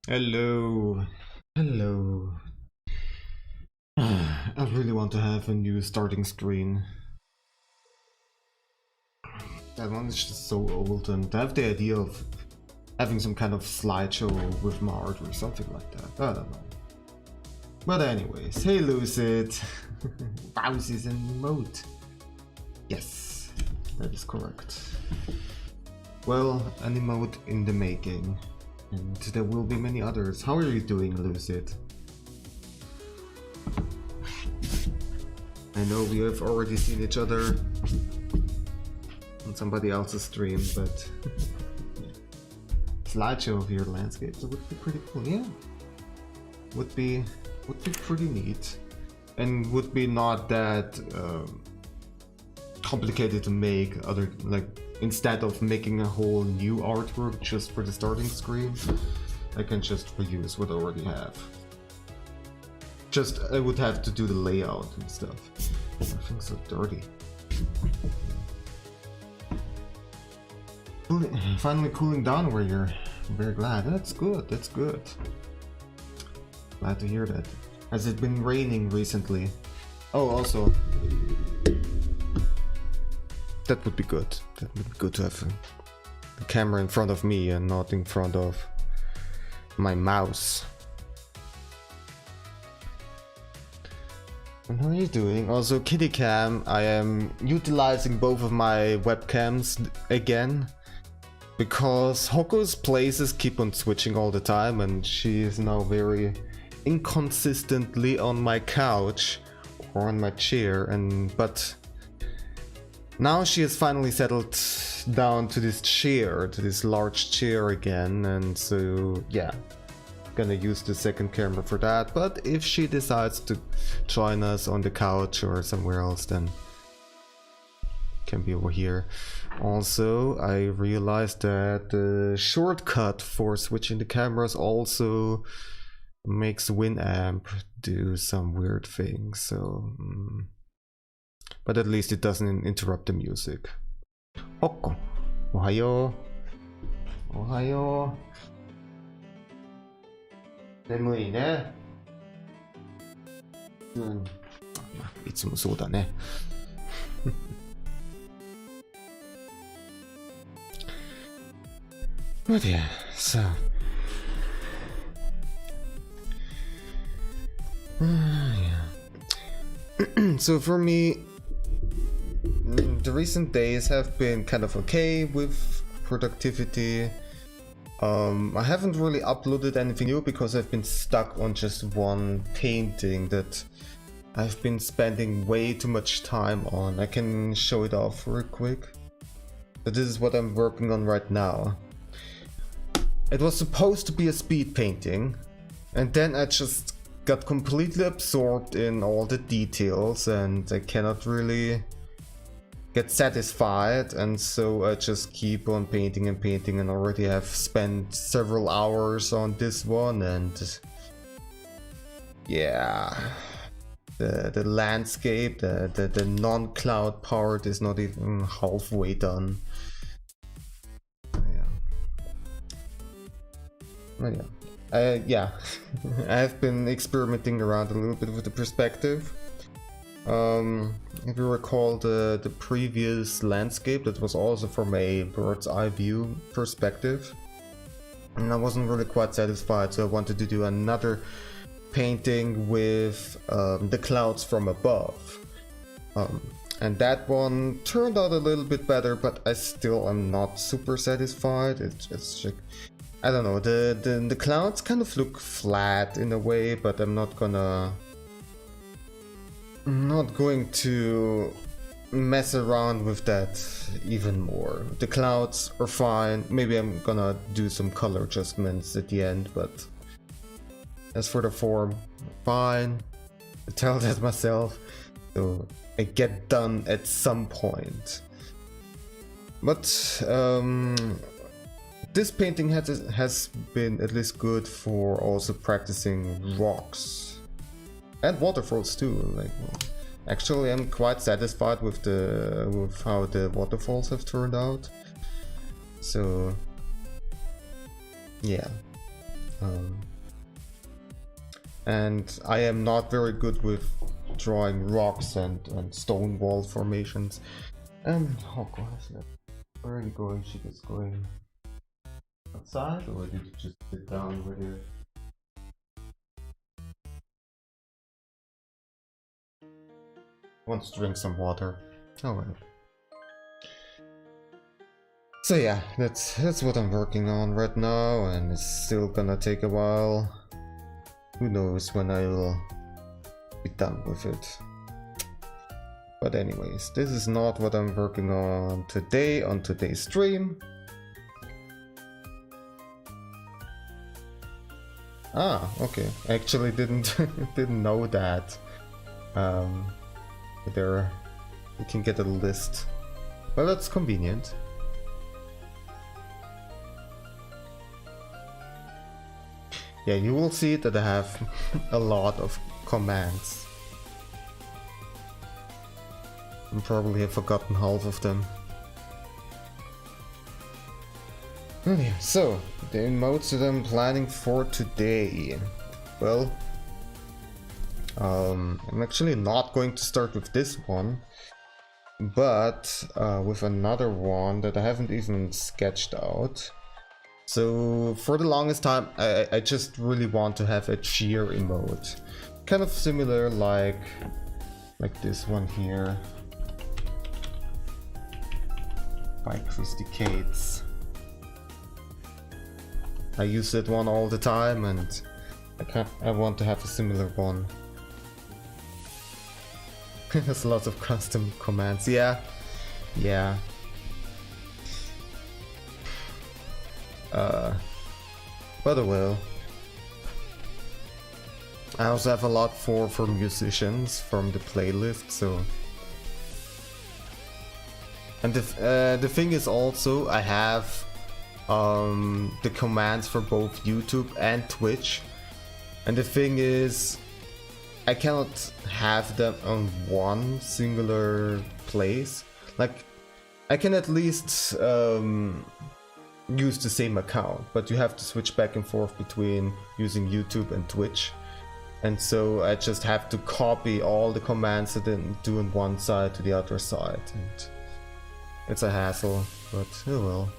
Hello. Hello. I really want to have a new starting screen. That one is just so old, and I have the idea of having some kind of slideshow with my art or something like that. I don't know. But anyways, hey Lucid. Mouse is an emote. Yes, that is correct. Well, an emote in the making. And there will be many others. How are you doing, Lucid? I know we have already seen each other on somebody else's stream, but slideshow of your landscapes would be pretty cool. Yeah, would be pretty neat, and would be not that complicated to make. Other like instead of making a whole new artwork just for the starting screen, I can just reuse what I already have. Just I would have to do the layout and stuff. Everything's so dirty. Finally cooling down over here. I'm very glad. That's good. That's good. Glad to hear that. Has it been raining recently? Oh, also, that would be good. That would be good to have a camera in front of me and not in front of my mouse. And how are you doing? Also, Kitty Cam, I am utilizing both of my webcams again because Hoko's places keep on switching all the time, and she is now very inconsistently on my couch or on my chair, but now she has finally settled down to this chair, to this large chair again, and so yeah, gonna use the second camera for that. But if she decides to join us on the couch or somewhere else, then can be over here. Also, I realized that the shortcut for switching the cameras also makes Winamp do some weird things, so but at least it doesn't interrupt the music. Hokko, ohayo. Ohayo. 眠いね。うん。いつもそうだね。But yeah, so. Yeah. So for me, the recent days have been kind of okay with productivity. I haven't really uploaded anything new because I've been stuck on just one painting that I've been spending way too much time on. I can show it off real quick. But this is what I'm working on right now. It was supposed to be a speed painting, and then I just got completely absorbed in all the details and I cannot really get satisfied, and so I just keep on painting and painting, and already have spent several hours on this one, and yeah, the landscape, the non-cloud part is not even halfway done. Yeah, I have been experimenting around a little bit with the perspective. If you recall the previous landscape, that was also from a bird's eye view perspective, and I wasn't really quite satisfied, so I wanted to do another painting with the clouds from above. And that one turned out a little bit better, but I still am not super satisfied. It's just like, I don't know, the clouds kind of look flat in a way, but I'm not going to mess around with that even more. The clouds are fine. Maybe I'm gonna do some color adjustments at the end, but as for the form, fine. I tell that myself, so I get done at some point. But this painting has been at least good for also practicing rocks and waterfalls too. Like, actually, I'm quite satisfied with how the waterfalls have turned out. So yeah, And I am not very good with drawing rocks and stone wall formations. Hoko has left. Where are you going? She is going outside, or did you just sit down with her? Wants to drink some water. Oh well. So yeah, that's what I'm working on right now, and it's still gonna take a while. Who knows when I'll be done with it. But anyways, this is not what I'm working on today, on today's stream. Ah, okay. I actually didn't didn't know that. There you can get a list. Well, that's convenient. Yeah, you will see that I have a lot of commands. I probably have forgotten half of them. Oh yeah, so the emotes that I'm planning for today. Well, I'm actually not going to start with this one, but with another one that I haven't even sketched out. So for the longest time, I just really want to have a cheer emote, kind of similar like this one here by Christy Cates. I use that one all the time, and I want to have a similar one. There's lots of custom commands. Yeah. But well. I also have a lot for musicians from the playlist, so. And the thing is also, I have the commands for both YouTube and Twitch. And the thing is, I cannot have them on one singular place. Like, I can at least use the same account, but you have to switch back and forth between using YouTube and Twitch. And so I just have to copy all the commands that I do on one side to the other side. And it's a hassle, but oh well.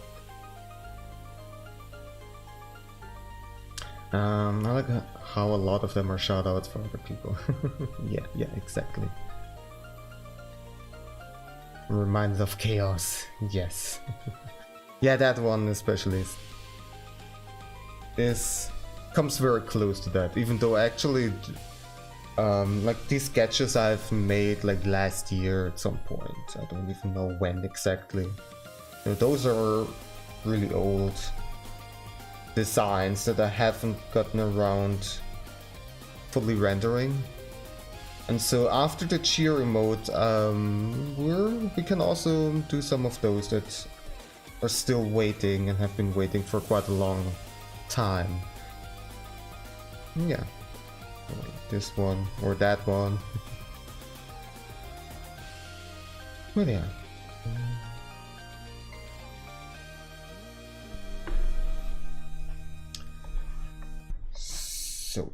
I like how a lot of them are shoutouts for other people. yeah, exactly. Reminded of chaos, yes. Yeah, that one especially comes very close to that, even though actually like these sketches I've made like last year at some point. I don't even know when exactly. You know, those are really old designs that I haven't gotten around fully rendering. And so after the cheer emote, we can also do some of those that are still waiting and have been waiting for quite a long time. Yeah, like this one or that one. Well, yeah. So.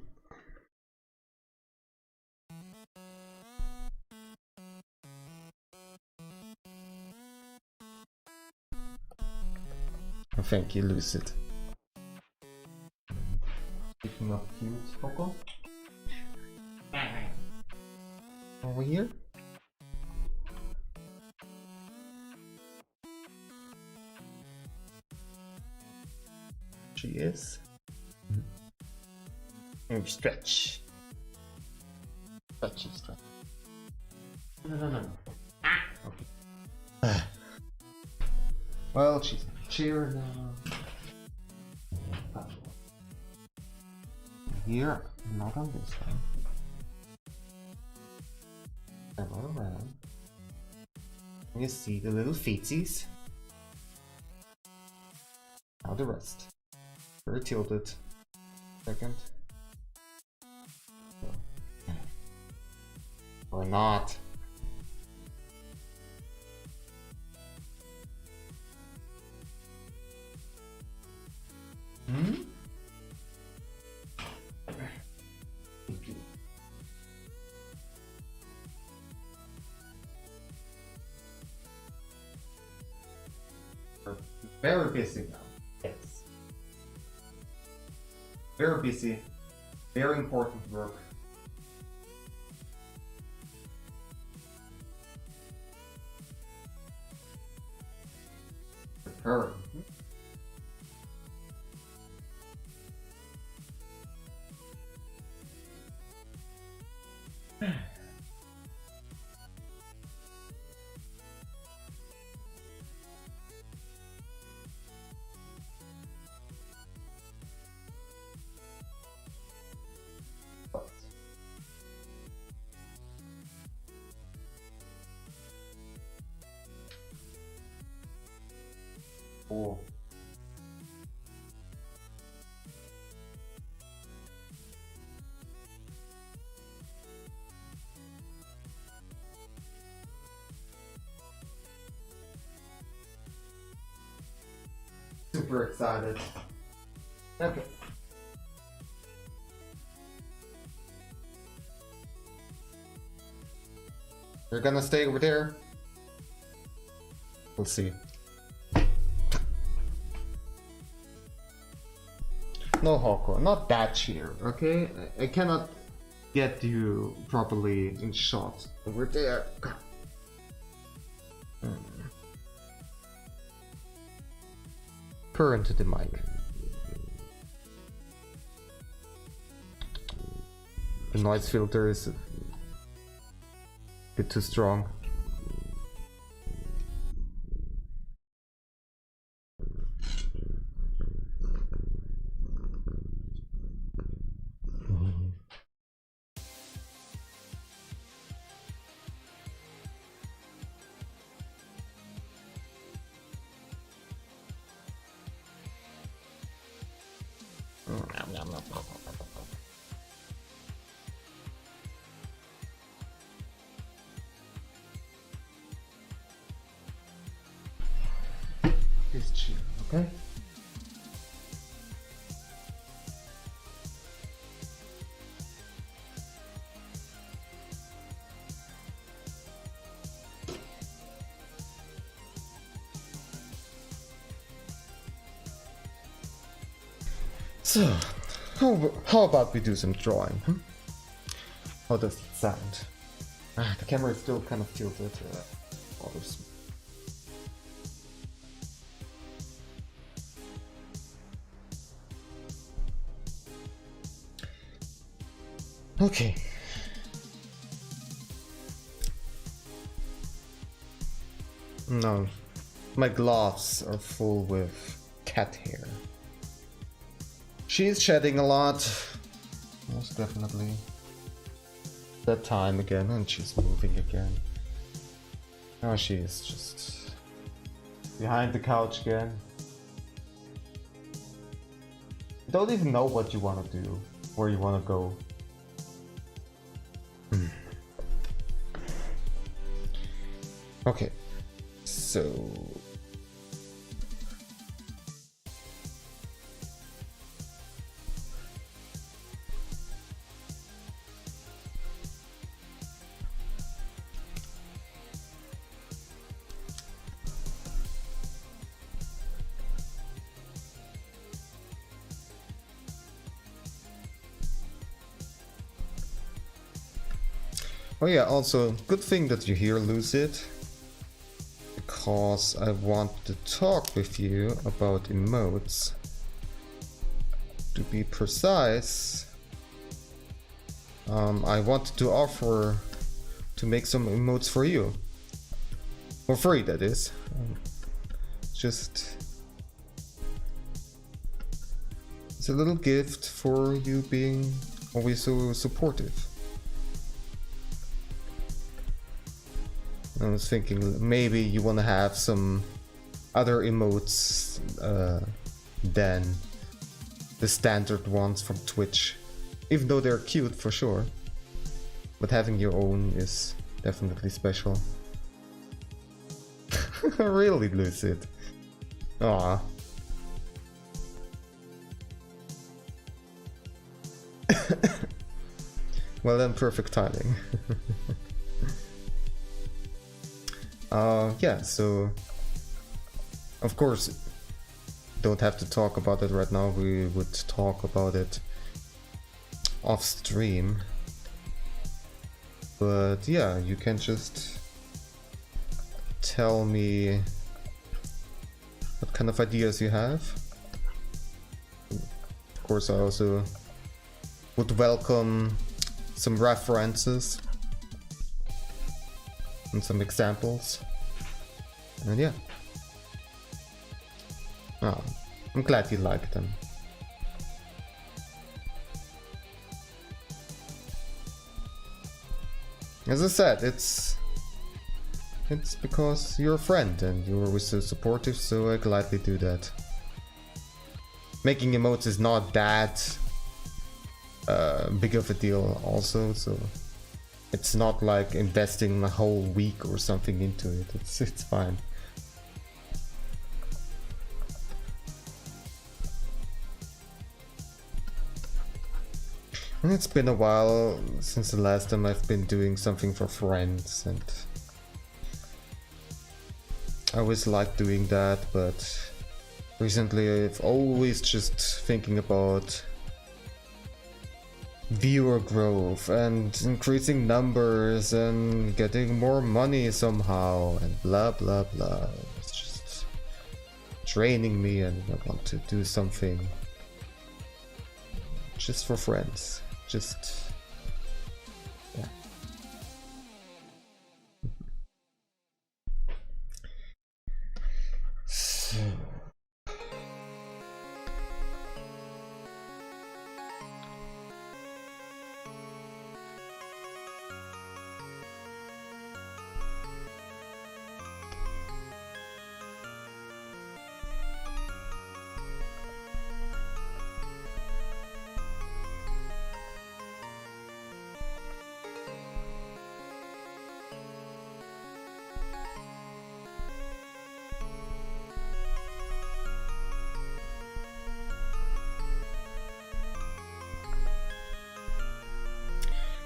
Oh, thank you, Lucid. Picking up cute, Coco. Over here. She is. And stretch. Stretch. No. Ah! Okay. Well, she's in a chair now. Here, not on this one. And all around. You see the little feetsies. Now the rest. Very tilted. Second. Or not. Very busy now. Yes. Very busy. Very important work. Her. Oh. Super excited. Okay. You're gonna stay over there? We'll see. No, Hoko, not that chair, okay? I cannot get you properly in shot over there. Purr into the mic. The noise filter is a bit too strong. This chair, okay? So, how about we do some drawing? Huh? How does it sound? The camera is still kind of tilted. Bothers me. Okay. No, my gloves are full with cat hair. She's shedding a lot. Most definitely. That time again, and she's moving again. Now she is just behind the couch again. You don't even know what you want to do, where you want to go. Okay, so oh yeah, also good thing that you're here, Lucid, because I want to talk with you about emotes. To be precise, I wanted to offer to make some emotes for you. For free, that is. Just it's a little gift for you being always so supportive. I was thinking maybe you want to have some other emotes than the standard ones from Twitch, even though they're cute for sure, but having your own is definitely special. Really, Lucid? Aw. Well then, perfect timing. Yeah, so of course don't have to talk about it right now, we would talk about it off stream. But yeah, you can just tell me what kind of ideas you have. Of course, I also would welcome some references and some examples. And yeah. Oh, I'm glad you like them. As I said, it's because you're a friend and you're always so supportive, so I gladly do that. Making emotes is not that big of a deal also, so it's not like investing a whole week or something into it. It's fine. And it's been a while since the last time I've been doing something for friends, and I always liked doing that, but recently I've always just thinking about viewer growth and increasing numbers and getting more money somehow and blah blah blah. It's just draining me, and I want to do something just for friends. Just yeah. So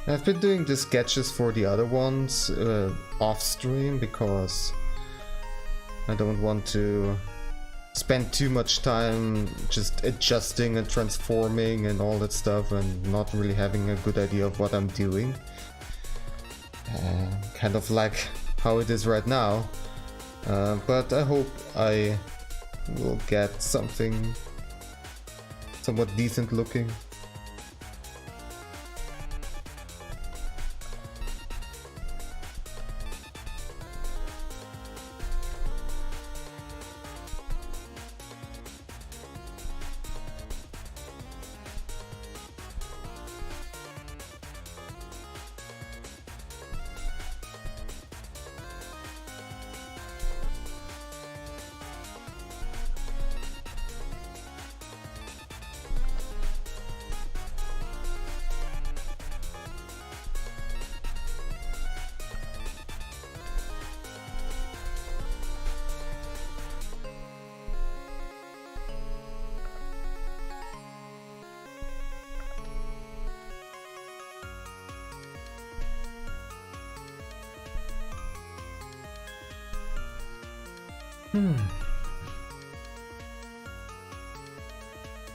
I've been doing the sketches for the other ones off stream because I don't want to spend too much time just adjusting and transforming and all that stuff and not really having a good idea of what I'm doing. Kind of like how it is right now. But I hope I will get something somewhat decent looking.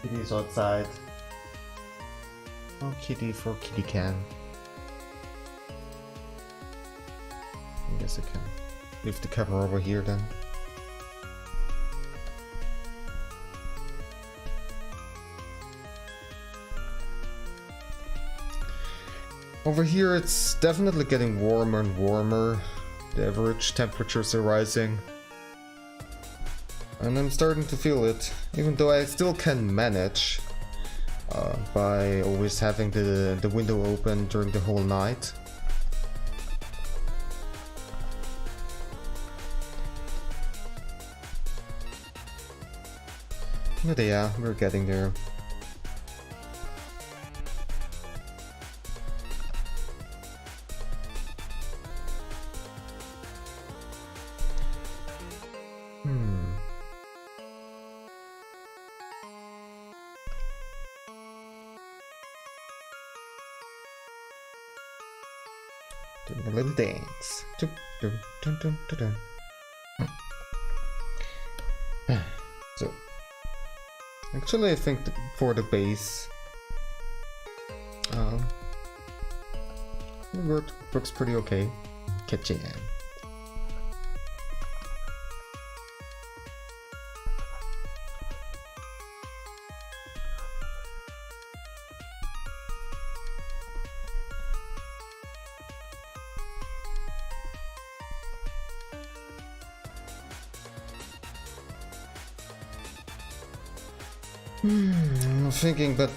Kitty's outside. Oh, kitty for kitty can. I guess I can leave the camera over here then. Over here it's definitely getting warmer and warmer. The average temperatures are rising. And I'm starting to feel it, even though I still can manage by always having the window open during the whole night. But yeah, we're getting there. Doing a little dance. Dun, dun, dun, dun, dun, dun. So, Actually, I think for the base, it works pretty okay. Catching. I'm thinking, but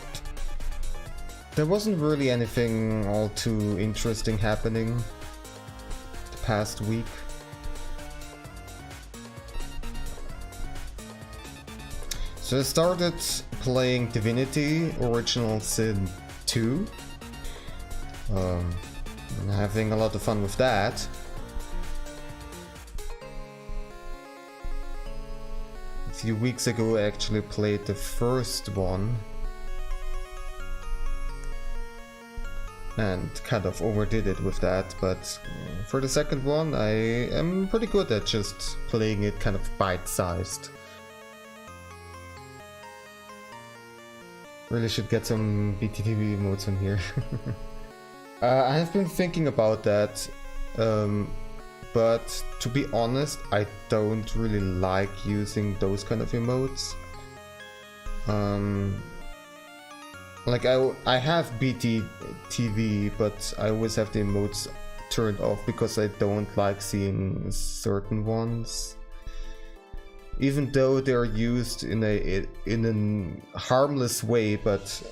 there wasn't really anything all too interesting happening the past week. So I started playing Divinity Original Sin 2. Having a lot of fun with that. A few weeks ago I actually played the first one and kind of overdid it with that, but for the second one I am pretty good at just playing it kind of bite-sized. Really should get some BTTV emotes in here. I have been thinking about that, but to be honest, I don't really like using those kind of emotes. Like I have BTTV, but I always have the emotes turned off because I don't like seeing certain ones. Even though they're used in a harmless way, but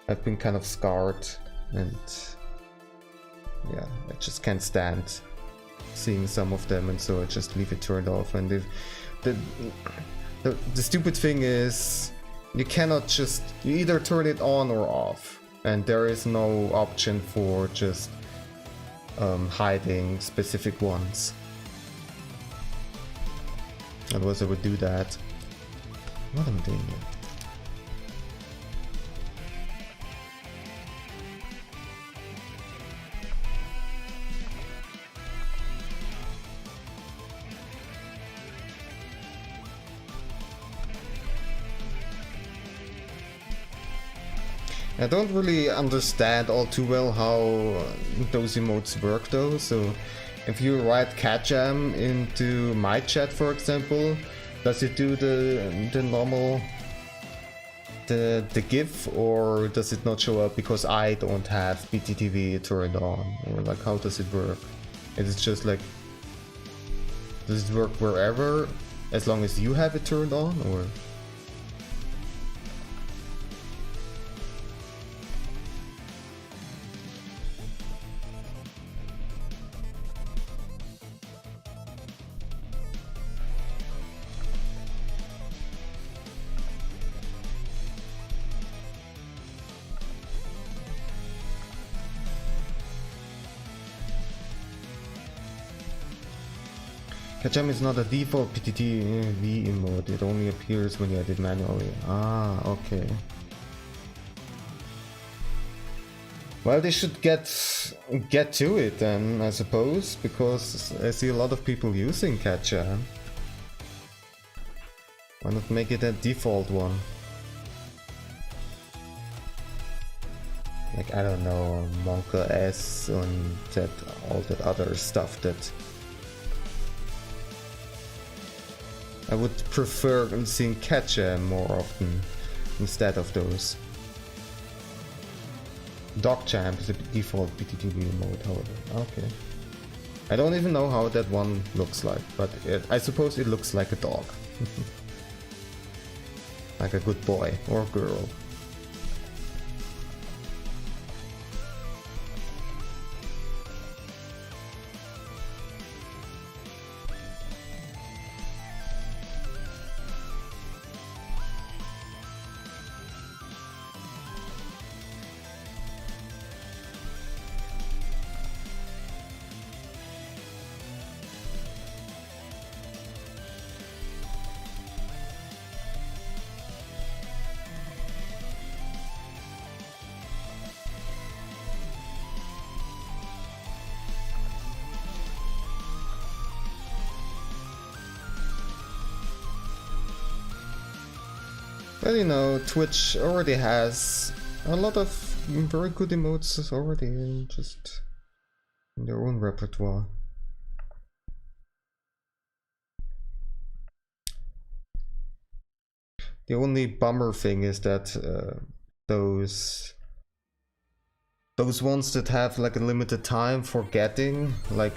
I've been kind of scarred, and yeah, I just can't stand seeing some of them, and so I just leave it turned off. And the stupid thing is, you cannot just, you either turn it on or off, and there is no option for just hiding specific ones. Otherwise I would do that. What am I doing here? I don't really understand all too well how those emotes work though, so if you write catjam into my chat, for example, does it do the normal the GIF, or does it not show up because I don't have BTTV turned on? Or like, how does it work? Is it just like, does it work wherever as long as you have it turned on, or? Catjam is not a default PTTV emote, it only appears when you edit manually. Ah, okay. Well, they should get to it then, I suppose, because I see a lot of people using Catjam. Why not make it a default one? Like, I don't know, Monka S and that, all that other stuff that I would prefer seeing Catjam more often instead of those. Dogchamp is a default BTTV mode, however. Okay. I don't even know how that one looks like, but I suppose it looks like a dog. Like a good boy or girl. Well, you know, Twitch already has a lot of very good emotes already in just in their own repertoire. The only bummer thing is that those ones that have like a limited time for getting like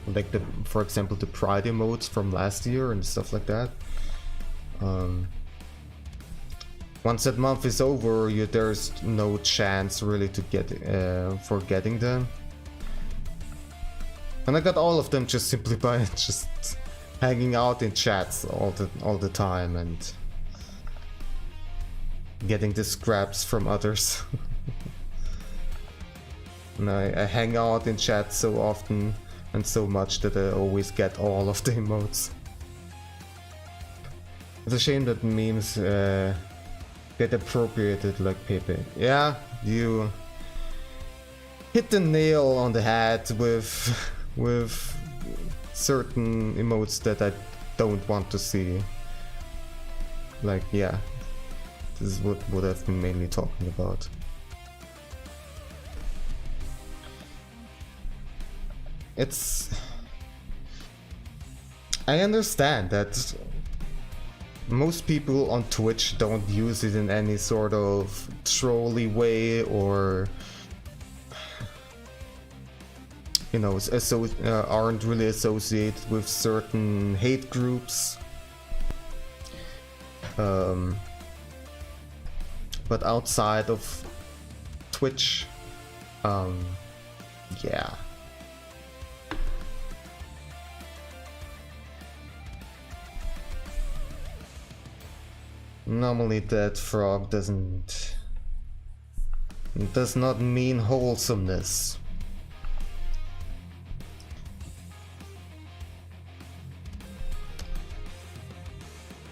the, for example, the Pride emotes from last year and stuff like that. Once that month is over, there's no chance really to get for getting them. And I got all of them just simply by just hanging out in chats all the time and getting the scraps from others. And I hang out in chats so often and so much that I always get all of the emotes. It's a shame that memes get appropriated like Pepe. Yeah, you hit the nail on the head with certain emotes that I don't want to see. Like, yeah, this is what I've been mainly talking about. I understand that most people on Twitch don't use it in any sort of trolly way or, you know, aren't really associated with certain hate groups. But outside of Twitch, yeah. Normally that frog does not mean wholesomeness.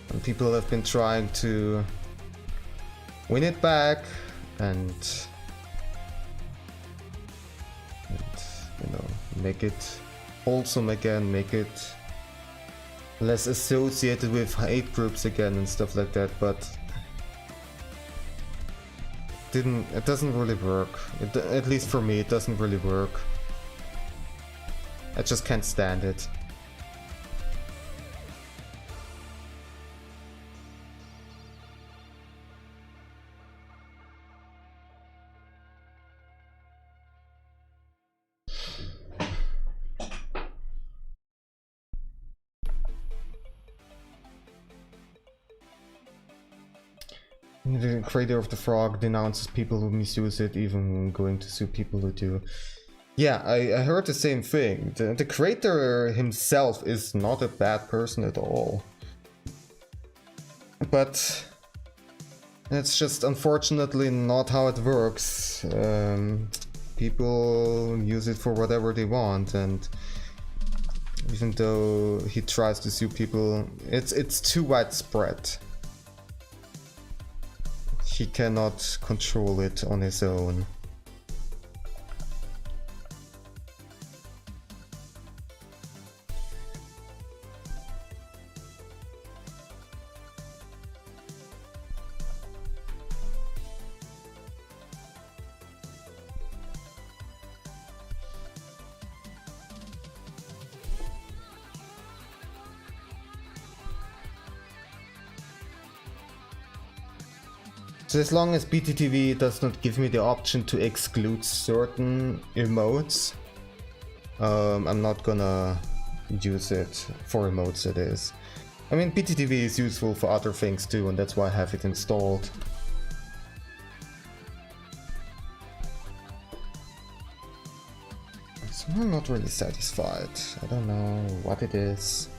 And people have been trying to win it back and you know, make it wholesome again, make it less associated with hate groups again and stuff like that, but it doesn't really work. At least for me, it doesn't really work. I just can't stand it. The creator of the frog denounces people who misuse it, even going to sue people who do. Yeah, I heard the same thing. The creator himself is not a bad person at all. But it's just unfortunately not how it works. People use it for whatever they want, and even though he tries to sue people, it's too widespread. He cannot control it on his own. So as long as BTTV does not give me the option to exclude certain emotes, I'm not gonna use it for emotes, it is. I mean, BTTV is useful for other things too, and that's why I have it installed. So I'm not really satisfied. I don't know what it is.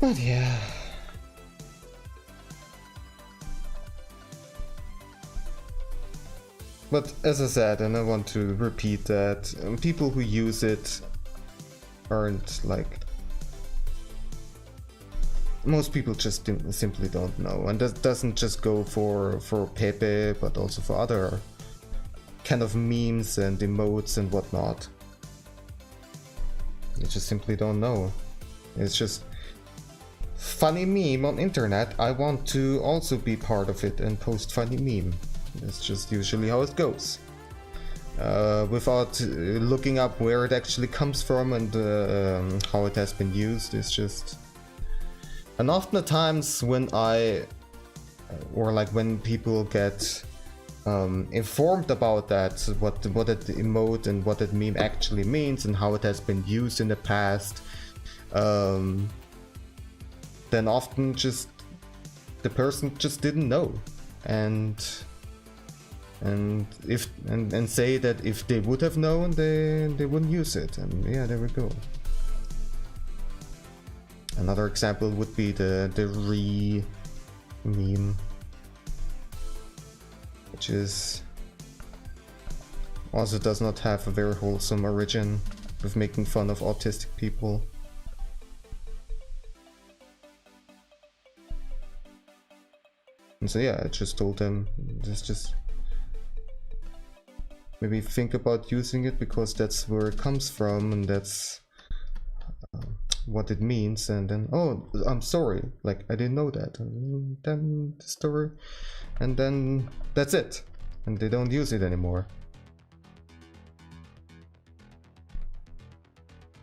But yeah. But as I said, and I want to repeat that, people who use it aren't like... Most people just simply don't know, and that doesn't just go for Pepe, but also for other kind of memes and emotes and whatnot. You just simply don't know. It's just funny meme on internet. I want to also be part of it and post funny meme. That's just usually how it goes. Without looking up where it actually comes from and how it has been used. It's just... And often at times when when people get informed about that, what that emote and what that meme actually means and how it has been used in the past, then often just the person just didn't know, and say that if they would have known, they wouldn't use it, and yeah, there we go. Another example would be the re meme, which is also does not have a very wholesome origin, with making fun of autistic people. And so yeah, I just told them, just maybe think about using it, because that's where it comes from and that's what it means. And then, oh, I'm sorry, like I didn't know that, and then the story, and then that's it, and they don't use it anymore.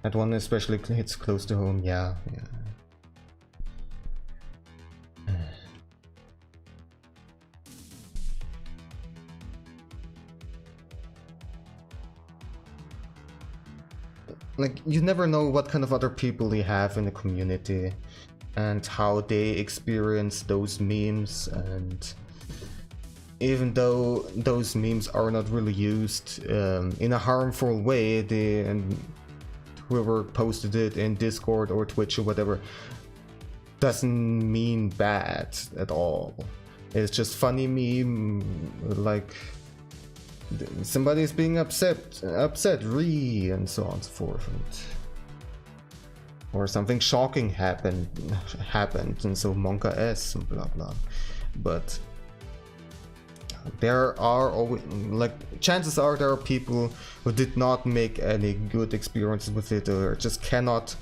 That one especially hits close to home. Yeah. Like, you never know what kind of other people you have in the community and how they experience those memes, and even though those memes are not really used in a harmful way, and whoever posted it in Discord or Twitch or whatever doesn't mean bad at all. It's just funny meme, like somebody's being upset, and so on and so forth, or something shocking happened, and so Monka S and blah blah. But there are always, like, chances are there are people who did not make any good experiences with it, or just cannot.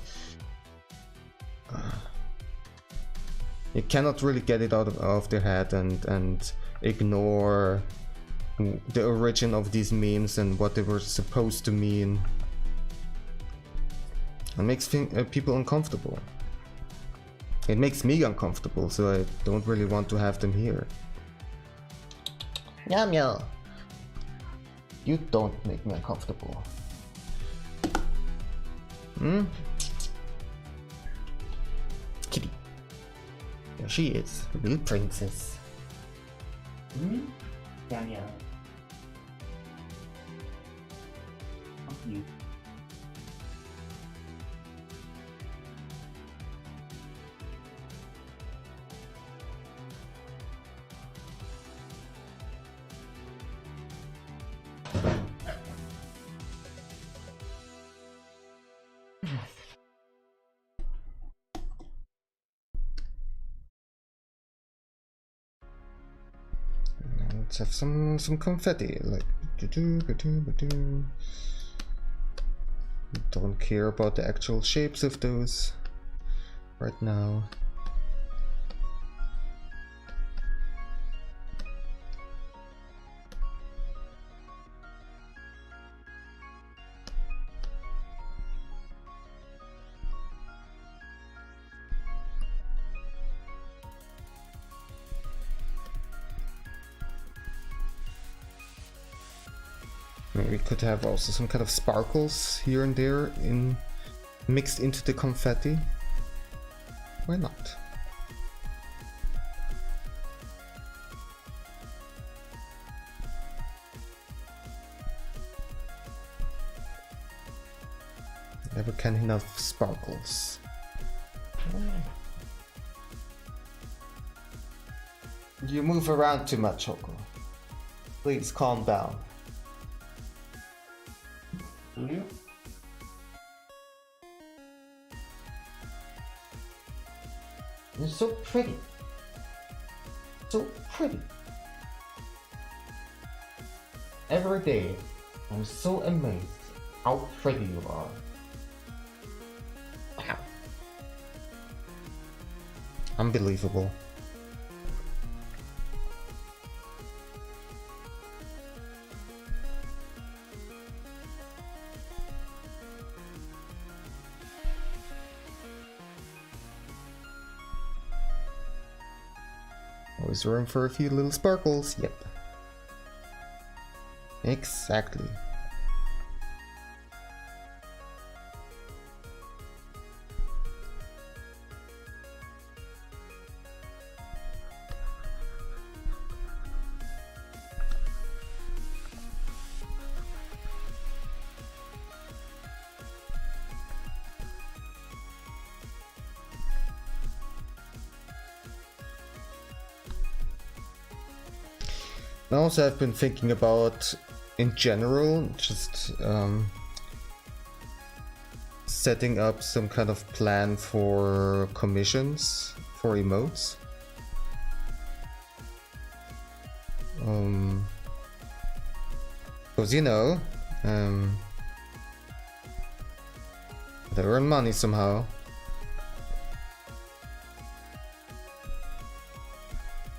You cannot really get it out of their head and ignore the origin of these memes and what they were supposed to mean. It makes people uncomfortable. It makes me uncomfortable, so I don't really want to have them here. Yum yum. You don't make me uncomfortable. Kitty. There she is, the little princess. Yum yum. You. Let's have some confetti, like don't care about the actual shapes of those right now. We could have also some kind of sparkles here and there mixed into the confetti. Why not? Never can enough sparkles. You move around too much, Hoko. Please calm down. Will you? You're so pretty. So pretty. Every day, I'm so amazed how pretty you are. Wow. Unbelievable. Always room for a few little sparkles. Yep. Exactly. I also have been thinking about, in general, just setting up some kind of plan for commissions for emotes. Because you know, they earn money somehow.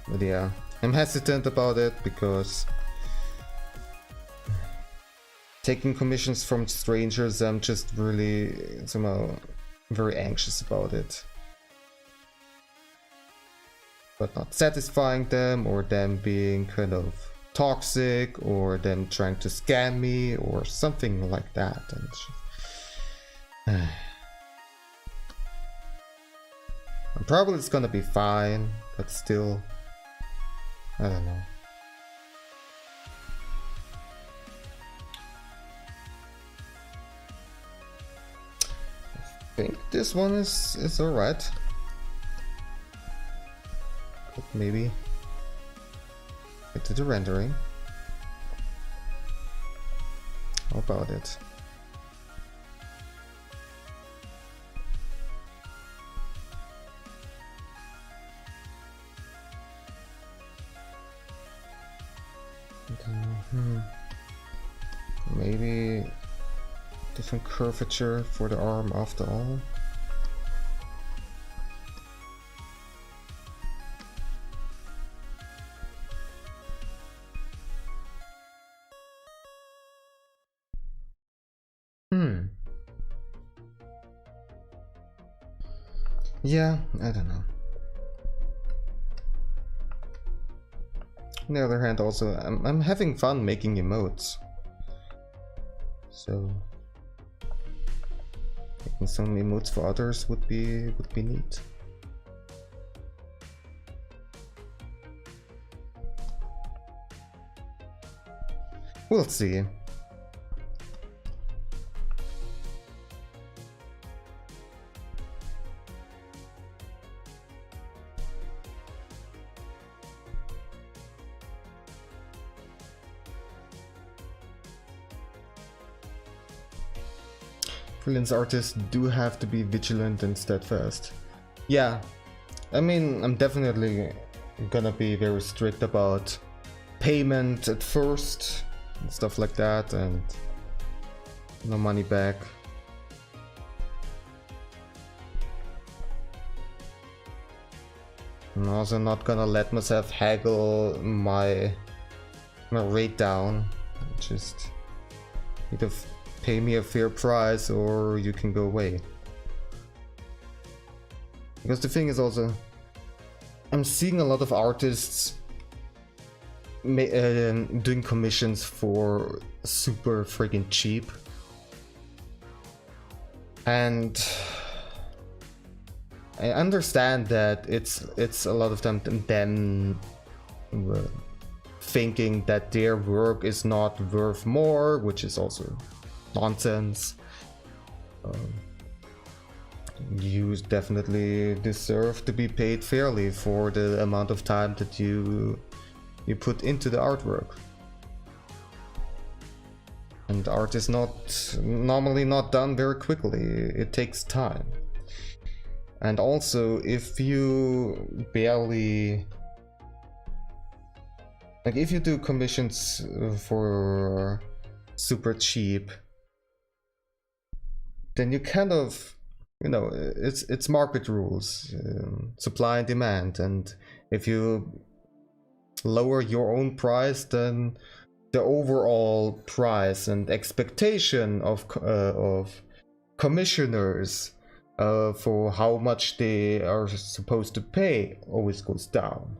But yeah, I'm hesitant about it because taking commissions from strangers, I'm just really somehow very anxious about it. But not satisfying them, or them being kind of toxic, or them trying to scam me, or something like that. And probably it's gonna be fine, but still, I don't know. I think this one is alright. Could maybe get to the rendering. How about it? Maybe different curvature for the arm after all. Yeah, I don't know. On the other hand, also, I'm having fun making emotes. So making some emotes for others would be neat. We'll see. Freelance artists do have to be vigilant and steadfast. Yeah, I mean, I'm definitely gonna be very strict about payment at first and stuff like that, and no money back. I'm also not gonna let myself haggle my rate down. Just either pay me a fair price or you can go away. Because the thing is also, I'm seeing a lot of artists doing commissions for super freaking cheap, and I understand that it's a lot of them thinking that their work is not worth more, which is also nonsense. you definitely deserve to be paid fairly for the amount of time that you put into the artwork. And art is normally not done very quickly. It takes time. And also, if you barely, like, if you do commissions for super cheap, then you kind of, you know, it's market rules, supply and demand, and if you lower your own price, then the overall price and expectation of commissioners for how much they are supposed to pay always goes down.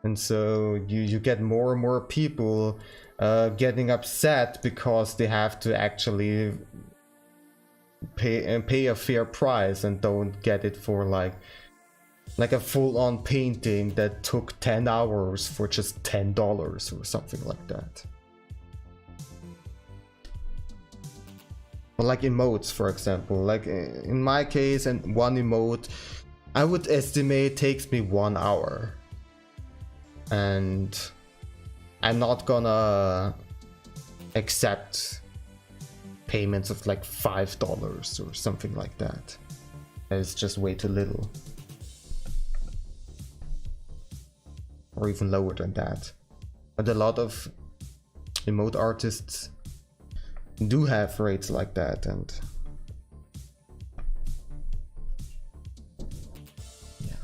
And so you get more and more people getting upset because they have to actually pay a fair price and don't get it for like a full-on painting that took 10 hours for just $10 or something like that. But like emotes, for example, like in my case, and one emote I would estimate takes me 1 hour, and I'm not gonna accept payments of like $5 or something like that. It's just way too little. Or even lower than that. But a lot of emote artists do have rates like that, and yeah.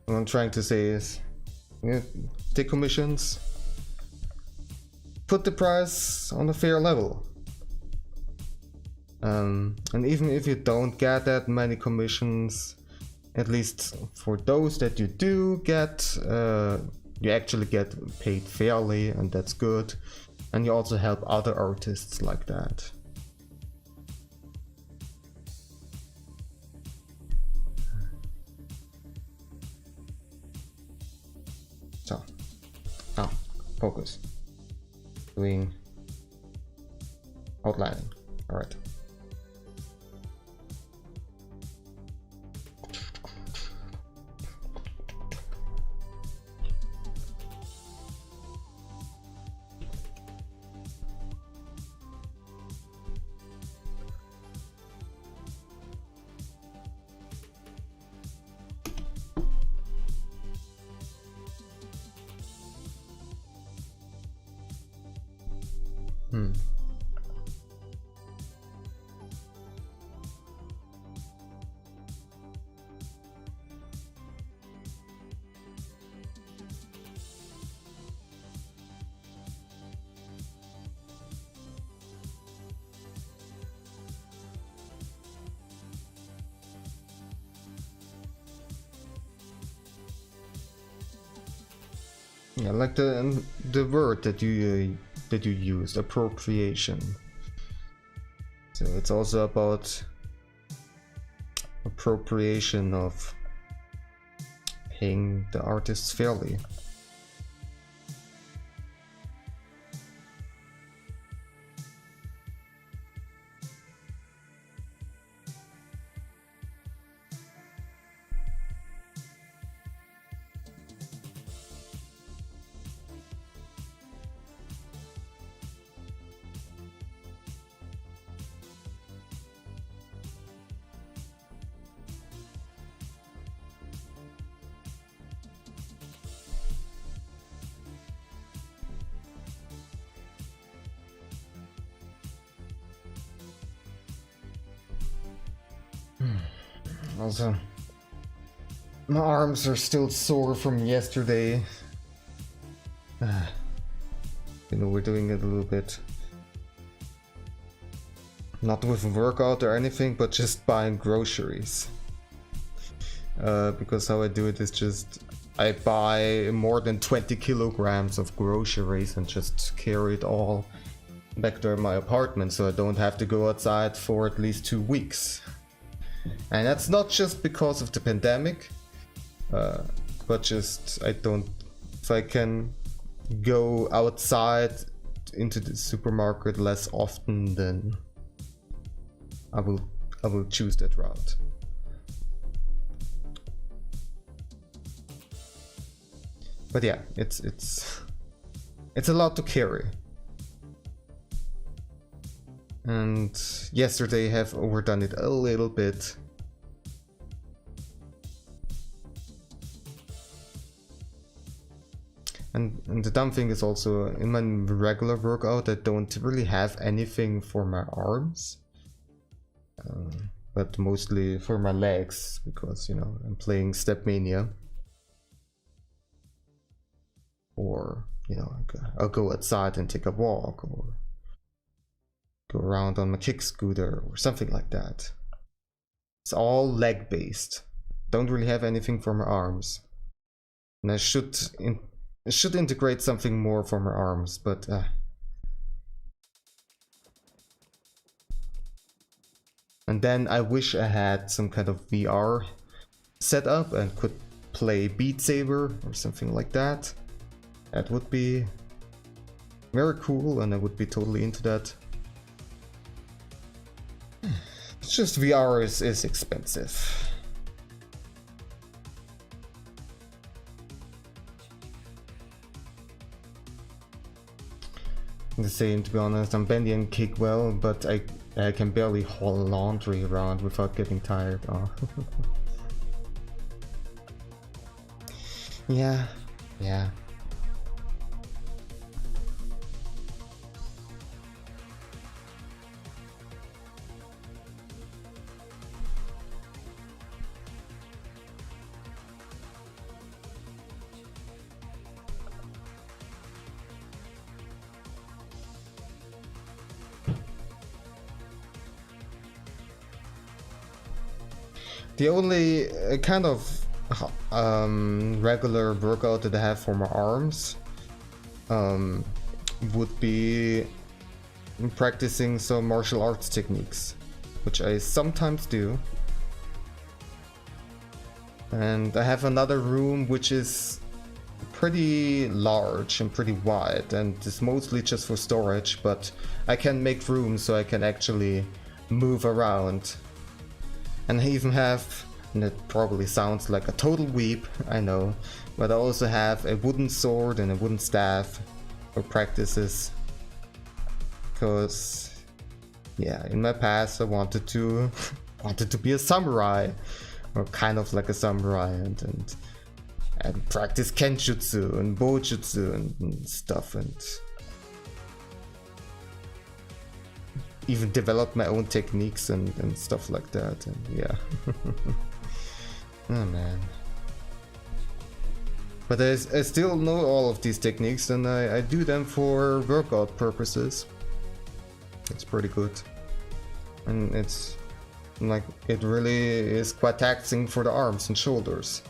What I'm trying to say is, take commissions, put the price on a fair level. And even if you don't get that many commissions, at least for those that you do get, you actually get paid fairly, and that's good. And you also help other artists like that. So, focus. Doing outlining. All right. Yeah, like the word that you used, appropriation. So it's also about appropriation of paying the artists fairly. Also, my arms are still sore from yesterday. You know, we're doing it a little bit, not with a workout or anything, but just buying groceries. Because how I do it is just, I buy more than 20 kilograms of groceries and just carry it all back to my apartment, so I don't have to go outside for at least 2 weeks. And that's not just because of the pandemic, but just I don't if I can go outside into the supermarket less often, then I will choose that route. But yeah, it's a lot to carry. And yesterday I have overdone it a little bit. And the dumb thing is also, in my regular workout I don't really have anything for my arms. But mostly for my legs, because, you know, I'm playing Stepmania. Or, you know, I'll go outside and take a walk, or go around on my kick scooter, or something like that. It's all leg based. Don't really have anything for my arms. And I should integrate something more for my arms, but and then I wish I had some kind of VR setup and could play Beat Saber or something like that. That would be very cool, and I would be totally into that. It's just VR is expensive. The same, to be honest. I'm bendy and kick well, but I can barely haul laundry around without getting tired. Oh. Yeah. The only kind of regular workout that I have for my arms would be practicing some martial arts techniques, which I sometimes do. And I have another room which is pretty large and pretty wide, and it's mostly just for storage, but I can make room so I can actually move around. And I even have, and it probably sounds like a total weep, I know, but I also have a wooden sword and a wooden staff for practices. Because, yeah, in my past I wanted to be a samurai, or kind of like a samurai, and practice kenjutsu and bojutsu and stuff, and even develop my own techniques and stuff like that, and yeah. Oh man. But I still know all of these techniques, and I do them for workout purposes. It's pretty good. And it's like, it really is quite taxing for the arms and shoulders.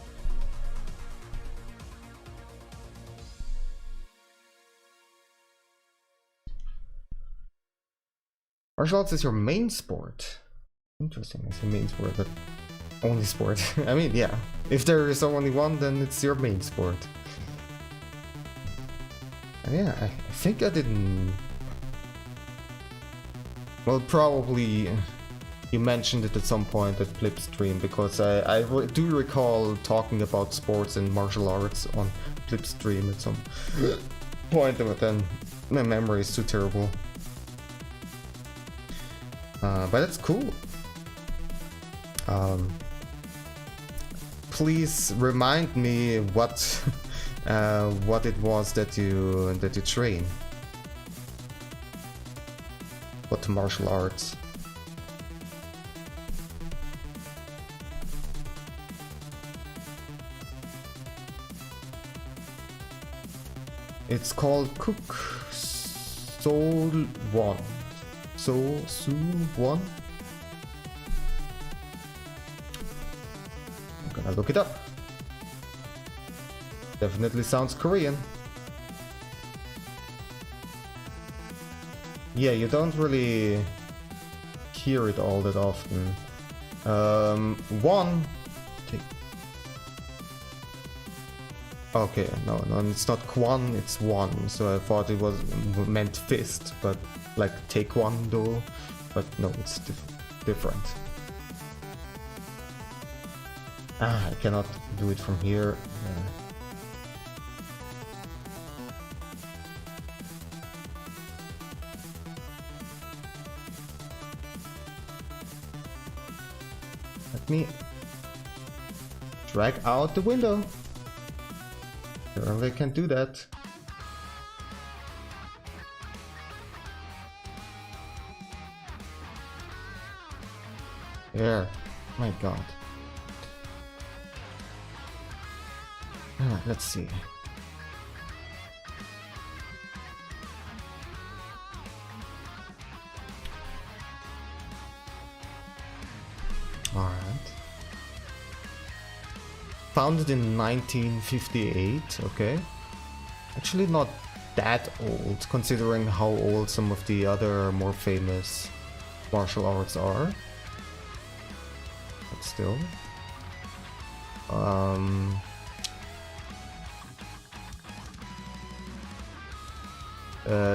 Martial arts is your main sport. Interesting, it's your main sport, but only sport. I mean, yeah, if there is only one, then it's your main sport. And yeah, I think I didn't... Well, probably you mentioned it at some point at Flipstream, because I do recall talking about sports and martial arts on Flipstream at some point, but then my memory is too terrible. But it's cool. Please remind me what it was that you train. What martial arts? It's called Cook Soul 1. Soul 1? I'm gonna look it up. Definitely sounds Korean. Yeah, you don't really hear it all that often. Okay, no, it's not Quan, it's one. So I thought it was meant fist, but like Taekwondo, but no, it's different. I cannot do it from here. Let me drag out the window. Apparently I can't do that. There. My god. Alright, let's see. Alright. Founded in 1958, okay. Actually not that old, considering how old some of the other more famous martial arts are. But still.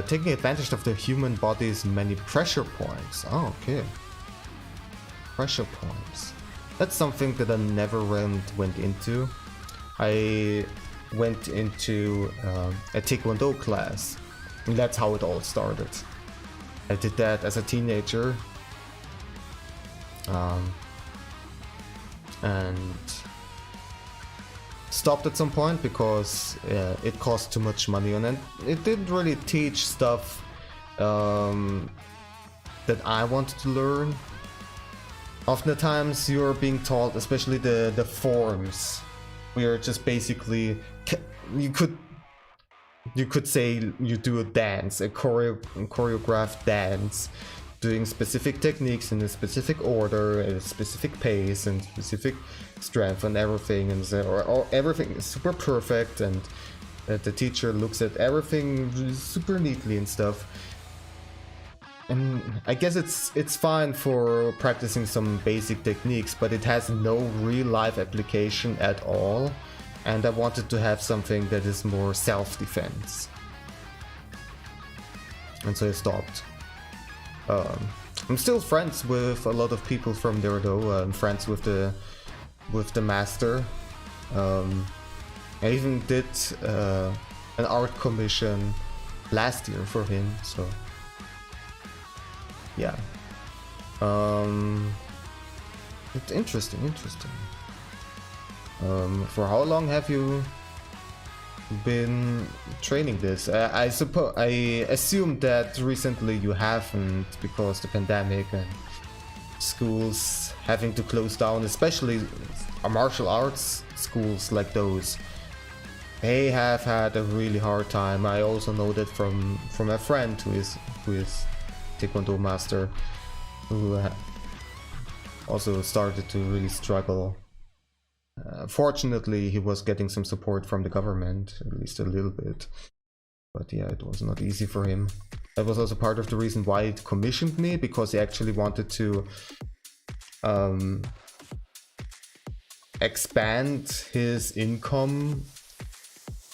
Taking advantage of the human body's many pressure points. Oh, okay. Pressure points. That's something that I never went into. I went into a Taekwondo class, and that's how it all started. I did that as a teenager, and stopped at some point because it cost too much money, and it didn't really teach stuff that I wanted to learn. Oftentimes you're being taught, especially the forms, where just basically you could say you do a dance, a choreographed dance, doing specific techniques in a specific order, at a specific pace and specific strength and everything, and or everything is super perfect, and the teacher looks at everything super neatly and stuff. And I guess it's fine for practicing some basic techniques, but it has no real life application at all. And I wanted to have something that is more self-defense. And so I stopped. I'm still friends with a lot of people from there though. I'm friends with the master. I even did an art commission last year for him, so yeah. It's interesting. For how long have you been training this? I assume that recently you haven't, because the pandemic and schools having to close down, especially martial arts schools like those. They have had a really hard time. I also know that from a friend who is Taekwondo master, who also started to really struggle. Fortunately, he was getting some support from the government, at least a little bit. But yeah, it was not easy for him. That was also part of the reason why he commissioned me, because he actually wanted to expand his income,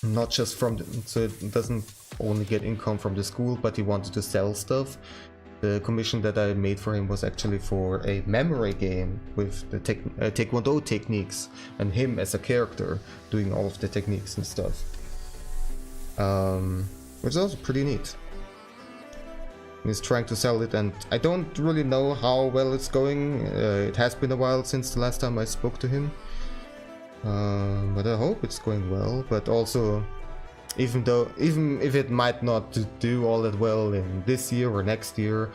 not just from so it doesn't only get income from the school, but he wanted to sell stuff. The commission that I made for him was actually for a memory game with the Taekwondo techniques, and him as a character doing all of the techniques and stuff. Which is also pretty neat. He's trying to sell it, and I don't really know how well it's going. It has been a while since the last time I spoke to him. But I hope it's going well. But also, even if it might not do all that well in this year or next year,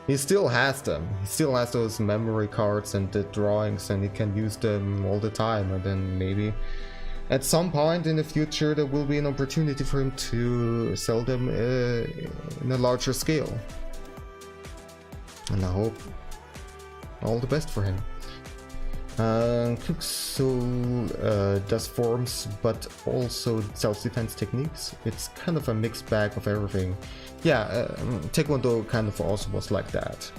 he still has them. He still has those memory cards and the drawings, and he can use them all the time. And then maybe at some point in the future there will be an opportunity for him to sell them in a larger scale. And I hope all the best for him. Cooksoul does forms, but also self-defense techniques. It's kind of a mixed bag of everything. Yeah, Taekwondo kind of also was like that.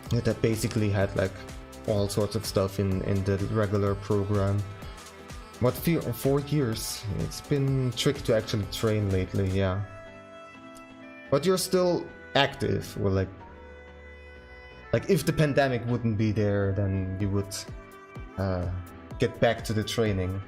That basically had like all sorts of stuff in the regular program. What, 4 years? It's been tricky to actually train lately, yeah. But you're still active, or like if the pandemic wouldn't be there, then you would get back to the training.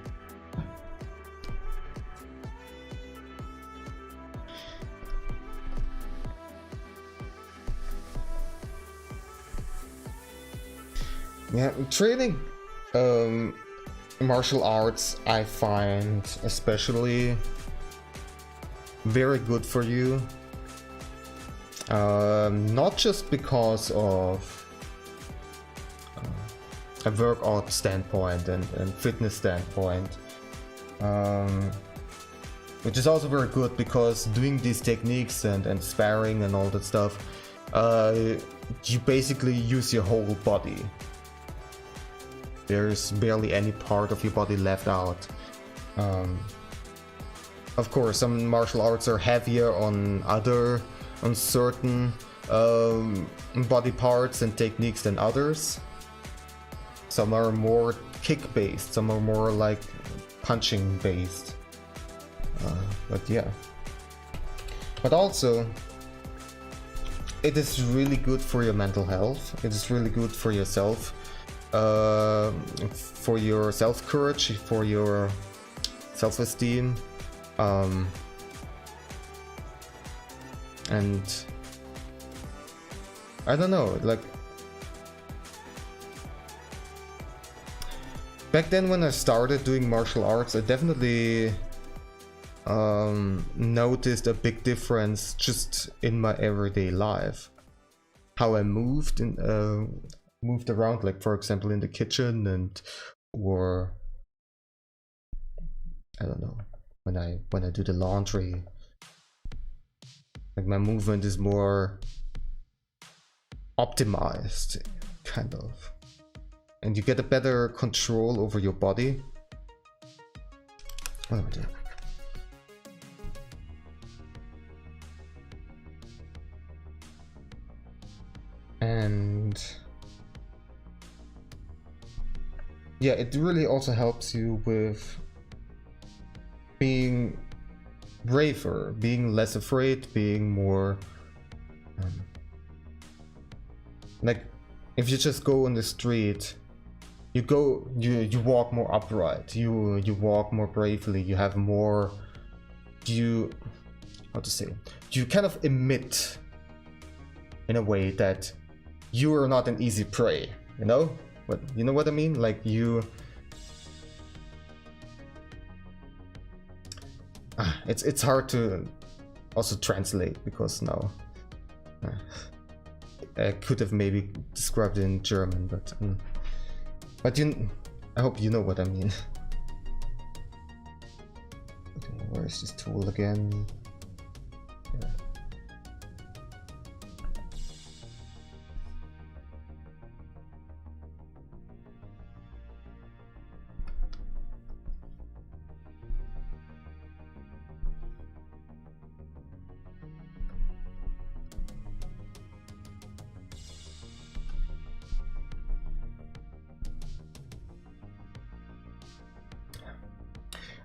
Yeah, training martial arts I find especially very good for you. Not just because of a workout standpoint and fitness standpoint, which is also very good because doing these techniques and sparring and all that stuff, you basically use your whole body. There's barely any part of your body left out. Of course, some martial arts are heavier on certain body parts and techniques than others. Some are more kick-based, some are more like punching-based. But yeah. But also, it is really good for your mental health. It is really good for yourself. For your self-courage, for your self-esteem, and I don't know, like back then when I started doing martial arts, I definitely noticed a big difference just in my everyday life, how I moved around, like for example in the kitchen, and or I don't know, when I do the laundry, like my movement is more optimized, kind of, and you get a better control over your body. What am I doing? And yeah, it really also helps you with being braver, being less afraid, being more like if you just go on the street, you walk more upright, you walk more bravely, you have more, you kind of emit in a way that you are not an easy prey, you know what I mean? Like it's hard to also translate because now I could have maybe described it in German, but I hope you know what I mean. Okay, where is this tool again? Yeah.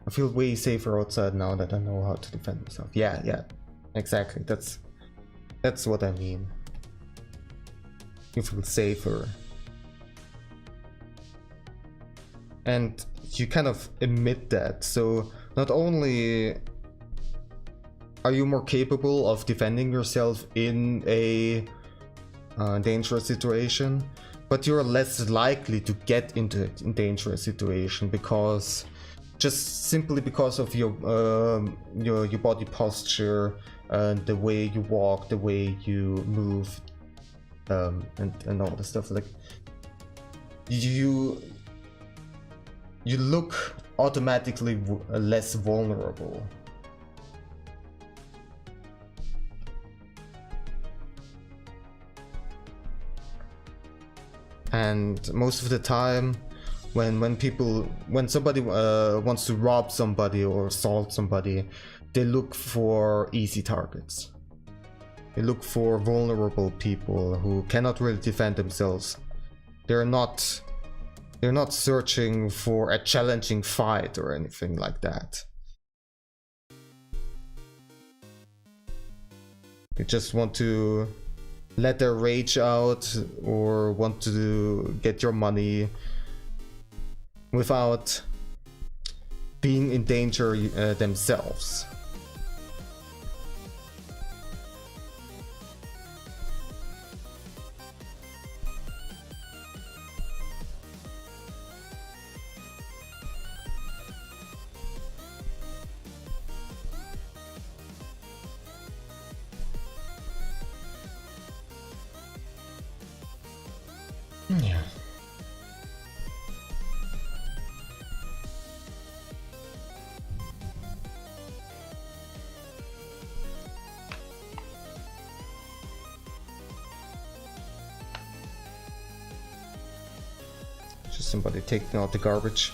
I feel way safer outside now that I know how to defend myself. Yeah, exactly. That's what I mean. You feel safer. And you kind of emit that. So not only are you more capable of defending yourself in a dangerous situation, but you're less likely to get into a dangerous situation because simply because of your body posture, the way you walk, the way you move, and all the stuff. Like you look automatically less vulnerable. And most of the time, when somebody wants to rob somebody or assault somebody, they look for easy targets. They look for vulnerable people who cannot really defend themselves. They're not You're not searching for a challenging fight or anything like that. You just want to let their rage out or want to get your money without being in danger themselves. Yeah. Just somebody taking out the garbage.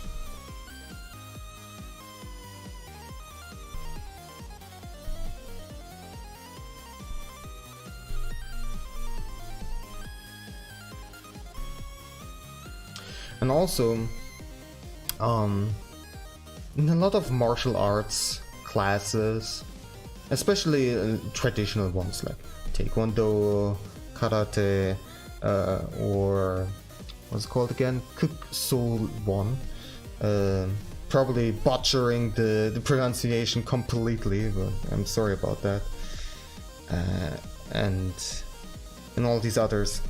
And also, in a lot of martial arts classes, especially traditional ones like Taekwondo, Karate, or what's it called again? Cook Soul 1. Probably butchering the pronunciation completely, but I'm sorry about that. And all these others.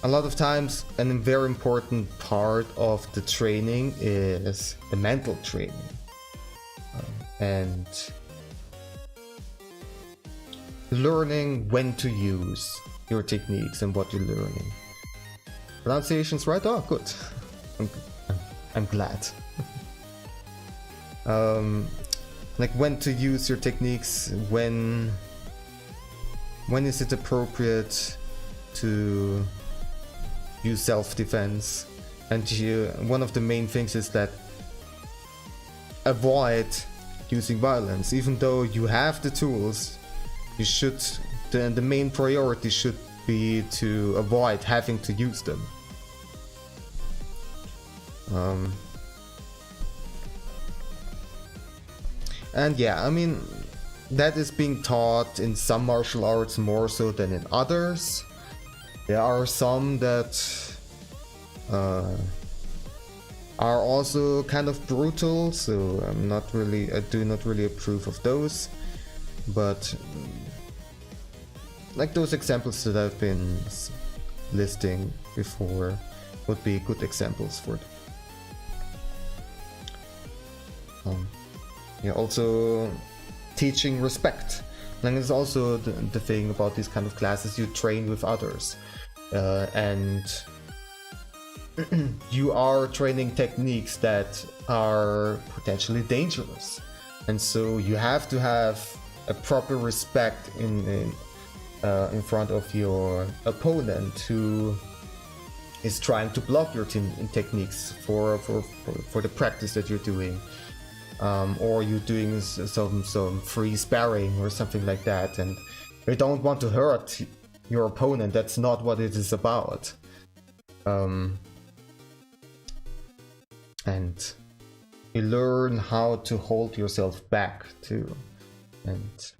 A lot of times, a very important part of the training is the mental training. And learning when to use your techniques and what you're learning. Pronunciation's right? Oh, good. I'm glad. Like when to use your techniques, when is it appropriate to use self-defense, and one of the main things is that avoid using violence. Even though you have the tools, you should, the main priority should be to avoid having to use them. And yeah, I mean, that is being taught in some martial arts more so than in others. There are some that are also kind of brutal, so I do not really approve of those. But like those examples that I've been listing before would be good examples for them. Yeah, also teaching respect. And it's also the thing about these kind of classes, you train with others. And you are training techniques that are potentially dangerous. And so you have to have a proper respect in front of your opponent who is trying to block your techniques for the practice that you're doing. Or you're doing some free sparring or something like that, and you don't want to hurt your opponent. That's not what it is about. And you learn how to hold yourself back too, and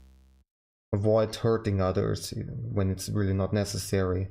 avoid hurting others when it's really not necessary.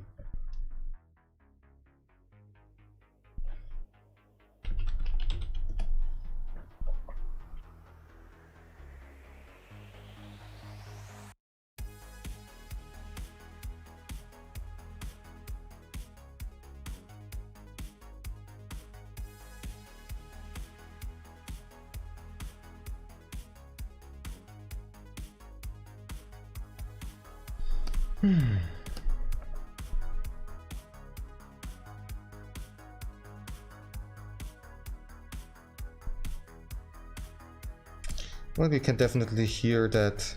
Well, you can definitely hear that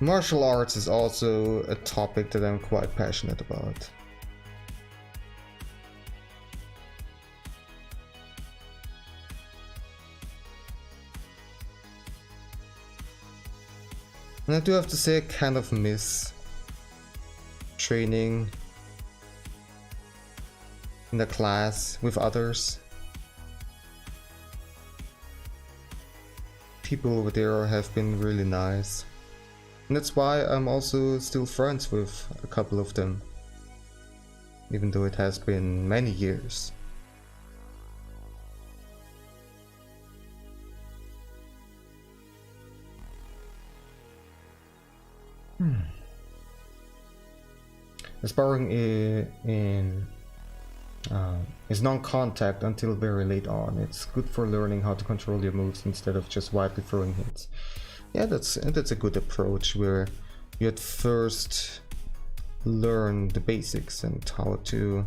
martial arts is also a topic that I'm quite passionate about. And I do have to say I kind of miss training in the class with others. People over there have been really nice. And that's why I'm also still friends with a couple of them. Even though it has been many years. The sparring is non-contact until very late on. It's good for learning how to control your moves instead of just wildly throwing hits. Yeah, that's a good approach where you at first learn the basics and how to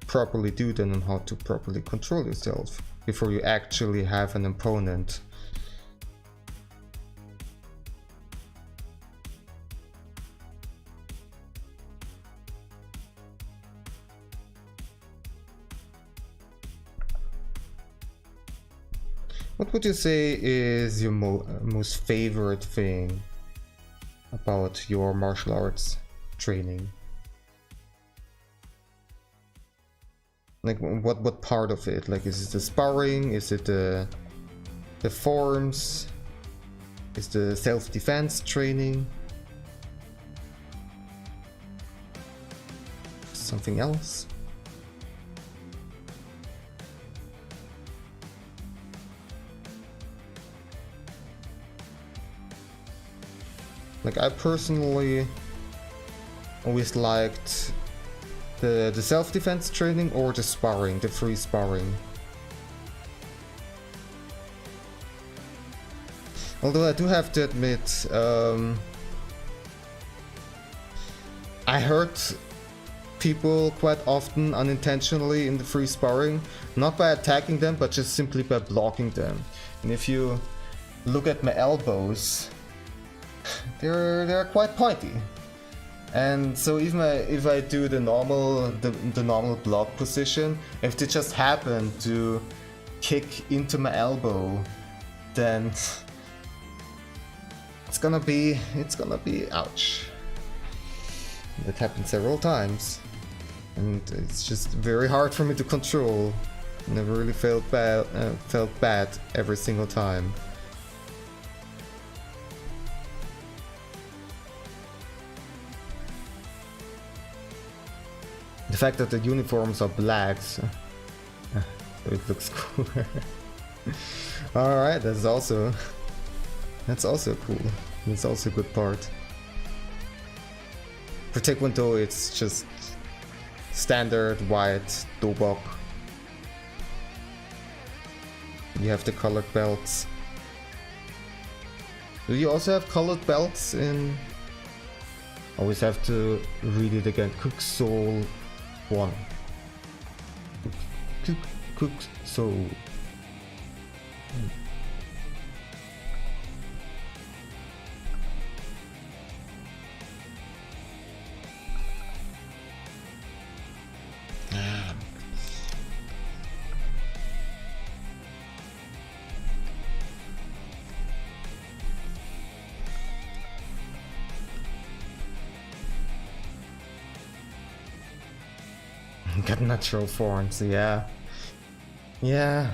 properly do them and how to properly control yourself before you actually have an opponent. What would you say is your most favorite thing about your martial arts training? Like what part of it? Like, is it the sparring? Is it the forms? Is the self-defense training? Something else? Like, I personally always liked the self-defense training or the sparring, the free sparring. Although I do have to admit, I hurt people quite often unintentionally in the free sparring, not by attacking them, but just simply by blocking them. And if you look at my elbows, they're quite pointy, and so even if I do the normal block position, if they just happen to kick into my elbow, then it's gonna be ouch. That happened several times, and it's just very hard for me to control. Never really felt bad every single time. The fact that the uniforms are black, so it looks cool. Alright, that's also cool. That's also a good part. For Taekwondo, it's just standard white dobok. You have the colored belts. Do you also have colored belts in... Always have to read it again. Cook Soul 1. Cook Soul. Got natural forms, yeah. Yeah.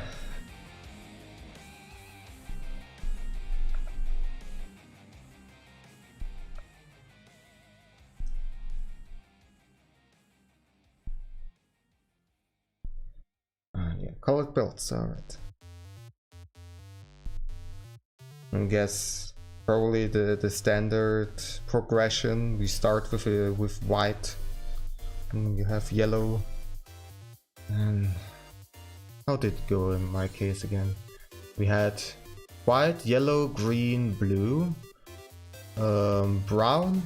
Yeah, colored belts, alright. I guess probably the standard progression. We start with white, and you have yellow. And how did it go in my case again? We had white, yellow, green, blue, brown,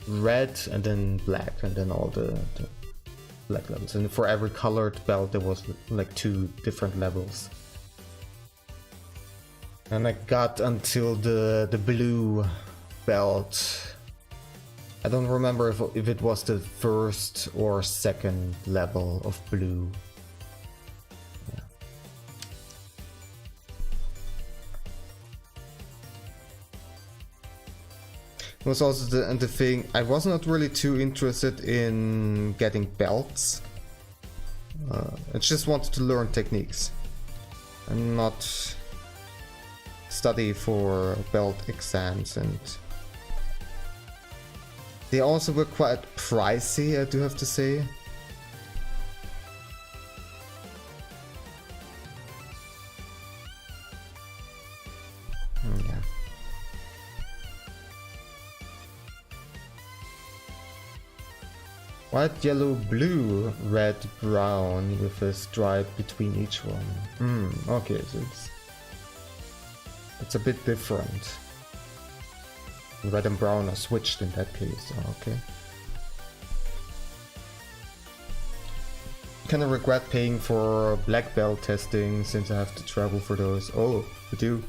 red, and then black, and then all the black levels. And for every colored belt there was like 2 different levels. And I got until the blue belt. I don't remember if it was the first or second level of blue. Yeah. was also the thing, I was not really too interested in getting belts. I just wanted to learn techniques and not study for belt exams, and they also were quite pricey, I do have to say. Yeah. White, yellow, blue, red, brown with a stripe between each one. Okay, so it's a bit different. Red and brown are switched in that case. Okay. Kinda regret paying for black belt testing since I have to travel for those. Oh, I do.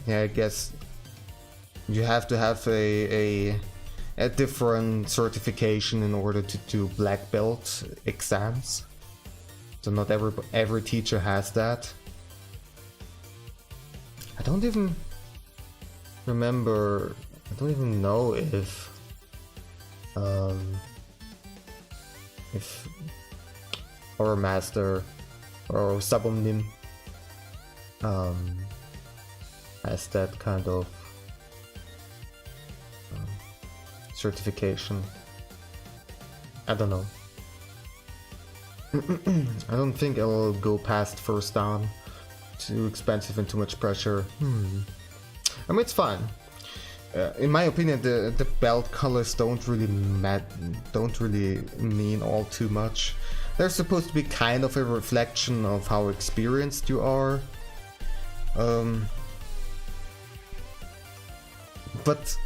Yeah, I guess you have to have a different certification in order to do black belt exams. So not every teacher has that. I don't even remember. I don't even know if our master or Sabomnim has that kind of certification. I don't know. I don't think I'll go past first dan. Too expensive and too much pressure. I mean, it's fine. In my opinion, the belt colors don't really mean all too much. They're supposed to be kind of a reflection of how experienced you are. But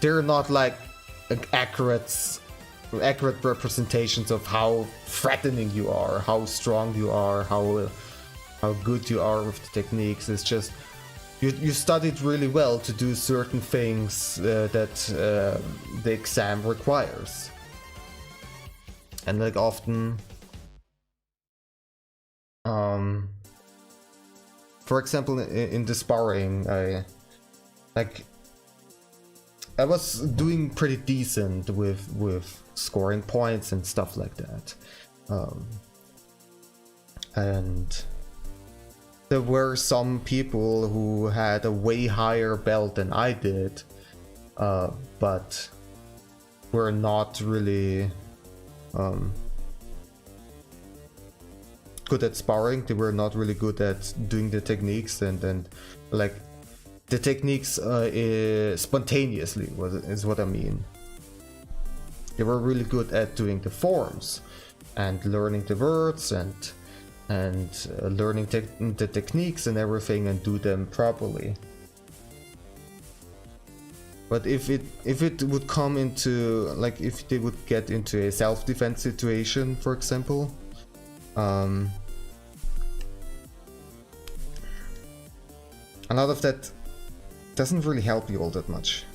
they're not like accurate representations of how threatening you are, how strong you are, how good you are with the techniques. It's just you studied really well to do certain things that the exam requires. And like often, for example, in the sparring, I was doing pretty decent with scoring points and stuff like that, and there were some people who had a way higher belt than I did, but were not really good at sparring. They were not really good at doing the techniques, and like the techniques spontaneously is what I mean. They were really good at doing the forms and learning the words and learning the techniques and everything and do them properly. But if it would come into, like, if they would get into a self-defense situation, for example, a lot of that doesn't really help you all that much.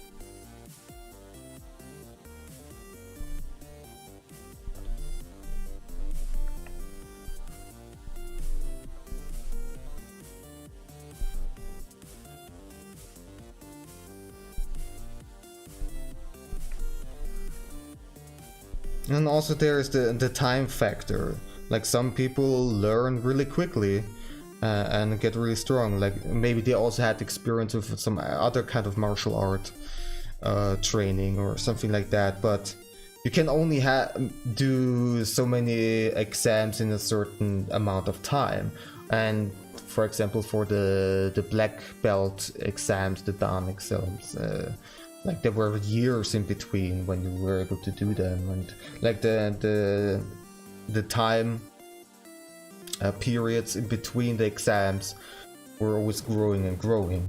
And also there's the time factor. Like, some people learn really quickly and get really strong. Like, maybe they also had experience with some other kind of martial art training or something like that, but you can only do so many exams in a certain amount of time. And for example, for the black belt exams, the dan exams, like, there were years in between when you were able to do them, and like the time periods in between the exams were always growing and growing,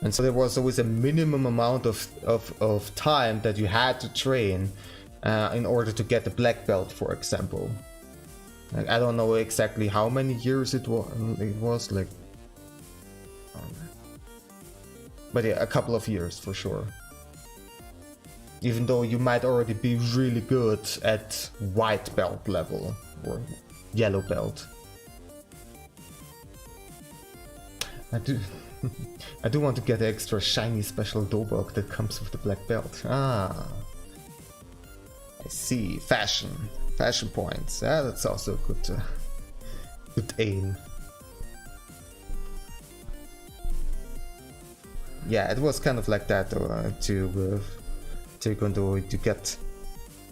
and so there was always a minimum amount of time that you had to train in order to get the black belt, for example. Like, I don't know exactly how many years it was like, but yeah, a couple of years for sure. Even though you might already be really good at white belt level, or yellow belt. I do I do want to get the extra shiny special Dobok that comes with the black belt. Ah, I see. Fashion points. Yeah, that's also good. Good aim. Yeah, it was kind of like that to Taekwondo. You get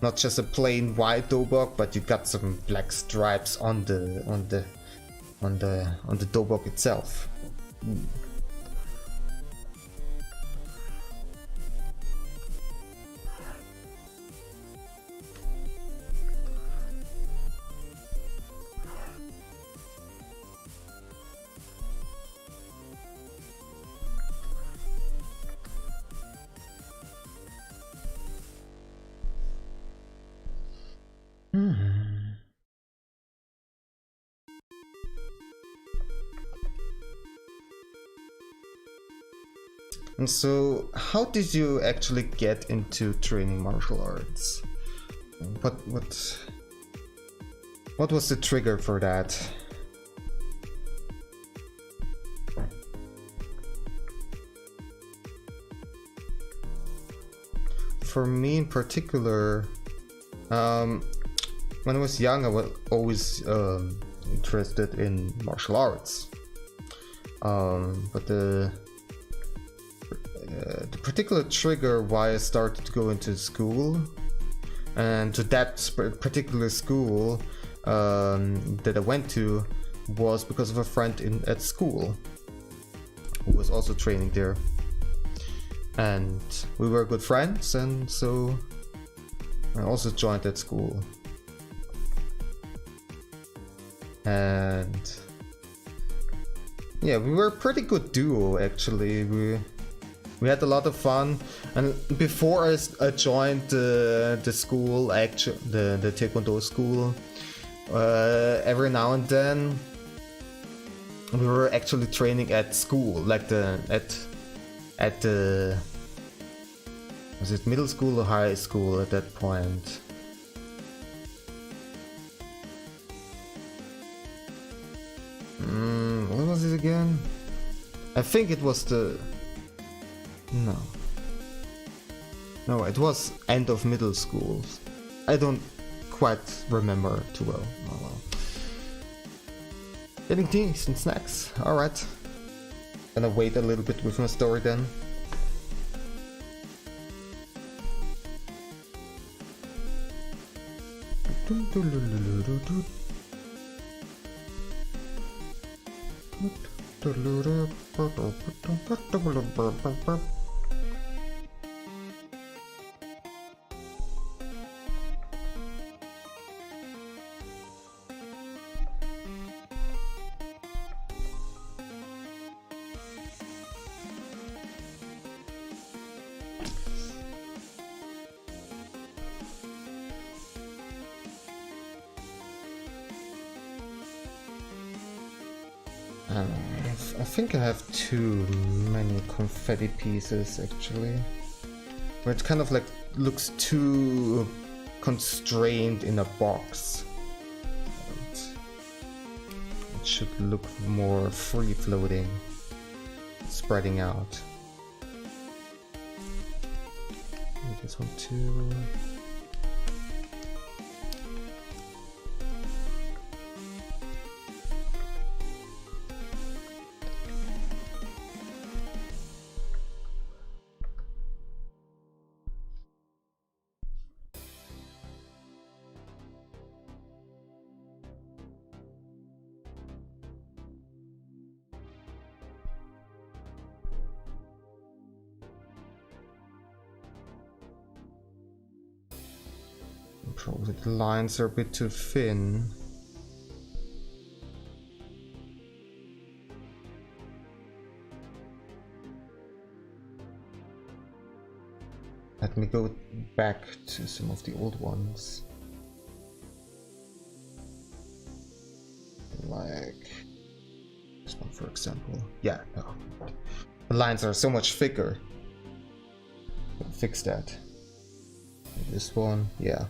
not just a plain white Dobok, but you got some black stripes on the Dobok itself. And so, how did you actually get into training martial arts? What was the trigger for that? For me in particular, when I was young, I was always interested in martial arts. But the particular trigger why I started to go into school, and to that particular school that I went to, was because of a friend at school who was also training there, and we were good friends, and so I also joined that school. And yeah, we were a pretty good duo actually. We had a lot of fun, and before I joined the school, the Taekwondo school, every now and then we were actually training at school, like at the, was it middle school or high school at that point? What was it again? I think it was No, it was end of middle school. I don't quite remember too well. Oh well. Getting decent snacks. Alright. Gonna wait a little bit with my story then. I think I have too many confetti pieces actually, where it kind of like looks too constrained in a box. It should look more free floating, spreading out. Maybe this one too. Probably the lines are a bit too thin. Let me go back to some of the old ones. Like this one, for example. Yeah, no. The lines are so much thicker. Fix that. This one, yeah.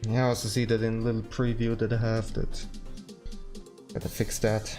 Yeah, I also see that in a little preview that I have that. Gotta fix that.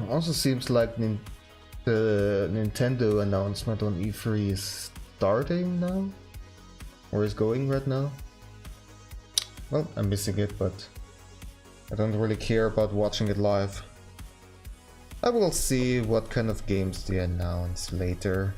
Also seems like the Nintendo announcement on E3 is starting now, or is going right now. Well, I'm missing it, but I don't really care about watching it live. I will see what kind of games they announce later.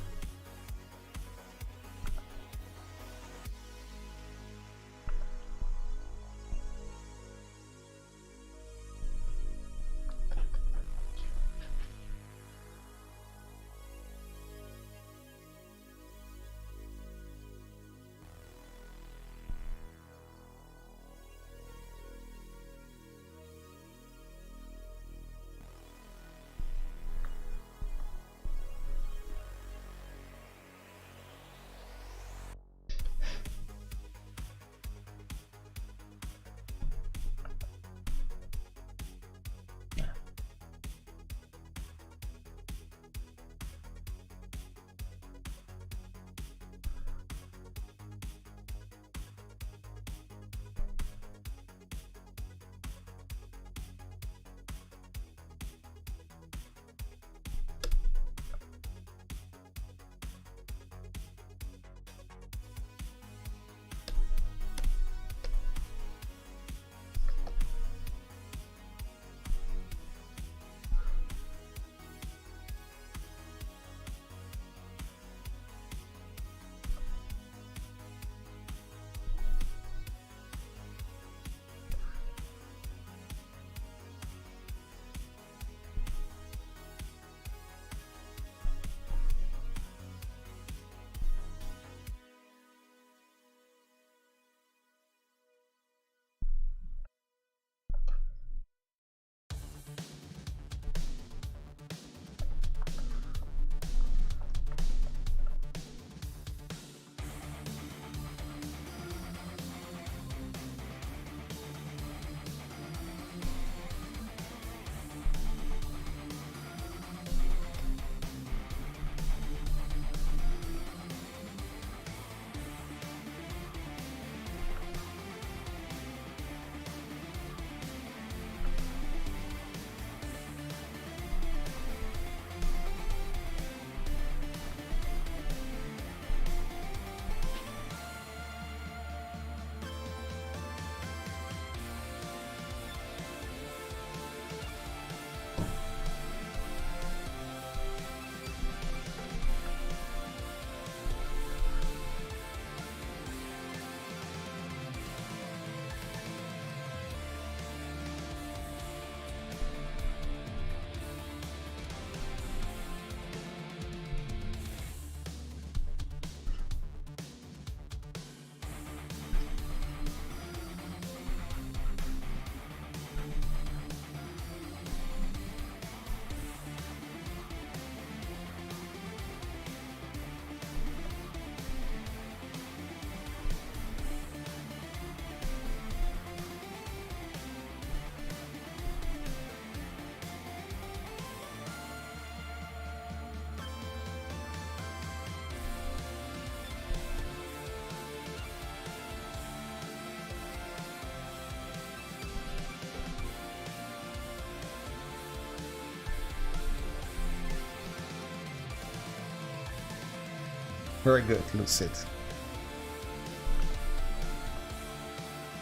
Very good, Lucid.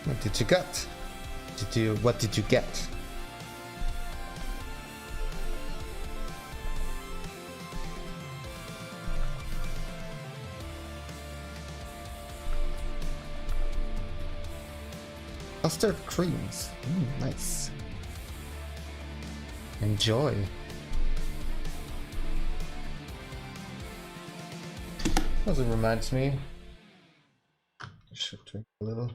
What did you get? What did you get? Custard creams. Nice. Enjoy. Also reminds me. I should drink a little.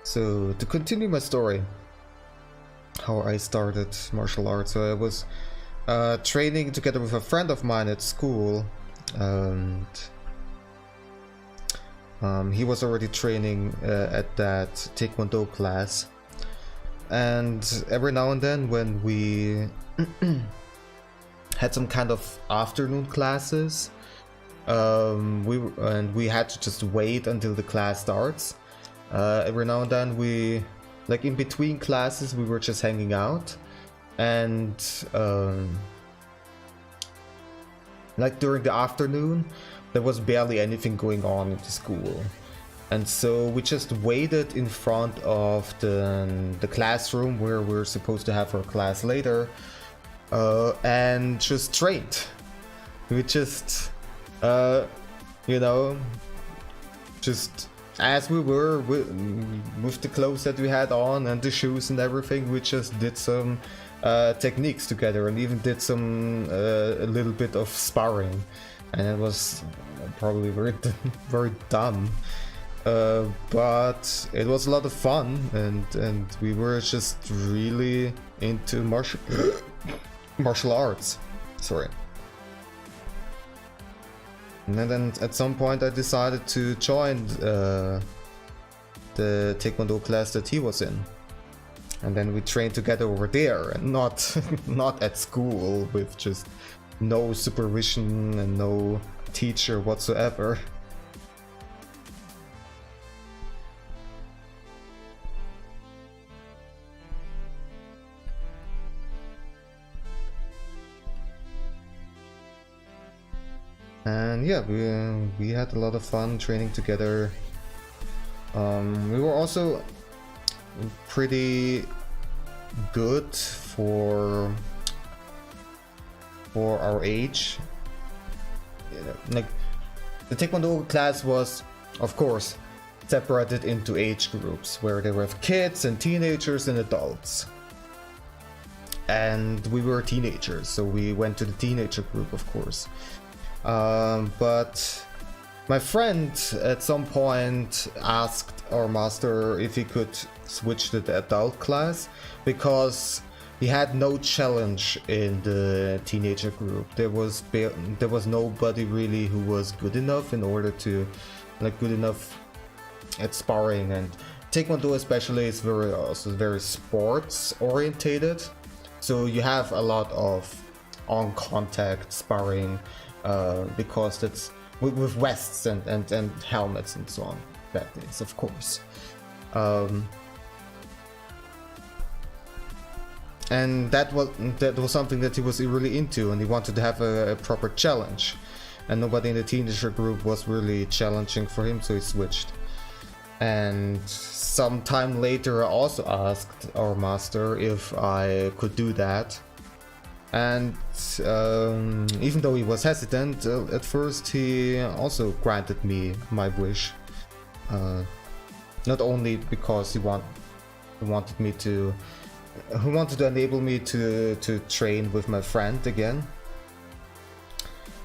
So, to continue my story, how I started martial arts. So I was training together with a friend of mine at school, and he was already training at that Taekwondo class. And every now and then when we had some kind of afternoon classes, we had to just wait until the class starts. Every now and then we, like in between classes, we were just hanging out, and like during the afternoon there was barely anything going on in the school, and so we just waited in front of the classroom where we're supposed to have our class later, and just trained. We just you know, just as we were with the clothes that we had on and the shoes and everything, we just did some techniques together, and even did some a little bit of sparring, and it was probably very dumb, but it was a lot of fun, and we were just really into martial arts. Sorry. And then at some point I decided to join the Taekwondo class that he was in. And then we trained together over there, and not not at school with just no supervision and no teacher whatsoever. And yeah, we had a lot of fun training together. We were also pretty good for our age. Like the Taekwondo class was, of course, separated into age groups where there were kids and teenagers and adults. And we were teenagers, so we went to the teenager group, of course. But my friend at some point asked our master if he could switch to the adult class, because he had no challenge in the teenager group. There was nobody really who was good enough in order to, like, good enough at sparring. And Taekwondo especially is very sports orientated, so you have a lot of on contact sparring, because that's with vests and helmets and so on. That is, of course. And that was something that he was really into, and he wanted to have a proper challenge. And nobody in the teenager group was really challenging for him, so he switched. And some time later I also asked our master if I could do that. And even though he was hesitant at first, he also granted me my wish. Not only because he wanted to enable me to train with my friend again,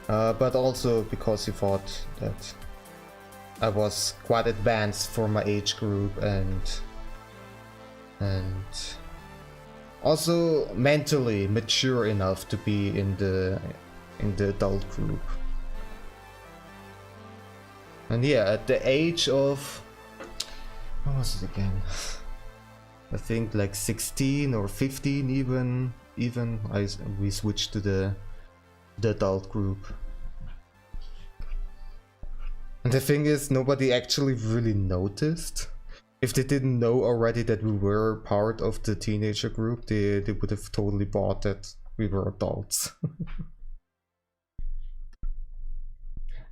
but also because he thought that I was quite advanced for my age group, and also mentally mature enough to be in the adult group. And yeah, at the age of, what was it again? I think like 16 or 15 even we switched to the adult group. And the thing is, nobody actually really noticed. If they didn't know already that we were part of the teenager group, they would have totally bought that we were adults.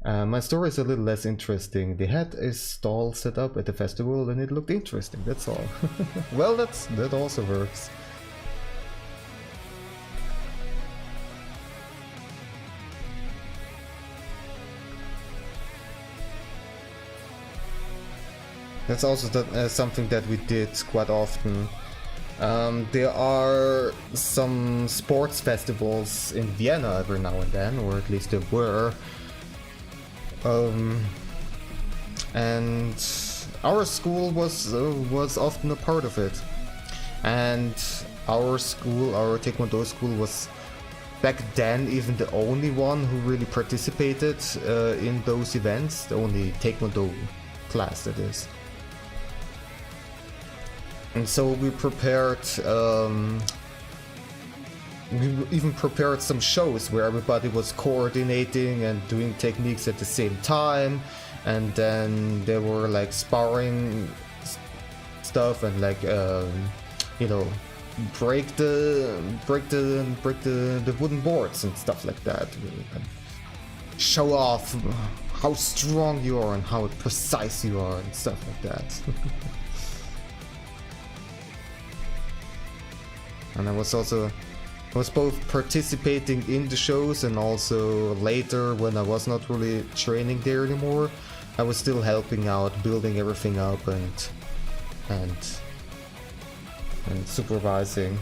My story is a little less interesting. They had a stall set up at the festival and it looked interesting, that's all. Well, that also works. That's also something that we did quite often. There are some sports festivals in Vienna every now and then, or at least there were. And our school was often a part of it. And our school, our Taekwondo school, was back then even the only one who really participated in those events, the only Taekwondo class that is. And so we prepared, we even prepared some shows where everybody was coordinating and doing techniques at the same time, and then there were like sparring stuff and like you know, break the wooden boards and stuff like that. Show off how strong you are and how precise you are and stuff like that. And I was both participating in the shows and also later, when I was not really training there anymore, I was still helping out, building everything up and supervising.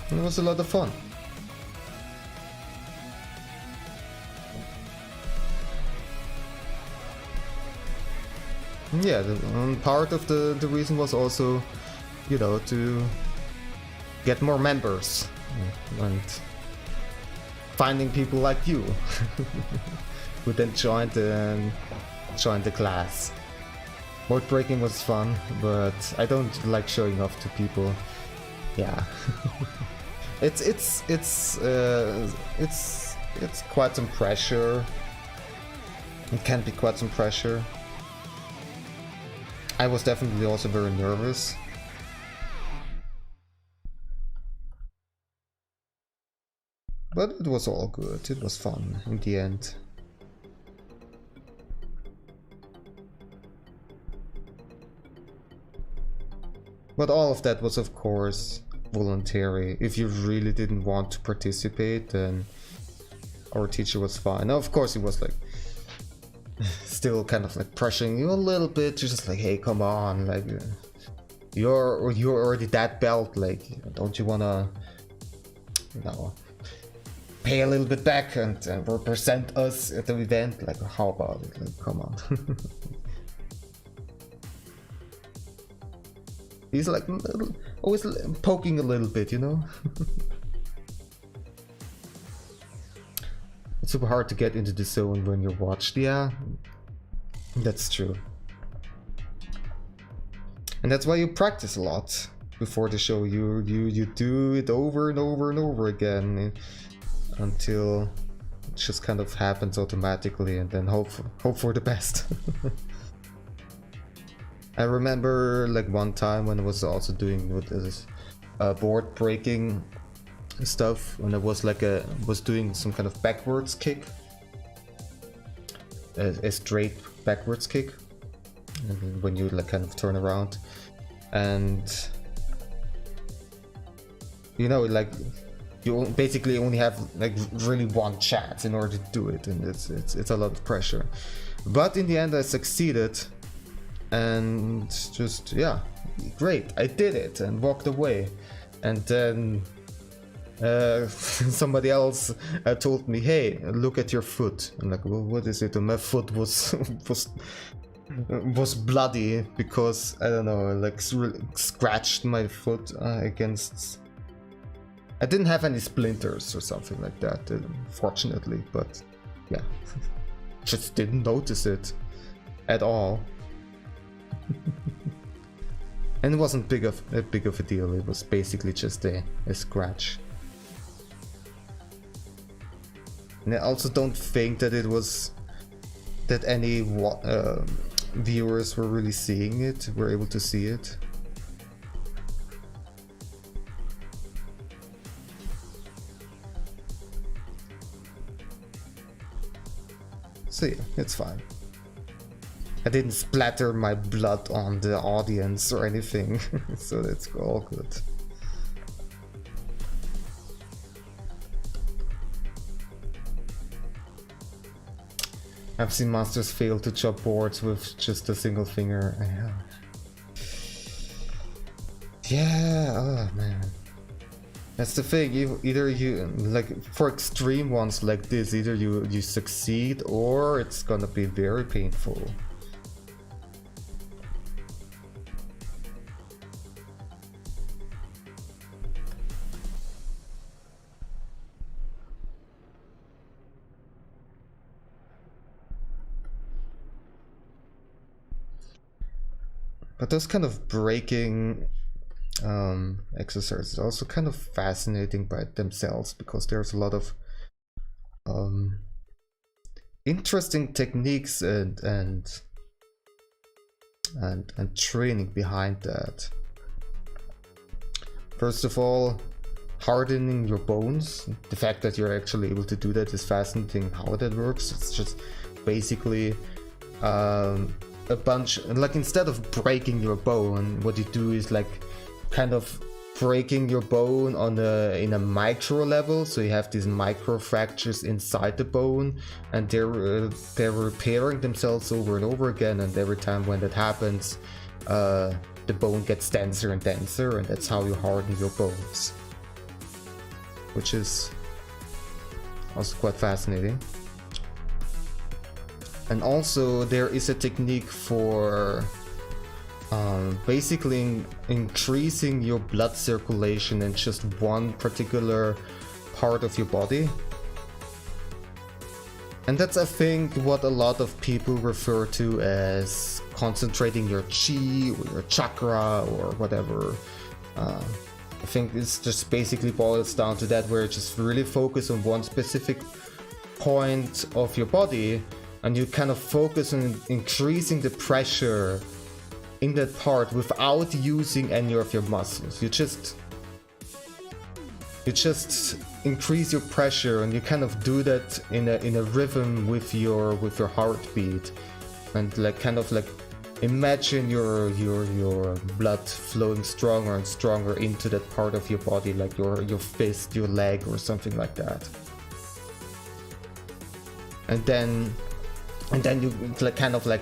And it was a lot of fun. Yeah, part of the reason was also, you know, to get more members and finding people like you who then joined the class. Board breaking was fun, but I don't like showing off to people. Yeah, it's quite some pressure. It can be quite some pressure. I was definitely also very nervous. But it was all good, it was fun in the end. But all of that was of course voluntary. If you really didn't want to participate, then our teacher was fine. Now, of course he was like still kind of like pressuring you a little bit, just like, hey, come on, like you're already that belt, like don't you wanna, you know, pay a little bit back and represent us at the event? Like, how about it? Like, come on. He's like always poking a little bit, you know. It's super hard to get into the zone when you're watched. Yeah, that's true. And that's why you practice a lot before the show. You do it over and over and over again until it just kind of happens automatically, and then hope for the best. I remember like one time when I was also doing with this board breaking stuff, when I was like was doing some kind of backwards kick, a straight backwards kick, and when you like kind of turn around, and you know, like you basically only have like really one chance in order to do it, and it's a lot of pressure. But in the end I succeeded, and just, yeah, great, I did it, and walked away. And then somebody else told me, hey, look at your foot. I'm like, well, what is it? And my foot was bloody because, I don't know, like scratched my foot against. I didn't have any splinters or something like that, fortunately, but yeah, just didn't notice it at all. And it wasn't big of a deal, it was basically just a scratch. And I also don't think that it was that any viewers were really seeing it, were able to see it. So yeah, it's fine. I didn't splatter my blood on the audience or anything, so that's all good. I've seen masters fail to chop boards with just a single finger. Yeah, oh man. That's the thing, either you, like, for extreme ones like this, either you succeed or it's gonna be very painful. But those kind of breaking exercises are also kind of fascinating by themselves, because there's a lot of interesting techniques and training behind that. First of all, hardening your bones. The fact that you're actually able to do that is fascinating. How that works, it's just basically a bunch, like, instead of breaking your bone, what you do is like kind of breaking your bone on in a micro level, so you have these micro fractures inside the bone, and they're repairing themselves over and over again, and every time when that happens, the bone gets denser and denser, and that's how you harden your bones, which is also quite fascinating. And also there is a technique for basically increasing your blood circulation in just one particular part of your body. And that's, I think, what a lot of people refer to as concentrating your chi or your chakra or whatever. I think it's just basically boils down to that, where you just really focus on one specific point of your body, and you kind of focus on increasing the pressure in that part without using any of your muscles. You just increase your pressure, and you kind of do that in a rhythm with your heartbeat, and like kind of like imagine your blood flowing stronger and stronger into that part of your body, like your fist, your leg, or something like that. And then you like kind of like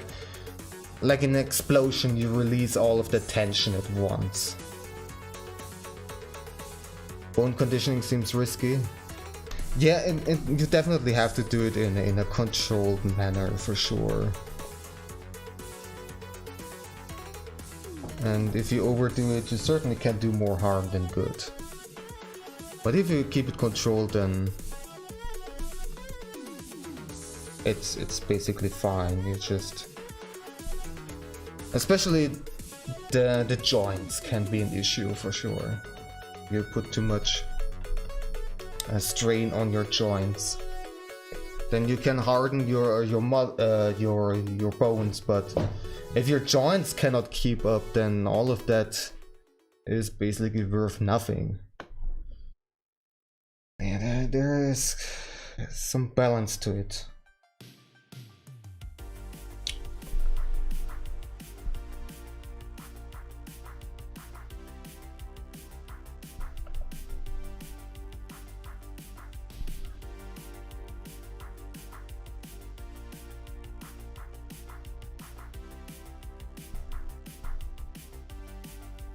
an explosion, you release all of the tension at once. Bone conditioning seems risky. Yeah, and you definitely have to do it in a controlled manner, for sure. And if you overdo it, you certainly can do more harm than good. But if you keep it controlled, then it's basically fine. You just, especially the joints can be an issue for sure. You put too much strain on your joints, then you can harden your bones. But if your joints cannot keep up, then all of that is basically worth nothing. Yeah, there is some balance to it.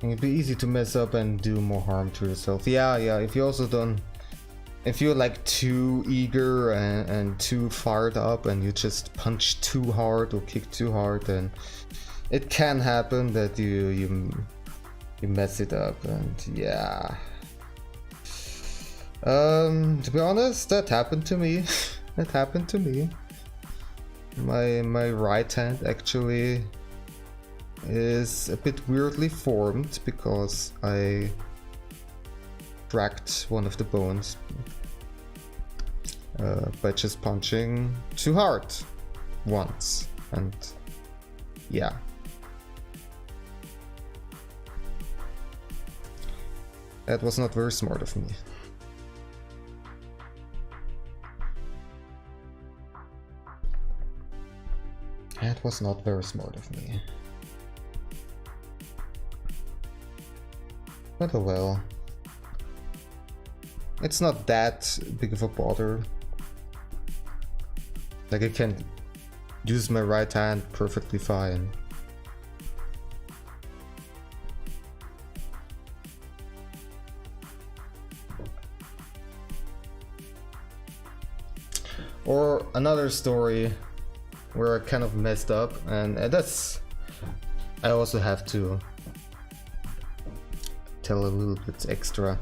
It'd be easy to mess up and do more harm to yourself. Yeah, if you also don't, if you're like too eager and too fired up, and you just punch too hard or kick too hard, then it can happen that you mess it up. And yeah, to be honest, that happened to me. That happened to me. My right hand actually is a bit weirdly formed because I cracked one of the bones by just punching too hard once, and yeah. That was not very smart of me. That was not very smart of me. But oh well. It's not that big of a bother. Like, I can use my right hand perfectly fine. Or another story where I kind of messed up, and that's... I also have to tell a little bit extra.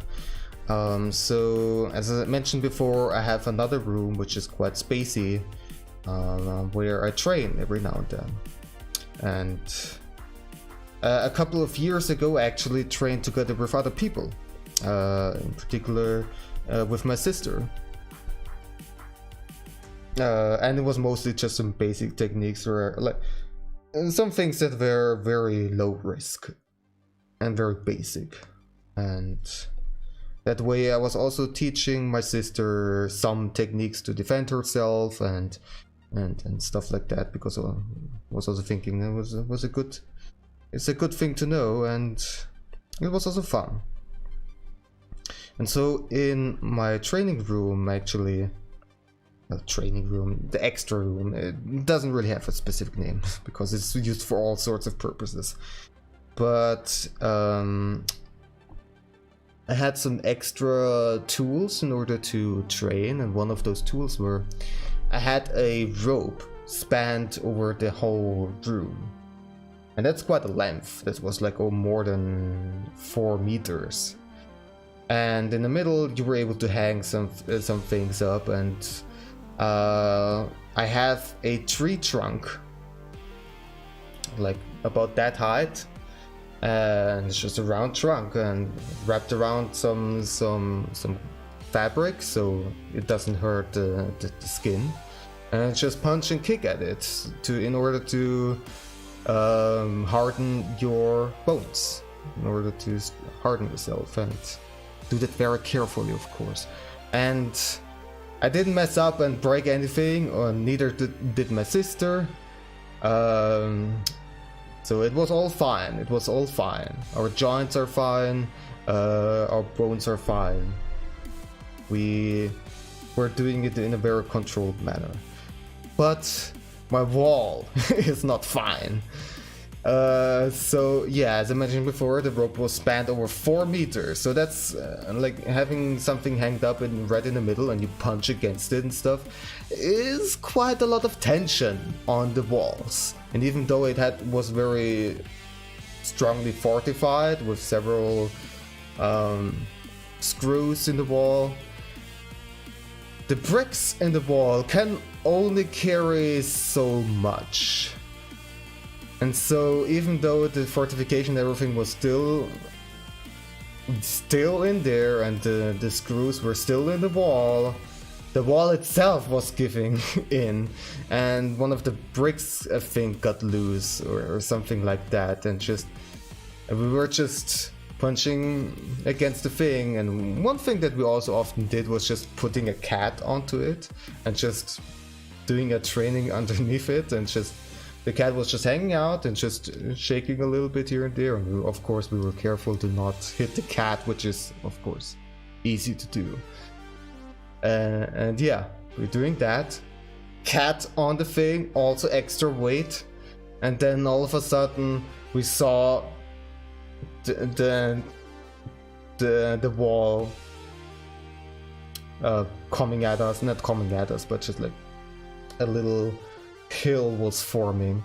So, as I mentioned before, I have another room which is quite spacey, where I train every now and then. And a couple of years ago I actually trained together with other people, in particular with my sister. And it was mostly just some basic techniques, or like some things that were very low risk and very basic. And that way I was also teaching my sister some techniques to defend herself and stuff like that, because I was also thinking it's a good thing to know, and it was also fun. And so in my training room, actually, the extra room, it doesn't really have a specific name because it's used for all sorts of purposes, but I had some extra tools in order to train, and one of those tools were I had a rope spanned over the whole room, and that's quite a length. That was like more than 4 meters, and in the middle you were able to hang some things up, and I have a tree trunk, like about that height, and it's just a round trunk and wrapped around some fabric so it doesn't hurt the skin, and just punch and kick at it in order to harden your bones, in order to harden yourself, and do that very carefully, of course. And I didn't mess up and break anything, or neither did my sister. So it was all fine. It was all fine. Our joints are fine. Our bones are fine. We were doing it in a very controlled manner. But my wall is not fine. So yeah, as I mentioned before, the rope was spanned over 4 meters. So that's like having something hanged up right in the middle and you punch against it and stuff is quite a lot of tension on the walls. And even though it was very strongly fortified with several screws in the wall, the bricks in the wall can only carry so much. And so even though the fortification and everything was still in there, and the screws were still in the wall itself was giving in, and one of the bricks, I think, got loose or something like that, and we were just punching against the thing. And one thing that we also often did was just putting a cat onto it and just doing a training underneath it, and just the cat was just hanging out and just shaking a little bit here and there. And of course we were careful to not hit the cat, which is of course easy to do. And yeah, we're doing that. Cat on the thing, also extra weight. And then all of a sudden we saw the wall coming at us, not coming at us, but just like a little hill was forming,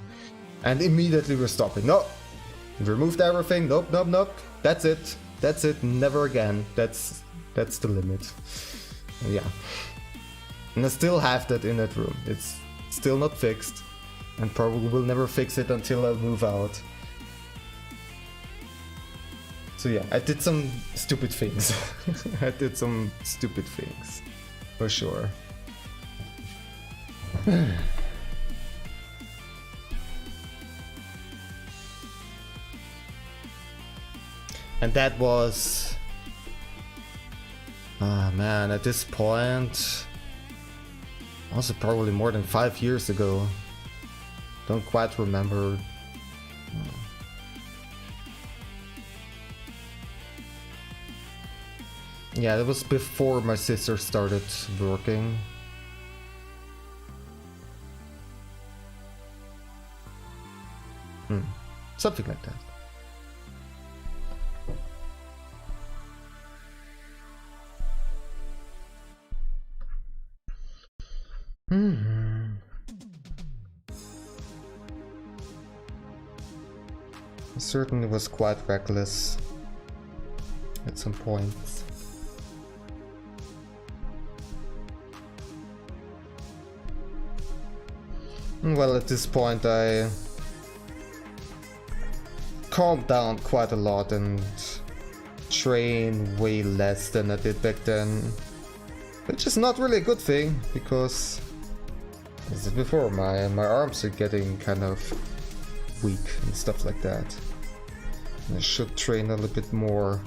and immediately we're stopping. No, we removed everything. Nope, that's it, never again. That's the limit. And yeah, and I still have that in that room. It's still not fixed, and probably will never fix it until I move out. So yeah, I did some stupid things. I did some stupid things, for sure. And that was... Ah man, at this point... Also probably more than 5 years ago. Don't quite remember. Yeah, that was before my sister started working. Something like that. It certainly was quite reckless at some points. Well, at this point I calmed down quite a lot and train way less than I did back then, which is not really a good thing because, as I said before, my arms are getting kind of weak and stuff like that. And I should train a little bit more.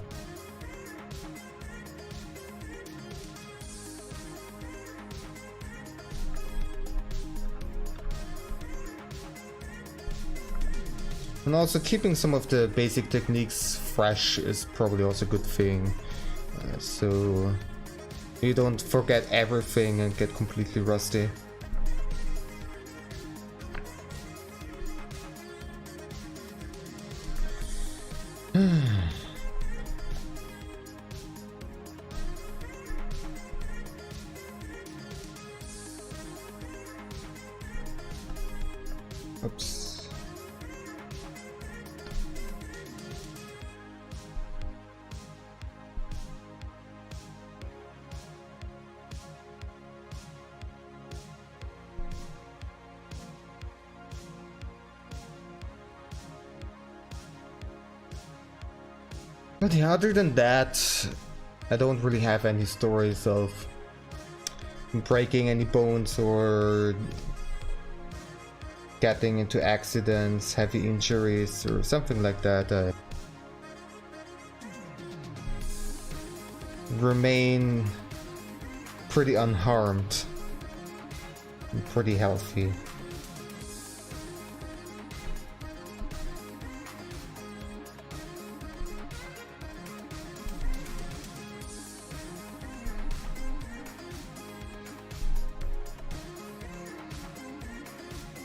And also keeping some of the basic techniques fresh is probably also a good thing. So you don't forget everything and get completely rusty. Oops. But yeah, other than that, I don't really have any stories of breaking any bones or getting into accidents, heavy injuries or something like that. I remain pretty unharmed and pretty healthy.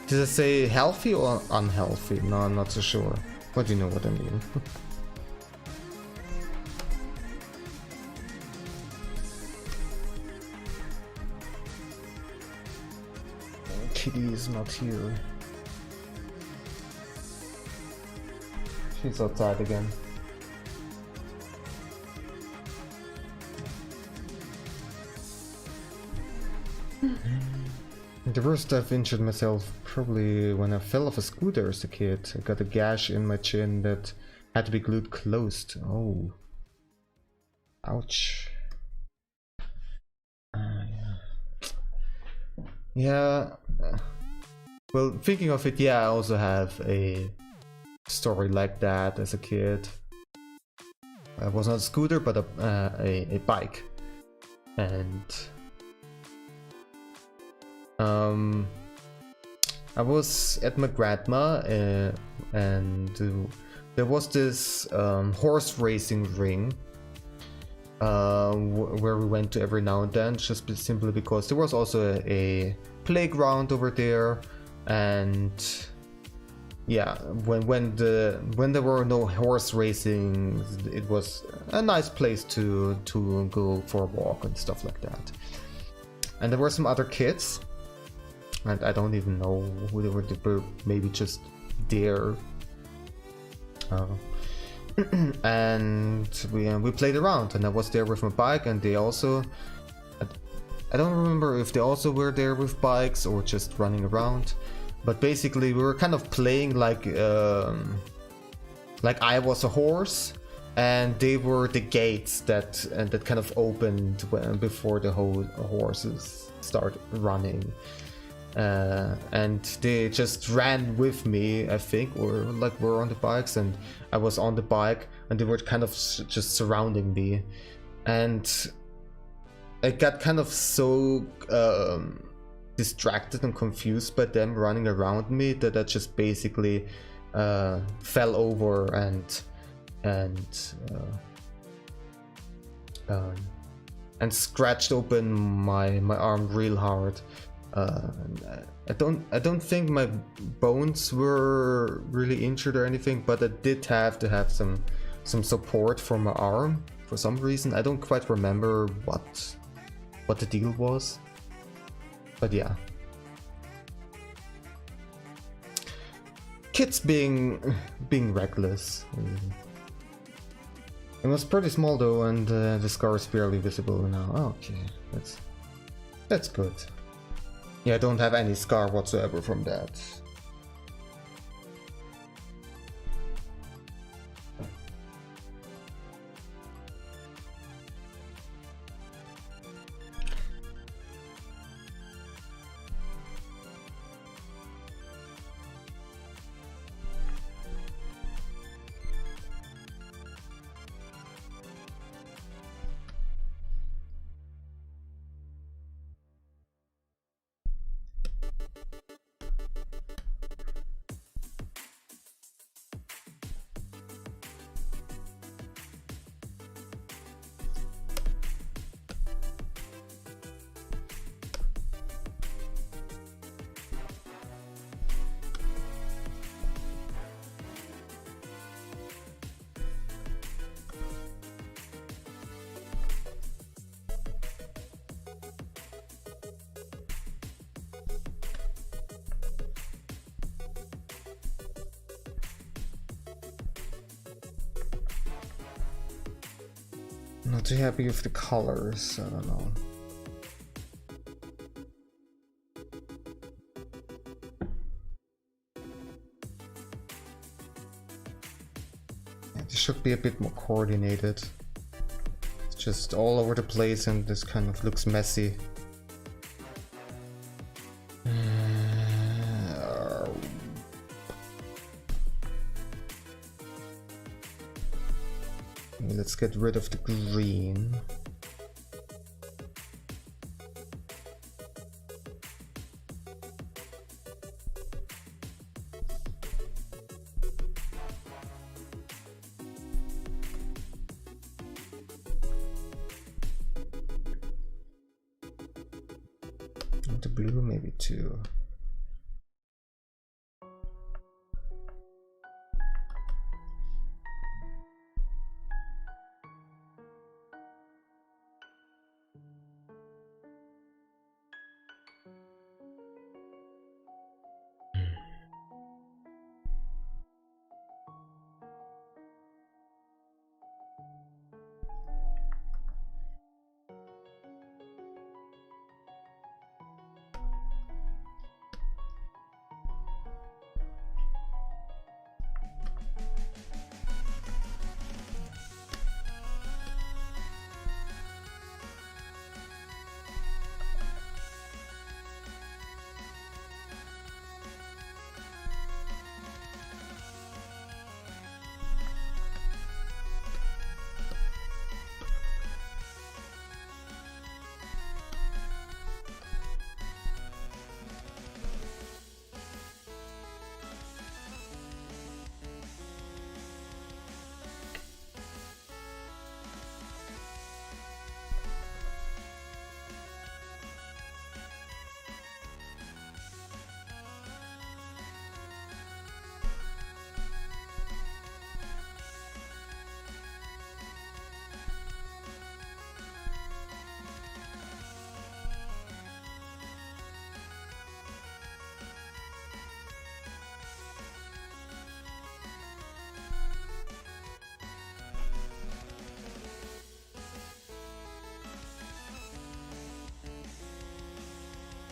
Did I say healthy or unhealthy? No, I'm not so sure. But you know what I mean. Kitty is not here. She's outside again. The worst I've injured myself probably when I fell off a scooter as a kid. I got a gash in my chin that had to be glued closed. Oh. Ouch. Yeah. Well, thinking of it, yeah, I also have a story like that as a kid. I was not a scooter, but a bike. And I was at my grandma and there was this horse racing ring where we went to every now and then, just simply because there was also a playground over there. And yeah, when there were no horse racing, it was a nice place to go for a walk and stuff like that. And there were some other kids, and I don't even know who they were maybe just there. And we played around, and I was there with my bike, and they also, I don't remember if they also were there with bikes or just running around, but basically we were kind of playing like I was a horse and they were the gates that kind of opened before the whole horses start running. And they just ran with me, I think, or like we're on the bikes and I was on the bike, and they were kind of just surrounding me, and I got kind of so distracted and confused by them running around me that I just basically fell over and scratched open my arm real hard. I don't think my bones were really injured or anything, but I did have to have some support for my arm for some reason. I don't quite remember what the deal was, but yeah. Kids being reckless. It was pretty small though, and the scar is barely visible now. Oh, okay, that's good. Yeah, I don't have any scar whatsoever from that. Not too happy with the colors, I don't know. Yeah, this should be a bit more coordinated. It's just all over the place and this kind of looks messy. Let's get rid of the green. And the blue maybe too.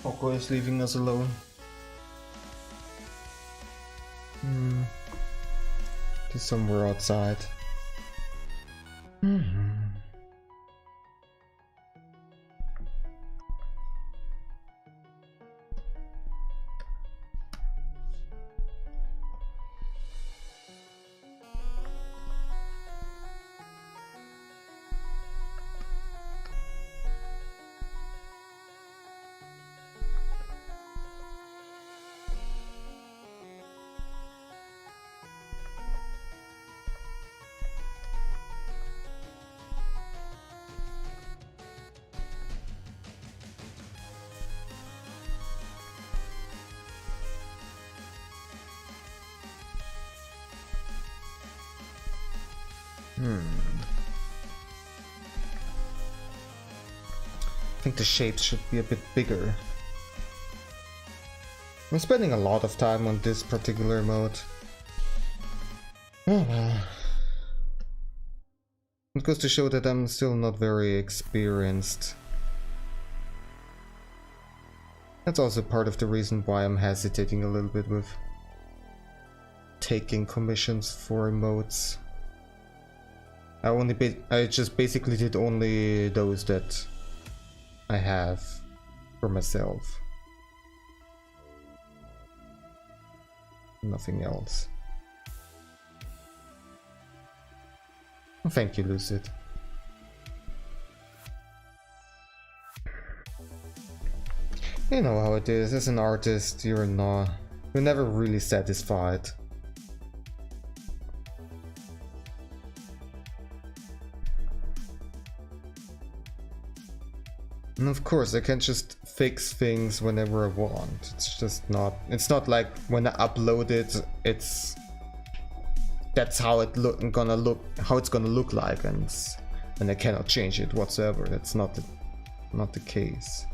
Oko is leaving us alone. He's somewhere outside. I think the shapes should be a bit bigger. I'm spending a lot of time on this particular mode. Oh well. It goes to show that I'm still not very experienced. That's also part of the reason why I'm hesitating a little bit with taking commissions for emotes. I just basically did only those that I have for myself. Nothing else. Thank you, Lucid. You know how it is, as an artist, you're never really satisfied. And of course, I can't just fix things whenever I want. It's not like when I upload it, that's how it's gonna look like, and I cannot change it whatsoever. That's not the case.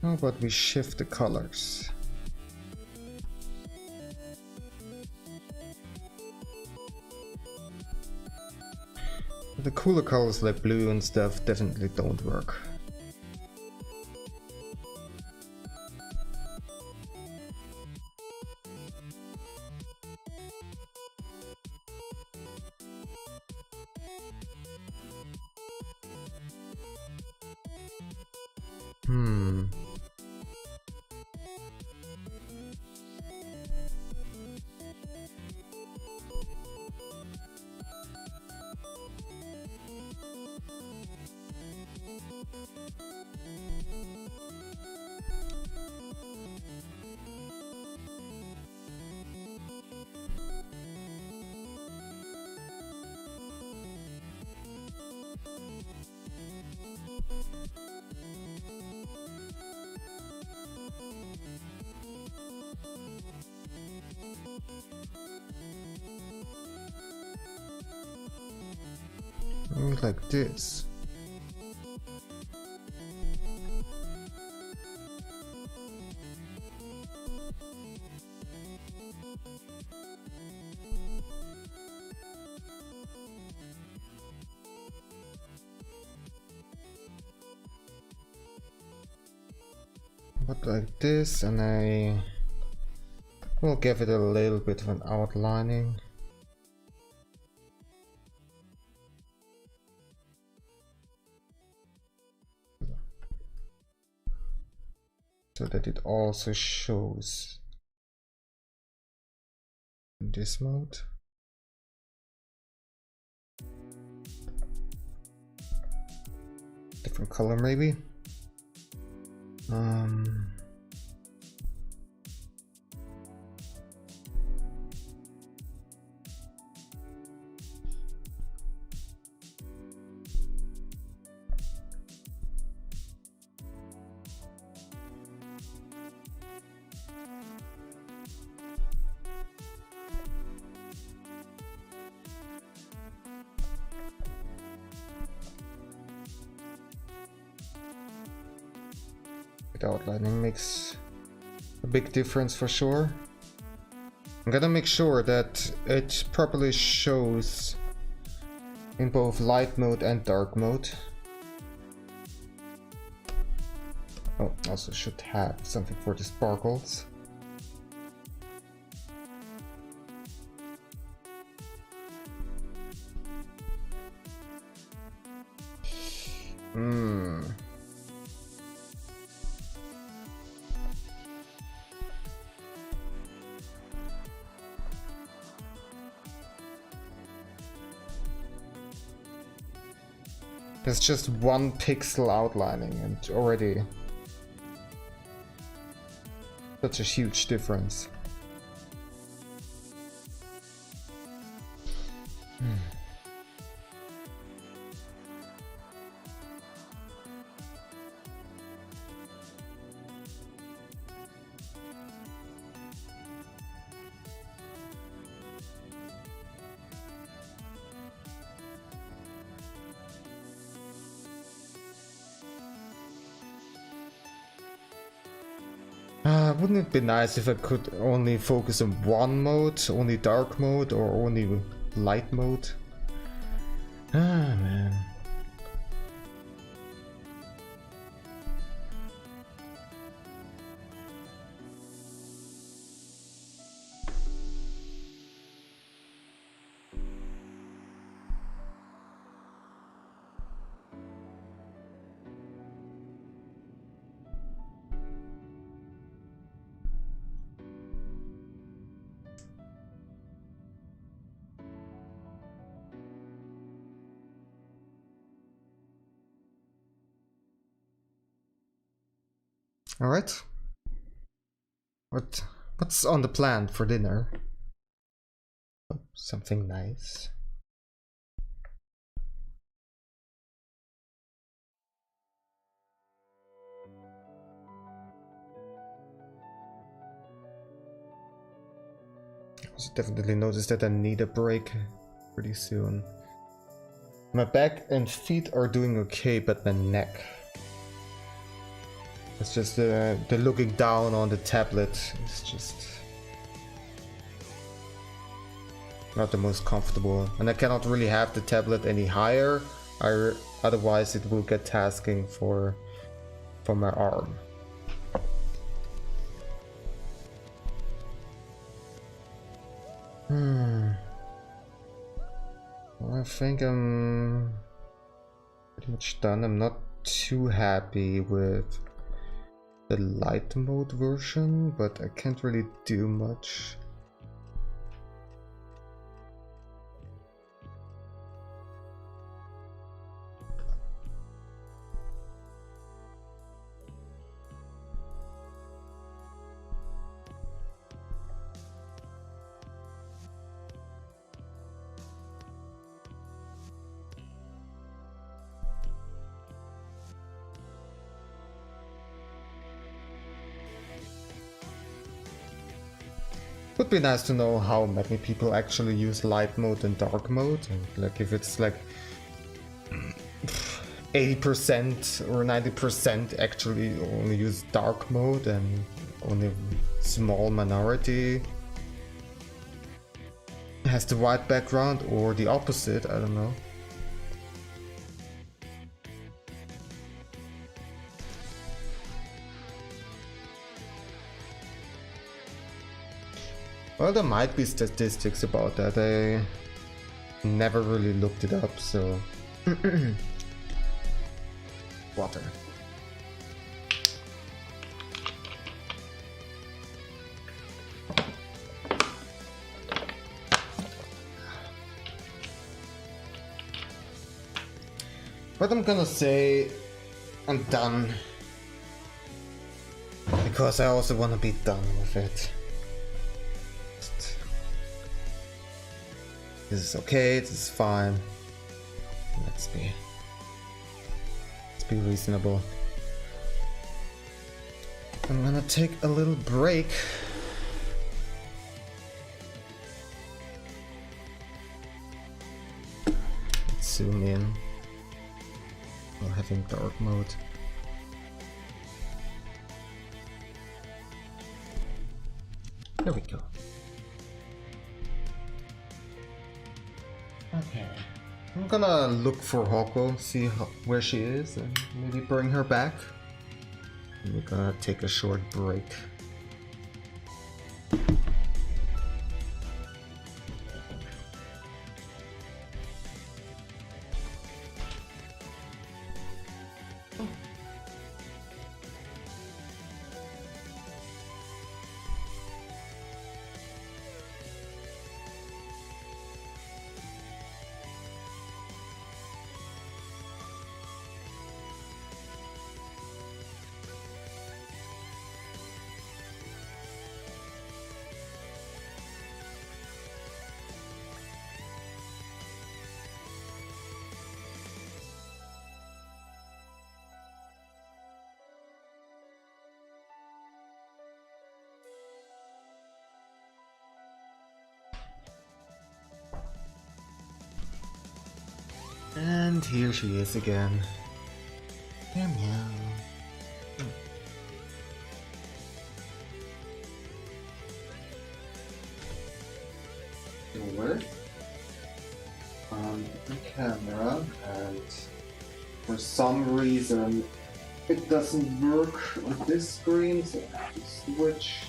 How about we shift the colors? The cooler colors like blue and stuff definitely don't work. Maybe like this. But like this, and I will give it a little bit of an outlining. So that it also shows in this mode. Different color maybe. The outlining makes a big difference for sure. I'm gonna make sure that it properly shows in both light mode and dark mode. Oh, also should have something for the sparkles. There's just 1 pixel outlining and already such a huge difference. Wouldn't it be nice if I could only focus on one mode, only dark mode or only light mode? Ah, man. All right. What's on the plan for dinner? Oh, something nice. I also definitely noticed that I need a break pretty soon. My back and feet are doing okay, but my neck. It's just the looking down on the tablet is just not the most comfortable. And I cannot really have the tablet any higher, otherwise it will get tasking for my arm. Well, I think I'm pretty much done. I'm not too happy with the light mode version, but I can't really do much. Would be nice to know how many people actually use light mode and dark mode, and like if it's like 80% or 90% actually only use dark mode and only a small minority has the white background, or the opposite, I don't know. Well, there might be statistics about that. I never really looked it up, so... Water. But I'm gonna say I'm done. Because I also want to be done with it. This is okay, this is fine. Let's be reasonable. I'm gonna take a little break. Let's zoom in while having dark mode. There we go. Okay. I'm gonna look for Hoko, see where she is, and maybe bring her back. And we're gonna take a short break. And here she is again. Meow meow. Over on the camera, and for some reason it doesn't work on this screen, so I have to switch.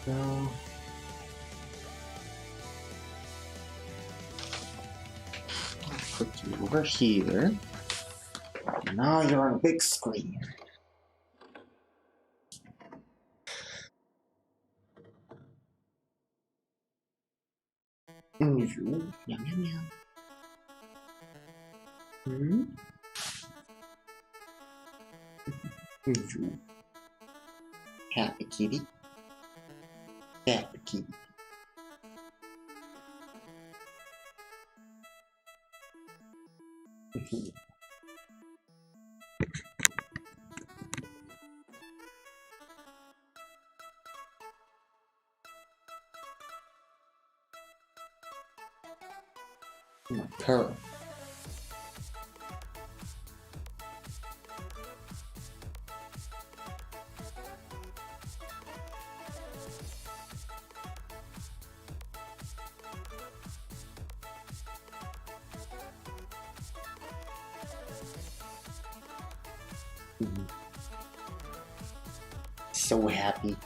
So put you over here. Now you're on a big screen. Meow meow meow. Happy kitty. Happy kitty. Pearl. So happy.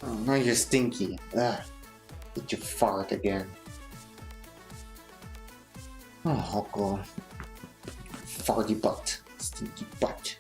Oh, now you're stinky. Ugh. Did you fart again? Oh, God. Farty butt. Stinky butt.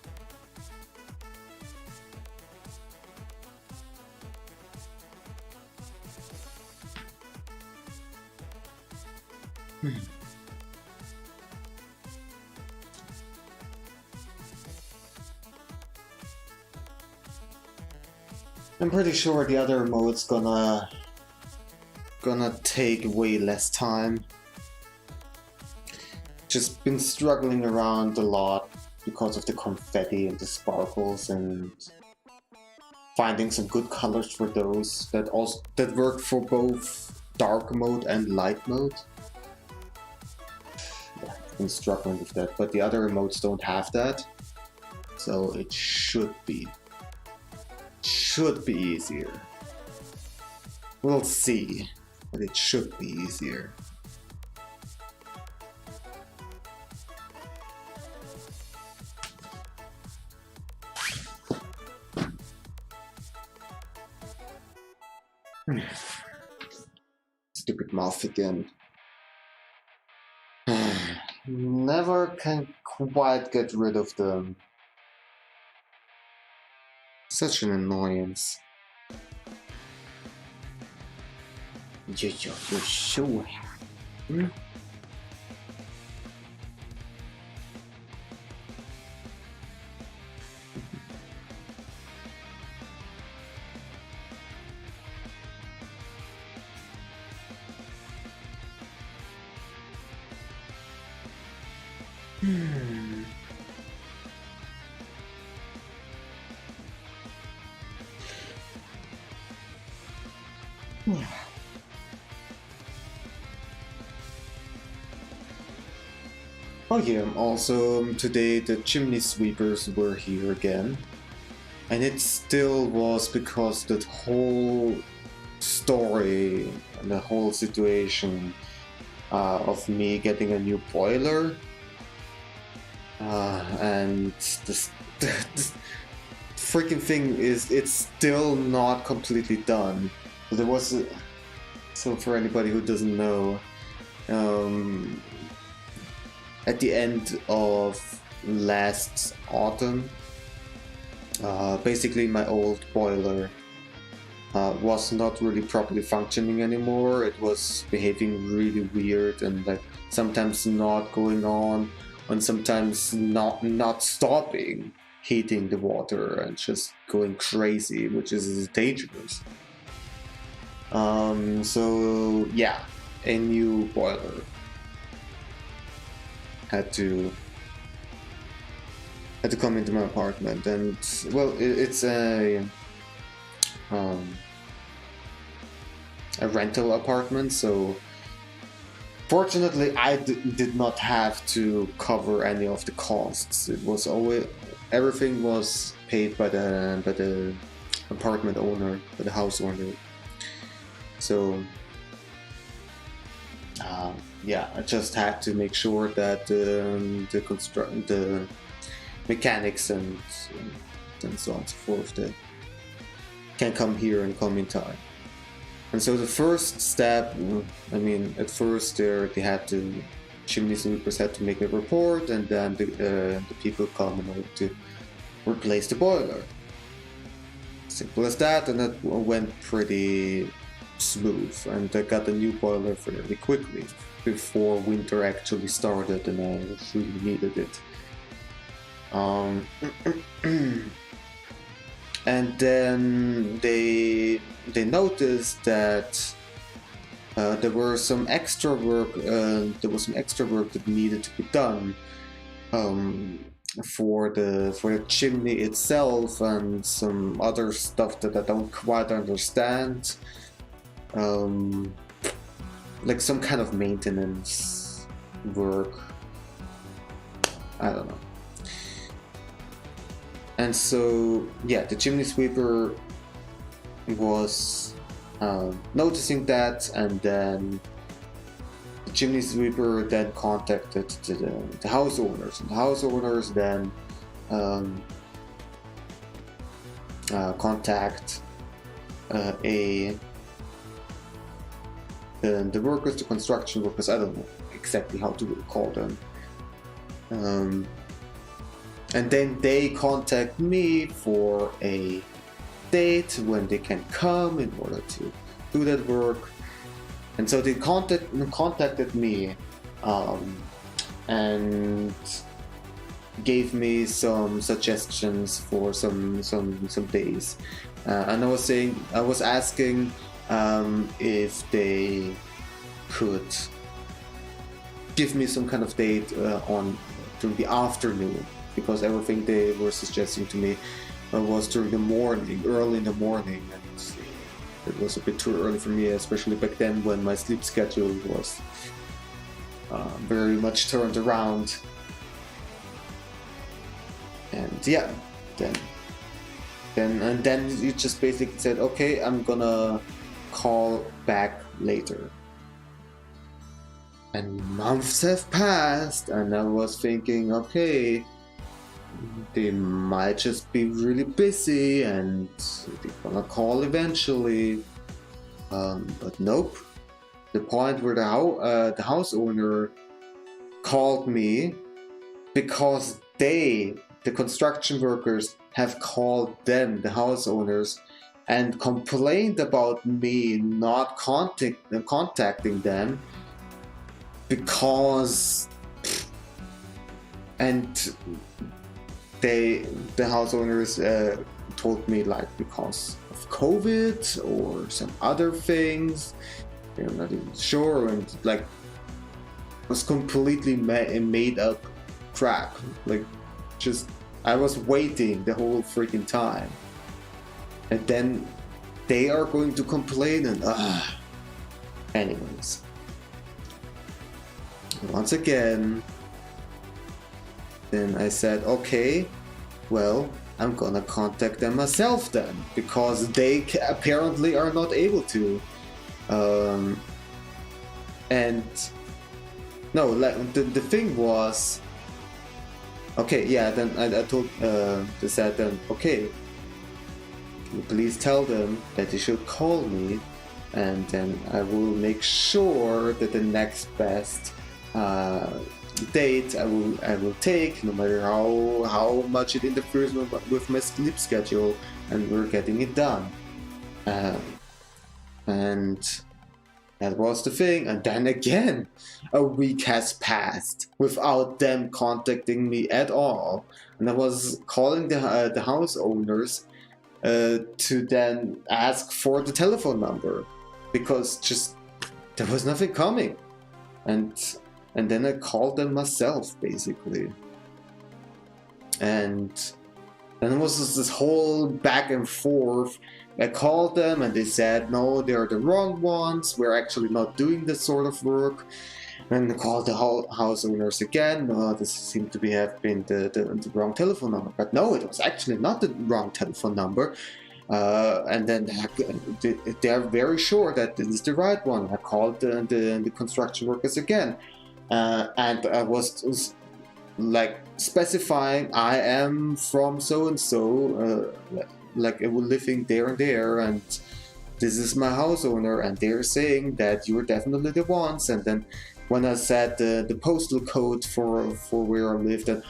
I'm pretty sure the other emote's gonna take way less time. Just been struggling around a lot because of the confetti and the sparkles, and finding some good colors for those that work for both dark mode and light mode. Yeah, I've been struggling with that, but the other emotes don't have that, so it should be easier. We'll see, but it should be easier. Stupid mouth again. Never can quite get rid of them. Such an annoyance. You're so happy. Oh yeah, also today the chimney sweepers were here again. And it still was because the whole story and the whole situation of me getting a new boiler and this freaking thing it's still not completely done. There was so for anybody who doesn't know, at the end of last autumn, basically my old boiler was not really properly functioning anymore. It was behaving really weird and like sometimes not going on and sometimes not stopping heating the water and just going crazy, which is dangerous. So yeah, a new boiler had to come into my apartment, and well, it's a rental apartment, so fortunately I did not have to cover any of the costs. It was always everything was paid by the apartment owner, by the house owner. So yeah, I just had to make sure that the mechanics and so on and so forth that can come here and come in time. And so the first step, I mean, at first they had to, chimney sweepers had to make a report, and then the people come in order to replace the boiler. Simple as that, and that went pretty smooth, and I got a new boiler fairly quickly before winter actually started, and I really needed it. And then they noticed that there was some extra work. There was some extra work that needed to be done for the chimney itself, and some other stuff that I don't quite understand. Like some kind of maintenance work. I don't know. And so, yeah, the chimney sweeper was noticing that, and then the chimney sweeper then contacted the house owners, and the house owners then contact the workers, the construction workers. I don't know exactly how to call them. And then they contact me for a date when they can come in order to do that work. And so they contacted me, and gave me some suggestions for some days, and I was asking if they could give me some kind of date on during the afternoon, because everything they were suggesting to me was during the morning, early in the morning, and it was a bit too early for me, especially back then when my sleep schedule was very much turned around. And yeah, then you just basically said, okay, I'm gonna call back later. And months have passed, and I was thinking, okay, they might just be really busy and they're gonna call eventually. But nope. The point where the house owner called me because the construction workers, have called them, the house owners, and complained about me not contacting them because, and the house owners told me, like, because of COVID or some other things, they're not even sure, and like was completely made up crap. Like, just I was waiting the whole freaking time, and then they are going to complain, and anyways, once again, then I said, okay, well, I'm gonna contact them myself then, because they apparently are not able to. And no, like, the thing was, okay, yeah, then I told, they said then, okay, can you please tell them that they should call me, and then I will make sure that the next best date I will take, no matter how much it interferes with my sleep schedule, and we're getting it done. And that was the thing. And then again, a week has passed without them contacting me at all. And I was calling the house owners to then ask for the telephone number, because just there was nothing coming. And then I called them myself, basically. And then it was just this whole back and forth. I called them and they said, no, they're the wrong ones. We're actually not doing this sort of work. And I called the house owners again. No, this seemed to have been the wrong telephone number. But no, it was actually not the wrong telephone number. And then they're very sure that this is the right one. I called the construction workers again. And I was like specifying, I am from so and so, like I was living there and there, and this is my house owner, and they're saying that you're definitely the ones. And then when I said the postal code for where I lived, and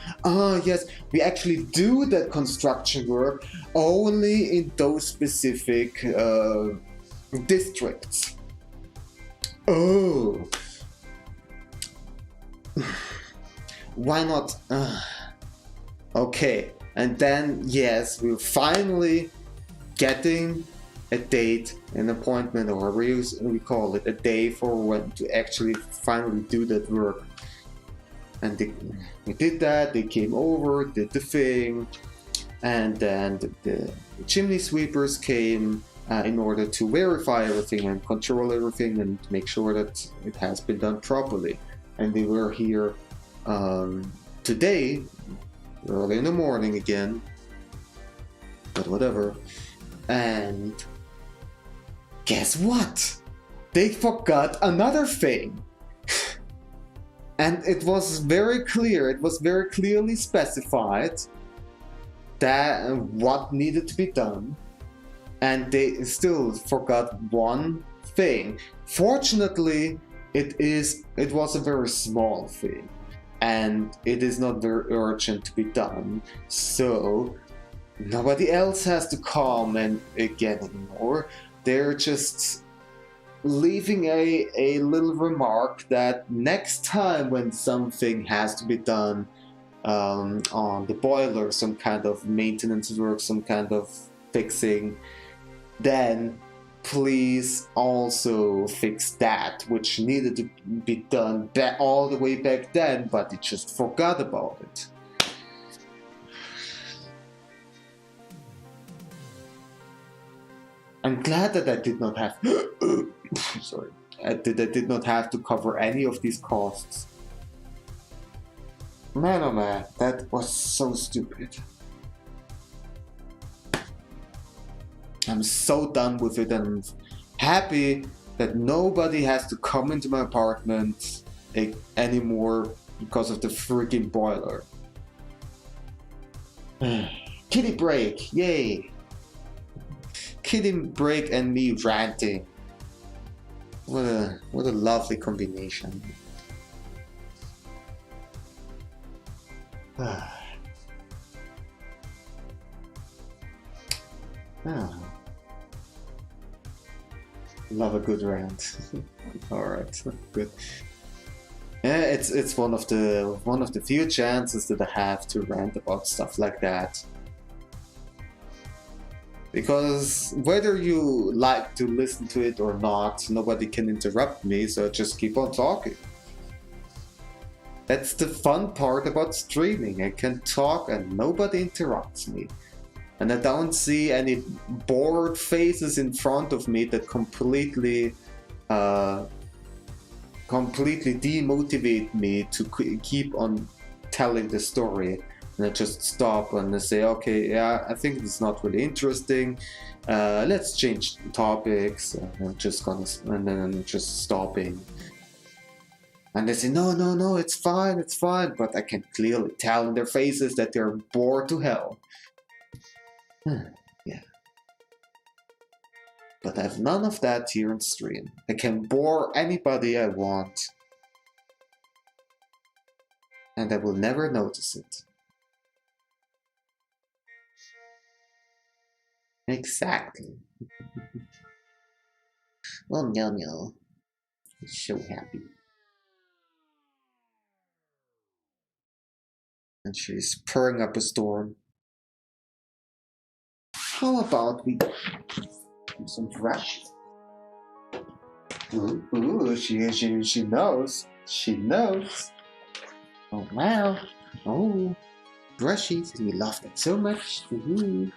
yes, we actually do that construction work only in those specific districts. Oh. Why not? Okay, and then yes, we're finally getting a date, an appointment, or we call it a day for when to actually finally do that work. And we did that. They came over, did the thing, and then the chimney sweepers came in order to verify everything and control everything and make sure that it has been done properly. And they were here today, early in the morning again, but whatever. And guess what? They forgot another thing. And it was very clear, it was very clearly specified that what needed to be done, and they still forgot one thing. Fortunately, it was a very small thing, and it is not very urgent to be done, so nobody else has to come and again anymore. They're just leaving a little remark that next time when something has to be done, on the boiler, some kind of maintenance work, some kind of fixing, then please also fix that, which needed to be done all the way back then, but it just forgot about it. I'm glad that I did not have sorry, I did not have to cover any of these costs. Man, oh man, that was so stupid. I'm so done with it, and I'm happy that nobody has to come into my apartment anymore because of the freaking boiler. Kitty break, yay! Kitty break and me ranting. What a lovely combination. Love a good rant. All right, good. Yeah, it's one of the few chances that I have to rant about stuff like that. Because whether you like to listen to it or not, nobody can interrupt me, so I just keep on talking. That's the fun part about streaming. I can talk and nobody interrupts me. And I don't see any bored faces in front of me that completely demotivate me to keep on telling the story. And I just stop and I say, okay, yeah, I think it's not really interesting. Let's change topics. And then I'm just stopping. And they say, no, it's fine. But I can clearly tell in their faces that they're bored to hell. Yeah. But I have none of that here on stream. I can bore anybody I want. And I will never notice it. Exactly. Oh no. I'm so happy. And she's purring up a storm. How about we do some brush? Ooh, she knows. She knows. Oh wow. Oh, brushies. We love that so much. Ooh,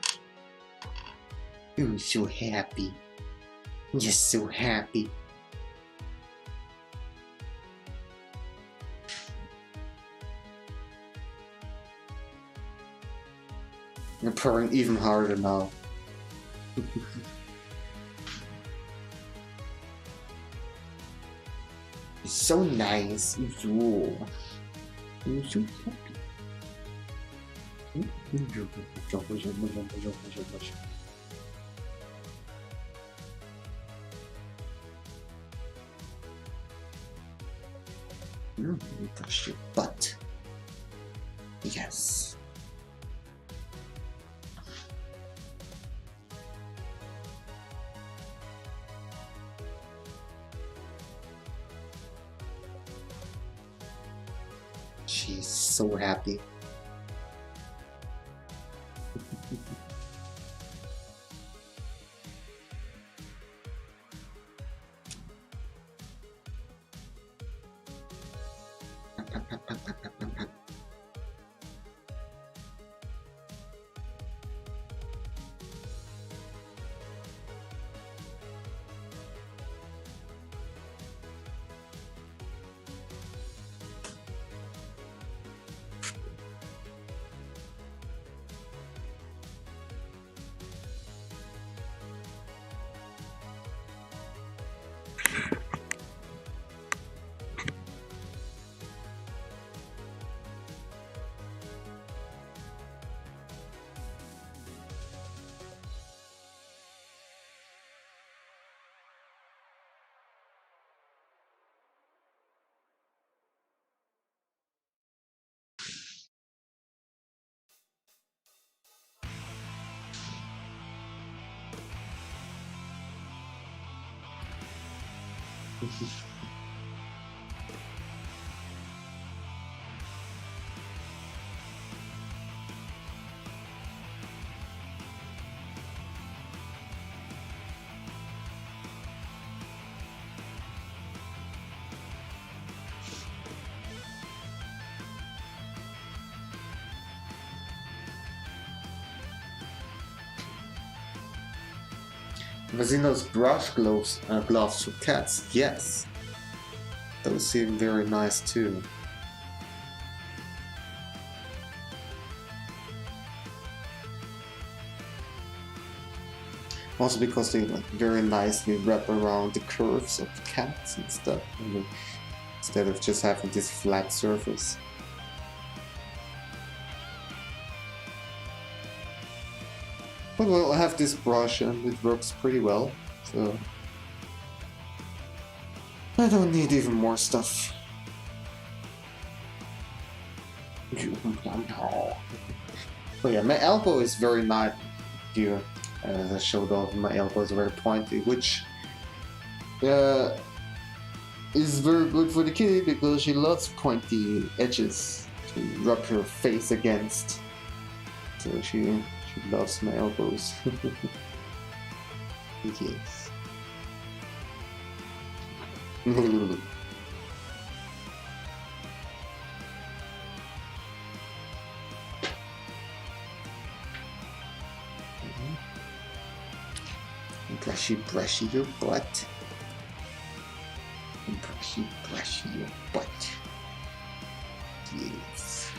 so happy. You're so happy. You're purring even harder now. It's so nice. Ooh. You're so happy. Brush your butt. Yes. She's so happy. Mazino's brush gloves for cats, yes. Those seem very nice too. Also because they like very nicely wrap around the curves of the cats and stuff, instead of just having this flat surface. But well, I have this brush and it works pretty well, so I don't need even more stuff. Oh yeah, my elbow is very nice here. As I showed off, my elbow is very pointy, which is very good for the kitty because she loves pointy edges to rub her face against. So she loves my elbows. Yes. Brushy, brushy your butt. Brushy, brushy your butt. Yes.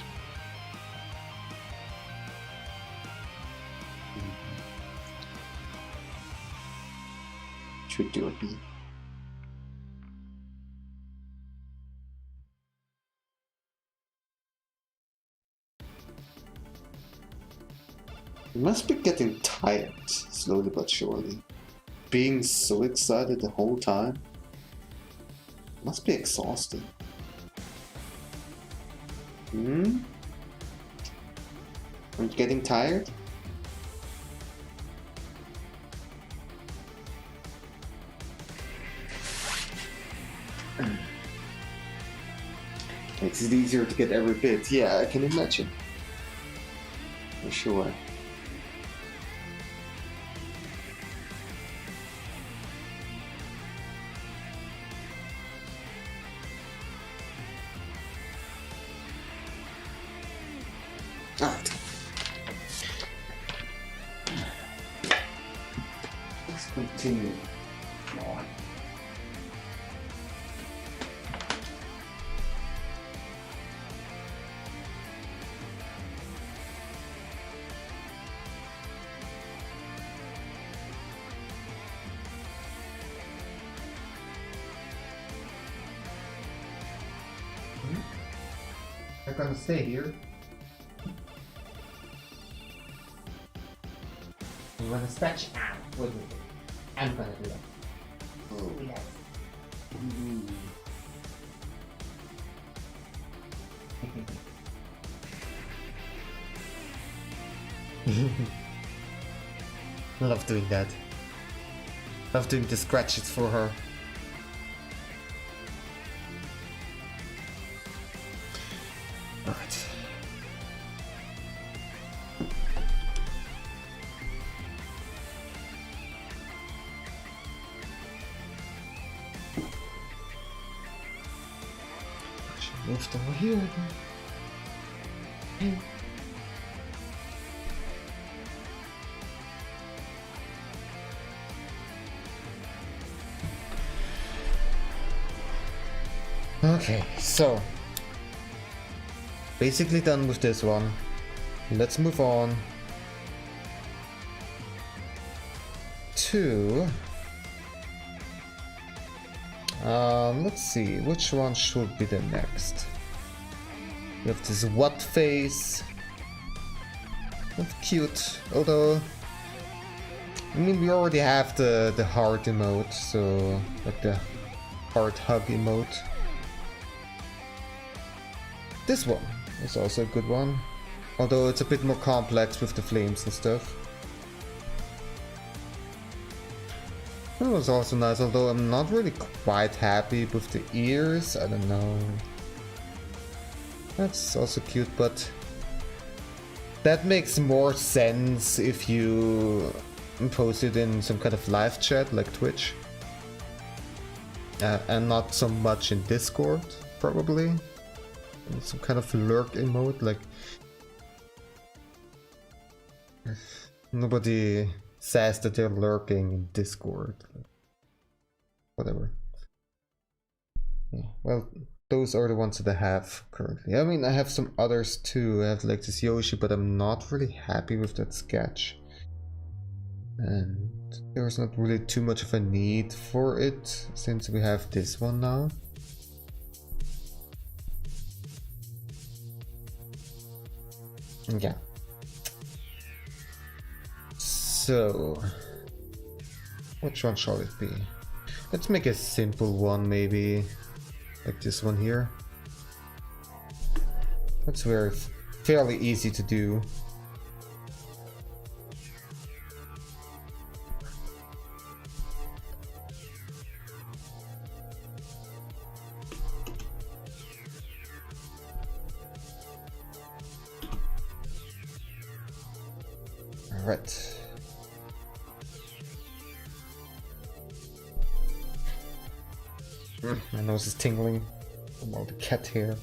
Should do it. You must be getting tired, slowly but surely. Being so excited the whole time must be exhausting. I'm getting tired? Makes it easier to get every bit. Yeah, I can imagine. For sure. Alright. Let's continue on. I'm gonna stay here. You wanna stretch? Wait. I'm gonna do that. Oh, yes. Love doing that. Love doing the scratches for her. Alright. Moved over here again. Okay, so basically done with this one. Let's move on to let's see, which one should be the next? We have this what face. That's cute, although I mean we already have the heart emote, so like the heart hug emote. This one is also a good one, although it's a bit more complex with the flames and stuff. That was also nice, although I'm not really quite happy with the ears, I don't know. That's also cute, but that makes more sense if you post it in some kind of live chat like Twitch. And not so much in Discord, probably. Some kind of lurk emote, like nobody says that they're lurking in Discord. Whatever. Yeah, well, those are the ones that I have currently. I mean, I have some others too. I have like this Yoshi, but I'm not really happy with that sketch. And there's not really too much of a need for it since we have this one now. Yeah. So, which one shall it be? Let's make a simple one, maybe like this one here. That's fairly easy to do. All right. My nose is tingling from all the cat hair.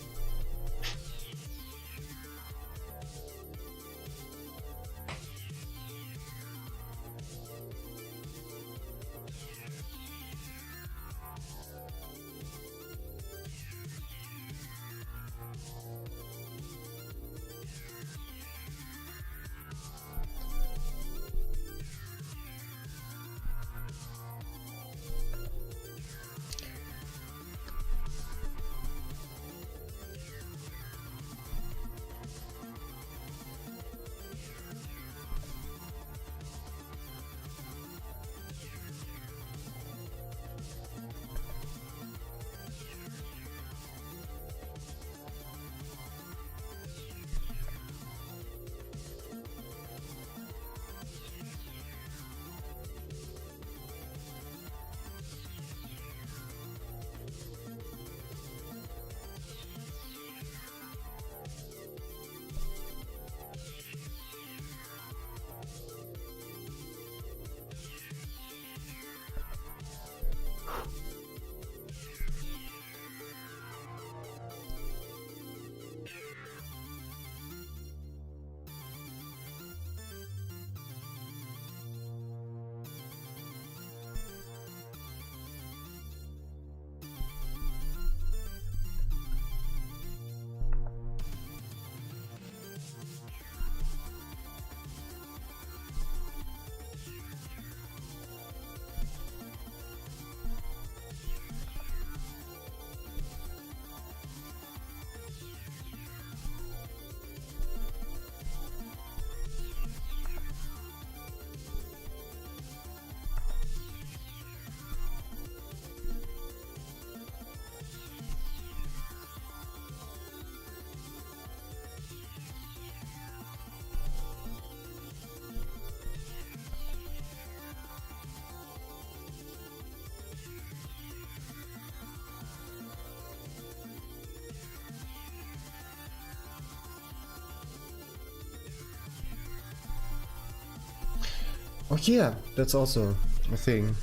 Oh yeah, that's also a thing.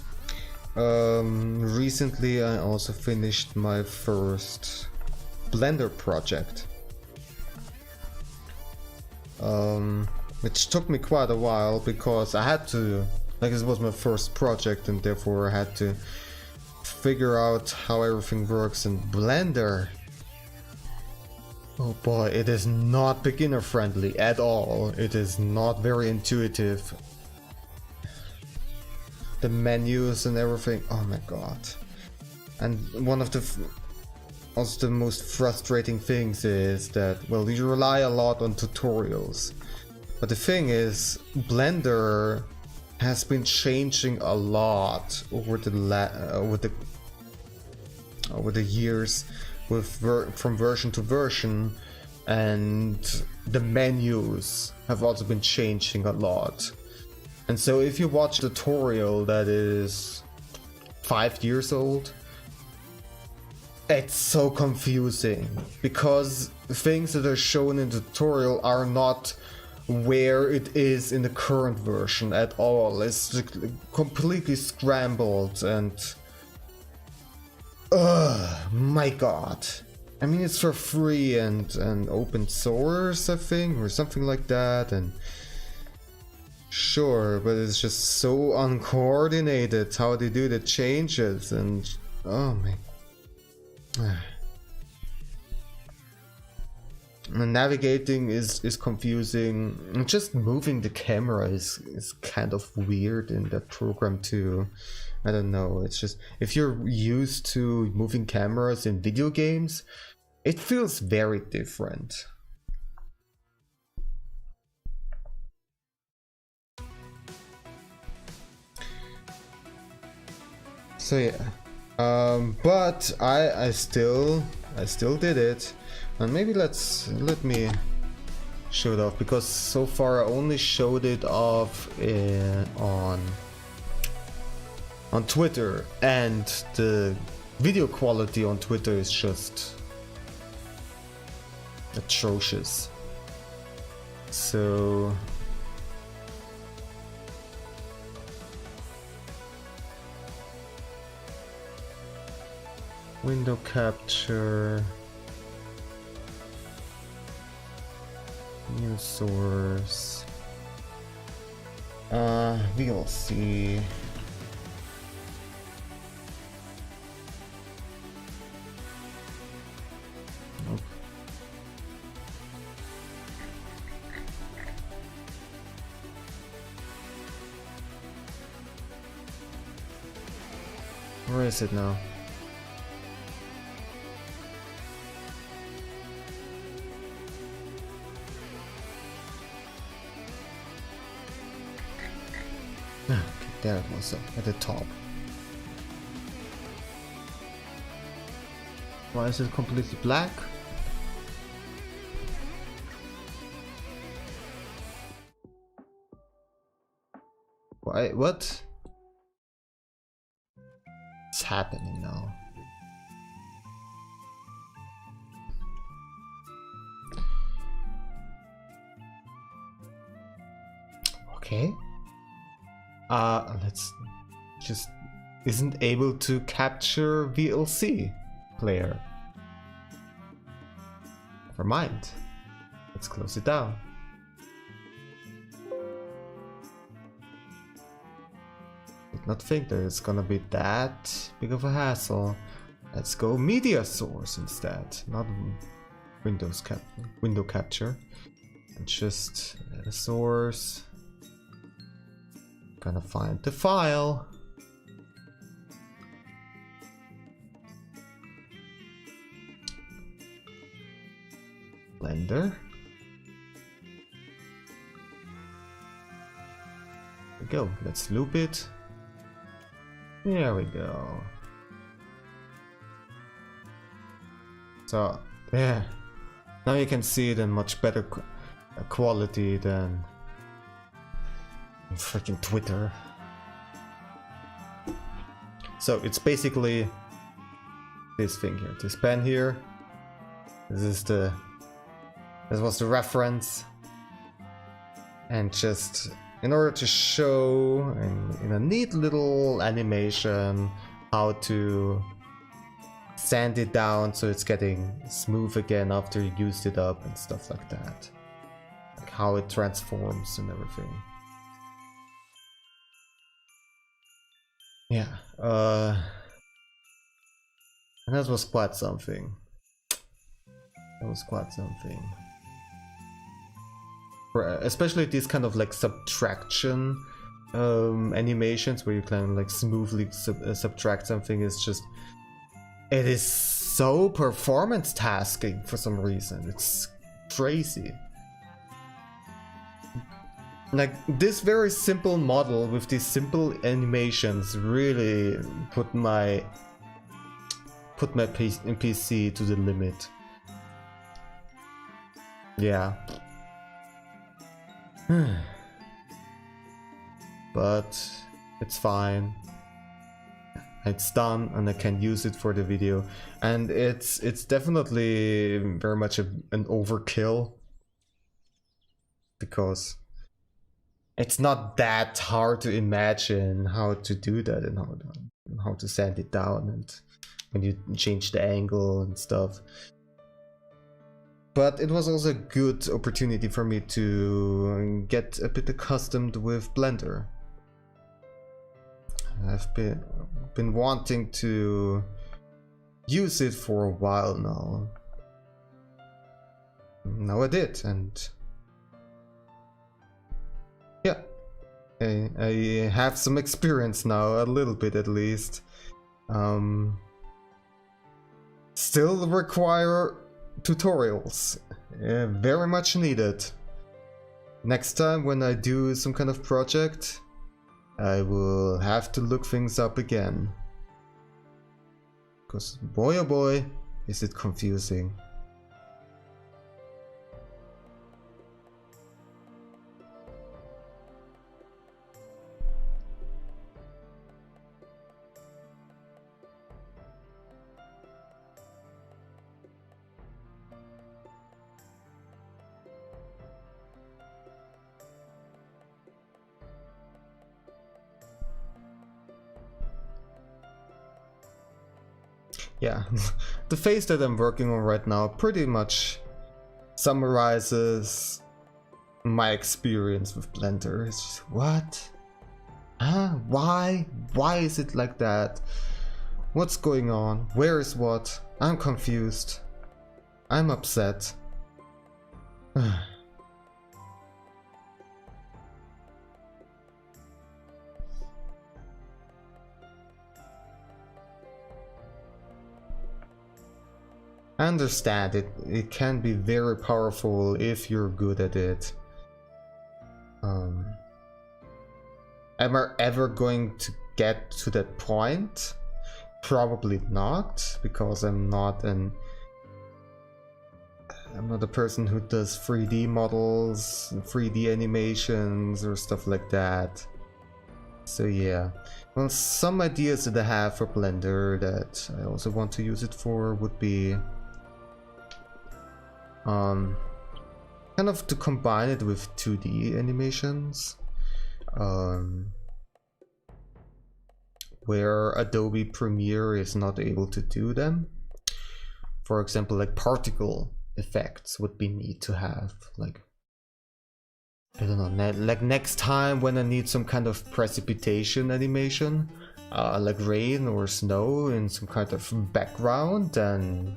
Recently I also finished my first Blender project. Which took me quite a while because I had to, like, this was my first project and therefore I had to figure out how everything works in Blender. Oh boy, it is not beginner friendly at all. It is not very intuitive. The menus and everything, oh my god. And one of the also the most frustrating things is that, well, you rely a lot on tutorials. But the thing is, Blender has been changing a lot over the years from version to version, and the menus have also been changing a lot. And so if you watch a tutorial that is 5 years old, it's so confusing because things that are shown in the tutorial are not where it is in the current version at all. It's completely scrambled and my god. I mean, it's for free and open source, I think, or something like that, and Sure, but it's just so uncoordinated how they do the changes, and oh my. And navigating is confusing. And just moving the camera is kind of weird in that program too. I don't know, it's just, if you're used to moving cameras in video games, it feels very different. So yeah, but I still did it, and maybe let me show it off, because so far I only showed it off on Twitter, and the video quality on Twitter is just atrocious. So window capture, new source, VLC. Nope. Where is it now? Okay, there it was at the top. Why is it completely black? Why? What? What's happening now? Okay. Let's just isn't able to capture VLC player. Never mind. Let's close it down. Did not think that it's gonna be that big of a hassle. Let's go media source instead, not window capture. And just a source. Gonna find the file. Blender. There we go. Let's loop it. There we go. So yeah, now you can see it in much better quality than freaking Twitter. So it's basically this thing here, this pen here. This was the reference, and just in order to show in a neat little animation how to sand it down so it's getting smooth again after you used it up and stuff like that, like how it transforms and everything. Yeah, and that was quite something. That was quite something. Especially these kind of like subtraction animations where you can like smoothly subtract something, is just, it is so performance tasking for some reason. It's crazy. Like this very simple model with these simple animations really put my PC to the limit. Yeah. But it's fine. It's done and I can use it for the video, and it's definitely very much an overkill, because it's not that hard to imagine how to do that and how to sand it down, and when you change the angle and stuff. But it was also a good opportunity for me to get a bit accustomed with Blender. I've been wanting to use it for a while now. Now I did, and yeah, I have some experience now, a little bit at least. Still require tutorials, very much needed. Next time when I do some kind of project, I will have to look things up again. Because boy oh boy, is it confusing. Yeah, the phase that I'm working on right now pretty much summarizes my experience with Blender. It's just, what? Huh? Why? Why is it like that? What's going on? Where is what? I'm confused. I'm upset. I understand it can be very powerful if you're good at it. Am I ever going to get to that point? Probably not, because I'm not a person who does 3D models and 3D animations or stuff like that. So yeah, well, some ideas that I have for Blender that I also want to use it for would be kind of to combine it with 2D animations, where Adobe Premiere is not able to do them. For example, like particle effects would be neat to have, like, I don't know, like next time when I need some kind of precipitation animation, like rain or snow in some kind of background, then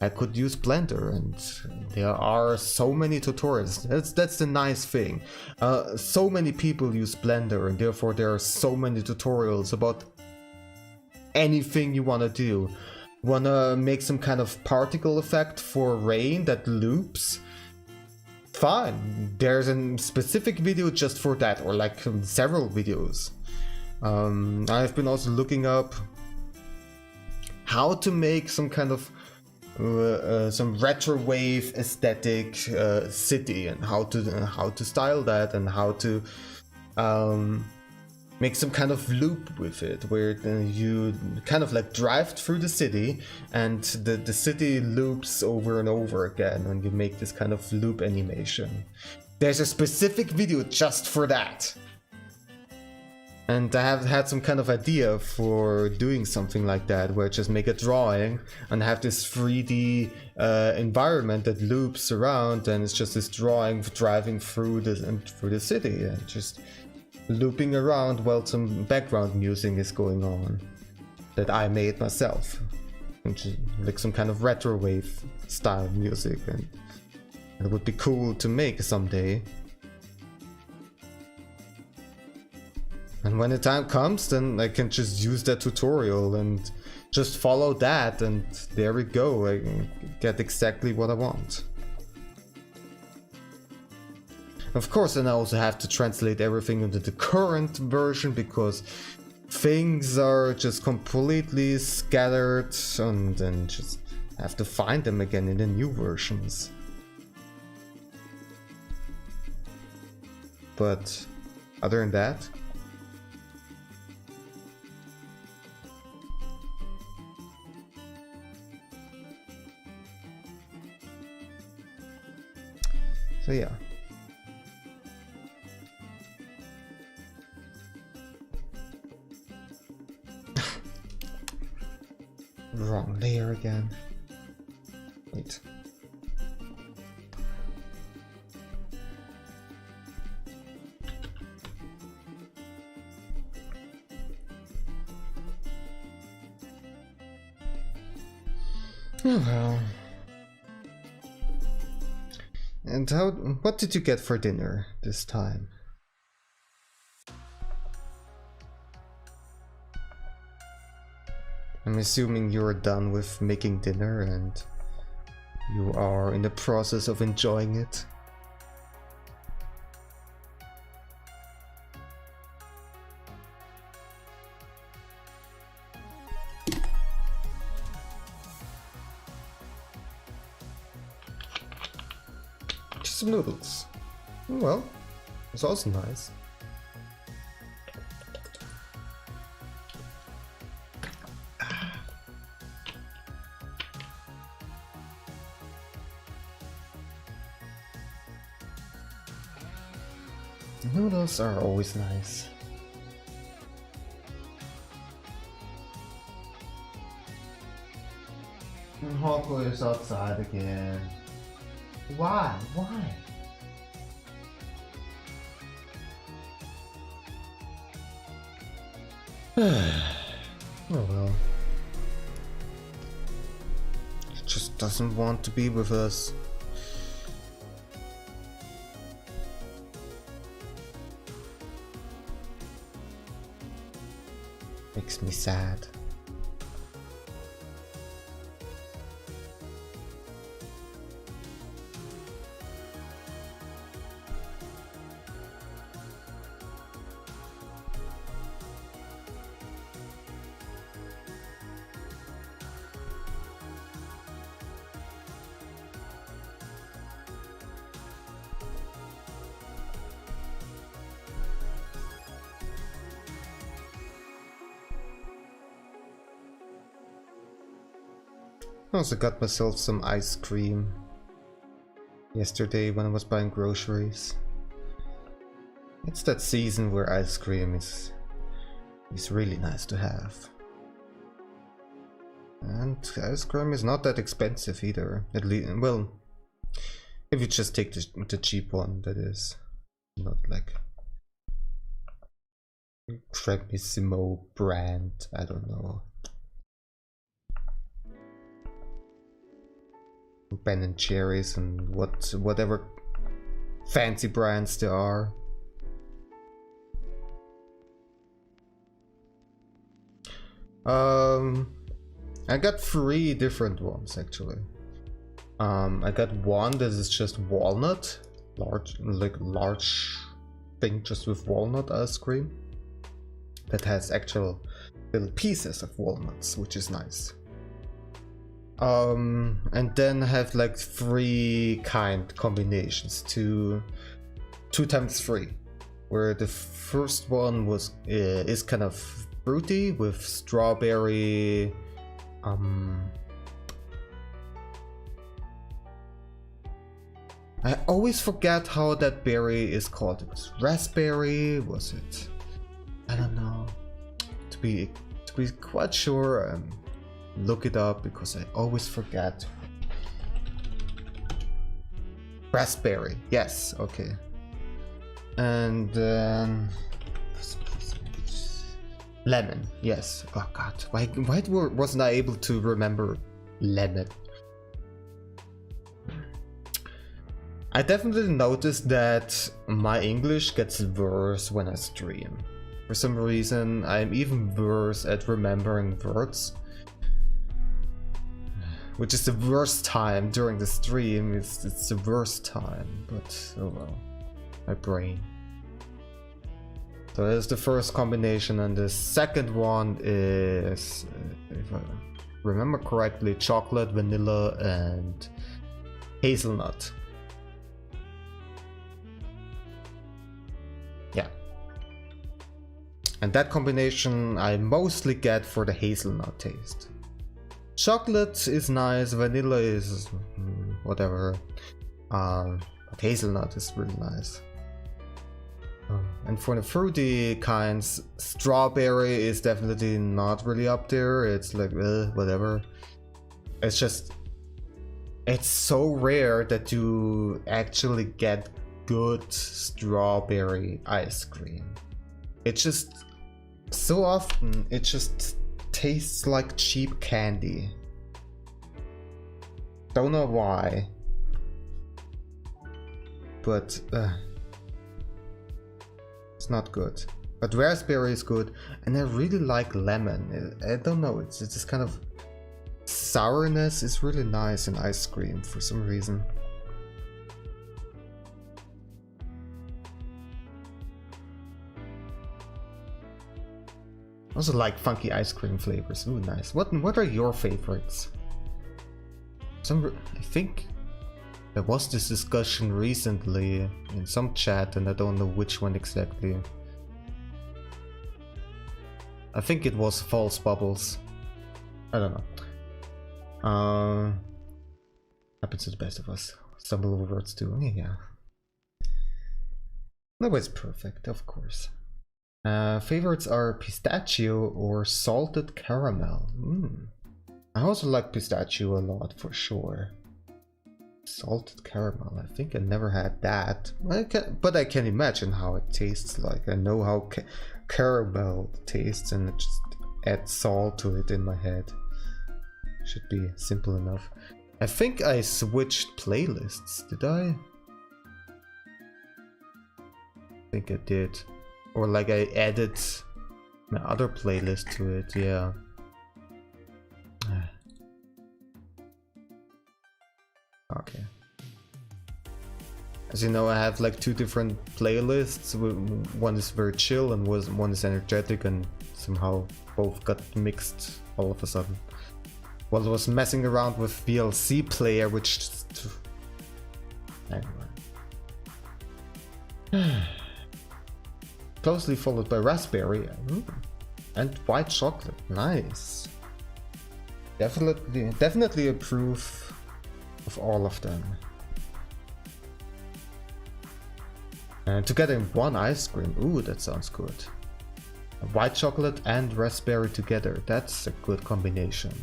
I could use Blender, and there are so many tutorials. That's the nice thing. So many people use Blender, and therefore there are so many tutorials about anything you want to do. Want to make some kind of particle effect for rain that loops? Fine, there's a specific video just for that, or like several videos. I've been also looking up how to make some kind of some retrowave aesthetic city, and how to style that, and how to make some kind of loop with it, where you kind of like drive through the city, and the city loops over and over again when you make this kind of loop animation. There's a specific video just for that. And I have had some kind of idea for doing something like that, where I just make a drawing and have this 3D environment that loops around, and it's just this drawing driving through the city, and just looping around while some background music is going on that I made myself, which is like some kind of retrowave style music, and it would be cool to make someday. And when the time comes, then I can just use that tutorial and just follow that, and there we go, I get exactly what I want. Of course, then I also have to translate everything into the current version, because things are just completely scattered, and then just have to find them again in the new versions. But other than that, so yeah. Wrong layer again. Wait. Oh well. And what did you get for dinner this time? I'm assuming you're done with making dinner and you are in the process of enjoying it. Just some noodles. Well, it's also nice. Noodles are always nice. And Hoko is outside again. Why? Why? Oh well. He just doesn't want to be with us. Makes me sad. I also got myself some ice cream yesterday when I was buying groceries. It's that season where ice cream is really nice to have. And ice cream is not that expensive either. At least, well, if you just take the cheap one, that is. Not like Cremissimo brand, I don't know. Ben and Jerry's and whatever fancy brands there are. I got 3 different ones actually. I got one that is just walnut, large thing just with walnut ice cream that has actual little pieces of walnuts, which is nice. And then have like 3 kind combinations, 2 times 3, where the first one is kind of fruity with strawberry, I always forget how that berry is called. It was raspberry, was it? I don't know. To be quite sure, look it up because I always forget. Raspberry, yes, okay. And then lemon, yes. Oh god, why wasn't I able to remember lemon? I definitely noticed that my English gets worse when I stream. For some reason, I'm even worse at remembering words. Which is the worst time during the stream, it's the worst time, but oh well. My brain. So there's the first combination, and the second one is, if I remember correctly, chocolate, vanilla, and hazelnut. Yeah. And that combination I mostly get for the hazelnut taste. Chocolate is nice, vanilla is whatever, but hazelnut is really nice. And for the fruity kinds, strawberry is definitely not really up there. It's like, whatever. It's just, it's so rare that you actually get good strawberry ice cream. It just, so often, it just tastes like cheap candy. Don't know why. But it's not good. But raspberry is good, and I really like lemon. I don't know, it's this kind of sourness is really nice in ice cream for some reason. I also like funky ice cream flavors. Ooh, nice. What are your favorites? I think there was this discussion recently in some chat, and I don't know which one exactly. I think it was false bubbles. I don't know. Happens to the best of us. Stumble over words too. Yeah. Nobody's perfect, of course. Favorites are pistachio or salted caramel. I also like pistachio a lot, for sure. Salted caramel, I think I never had that. But I can imagine how it tastes like. I know how caramel tastes, and I just add salt to it in my head. Should be simple enough. I think I switched playlists, did I? I think I did. Or like I added my other playlist to it, yeah. Okay. As you know, I have like two different playlists. One is very chill and one is energetic, and somehow both got mixed all of a sudden. Well, I was messing around with VLC player, which just... Anyway. Closely followed by raspberry and white chocolate. Nice. Definitely approve of all of them. And together in one ice cream. Ooh, that sounds good. White chocolate and raspberry together. That's a good combination.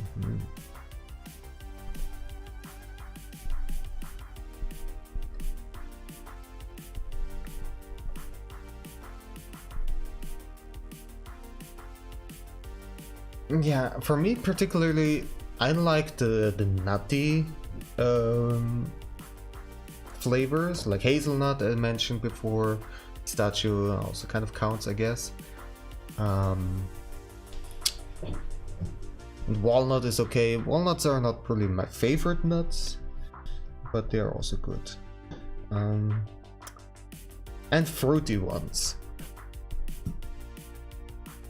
Yeah, for me particularly, I like the nutty flavors, like hazelnut I mentioned before. Pistachio also kind of counts, I guess. Walnut is okay. Walnuts are not really my favorite nuts, but they are also good. And fruity ones,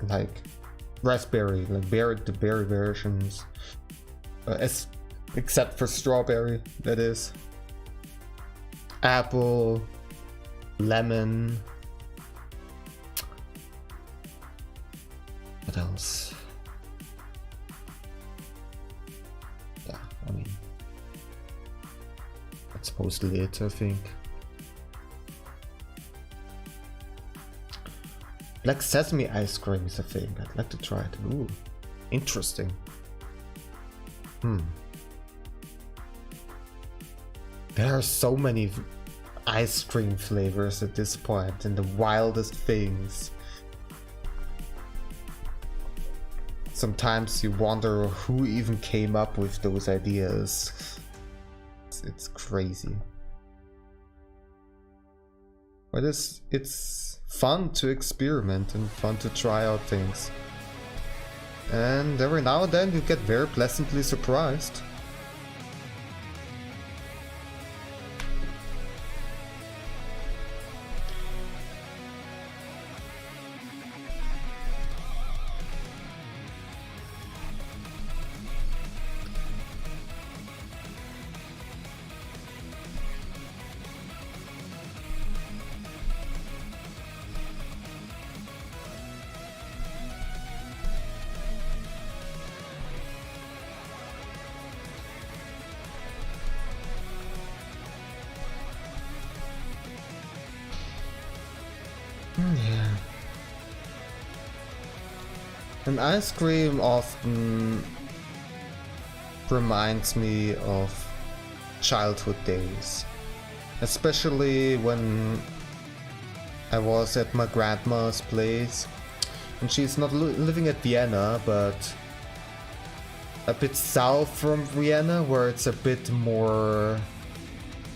like raspberry, like the berry versions, except for strawberry, that is. Apple, lemon. What else? Yeah, I mean, that's mostly it, I think. Black sesame ice cream is a thing. I'd like to try it. Ooh, interesting. There are so many ice cream flavors at this point, and the wildest things. Sometimes you wonder who even came up with those ideas. It's crazy. But it's fun to experiment and fun to try out things. And every now and then you get very pleasantly surprised. Yeah. And ice cream often reminds me of childhood days. Especially when I was at my grandma's place. And she's not living at Vienna, but a bit south from Vienna, where it's a bit more,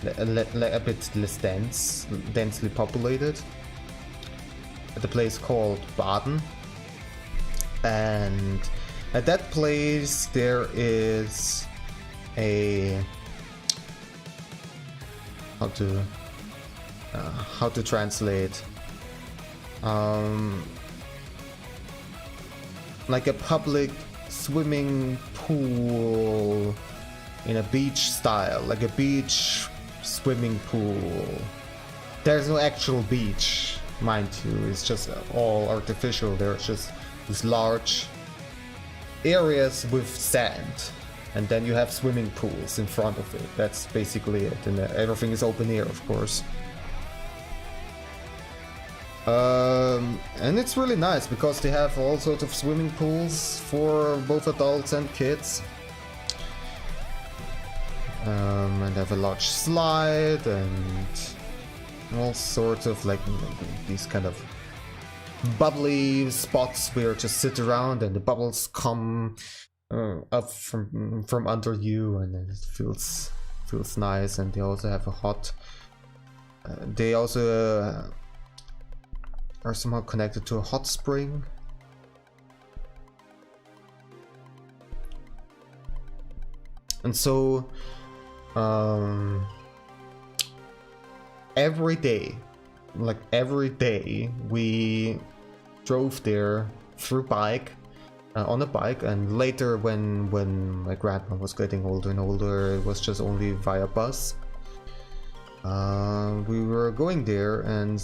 a bit less densely populated. At a place called Baden, and at that place there is a how to translate, like a public swimming pool in a beach style, like a beach swimming pool. There's no actual beach, mind you, it's just all artificial. There's just these large areas with sand, and then you have swimming pools in front of it. That's basically it, and everything is open air, of course. And it's really nice because they have all sorts of swimming pools for both adults and kids. And they have a large slide and all sorts of like these kind of bubbly spots where you just sit around and the bubbles come up from under you, and it feels nice. And they also have a hot. They also are somehow connected to a hot spring. And so every day we drove there through bike, on a bike, and later when my grandma was getting older and older, it was just only via bus. We were going there, and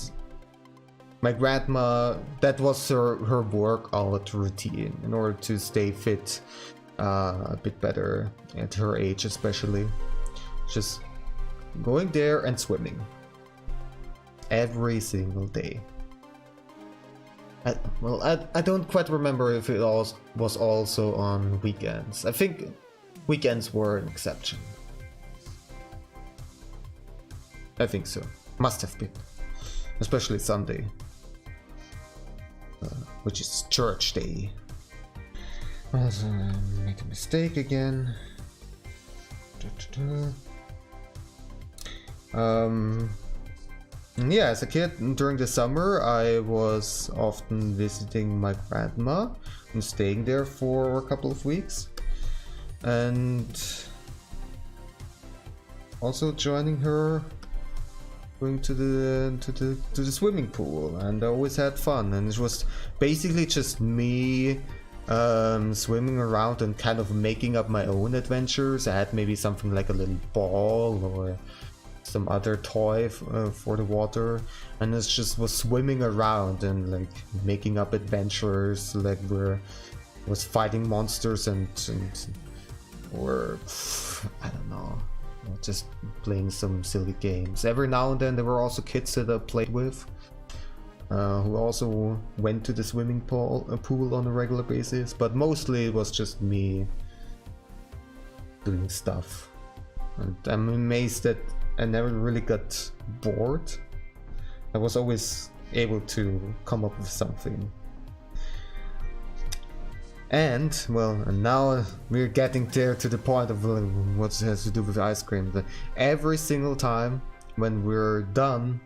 my grandma, that was her workout routine in order to stay fit a bit better at her age, especially. Just going there and swimming every single day. I don't quite remember if it was also on weekends. I think weekends were an exception. I think so. Must have been. Especially Sunday. Which is church day. I made a mistake again. Yeah, as a kid during the summer I was often visiting my grandma and staying there for a couple of weeks, and also joining her, going to the swimming pool, and I always had fun. And it was basically just me swimming around and kind of making up my own adventures. I had maybe something like a little ball or some other toy for the water, and it just was swimming around and like making up adventures, like where I was fighting monsters and or I don't know, just playing some silly games. Every now and then there were also kids that I played with, who also went to the swimming pool on a regular basis, but mostly it was just me doing stuff. And I'm amazed that I never really got bored. I was always able to come up with something. And well, and now we're getting there to the point of what it has to do with ice cream. That every single time when we're done,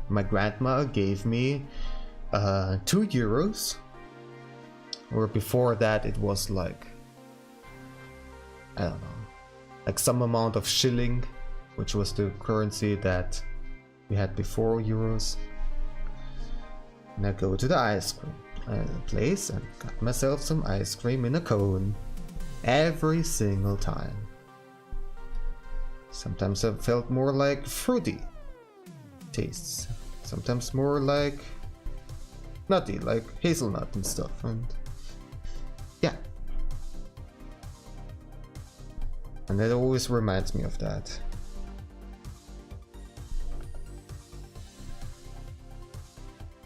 my grandma gave me €2, or before that it was like, I don't know, like some amount of shilling, which was the currency that we had before euros. And I go to the ice cream place and got myself some ice cream in a cone every single time. Sometimes I felt more like fruity tastes, sometimes more like nutty, like hazelnut and stuff. And yeah, and that always reminds me of that.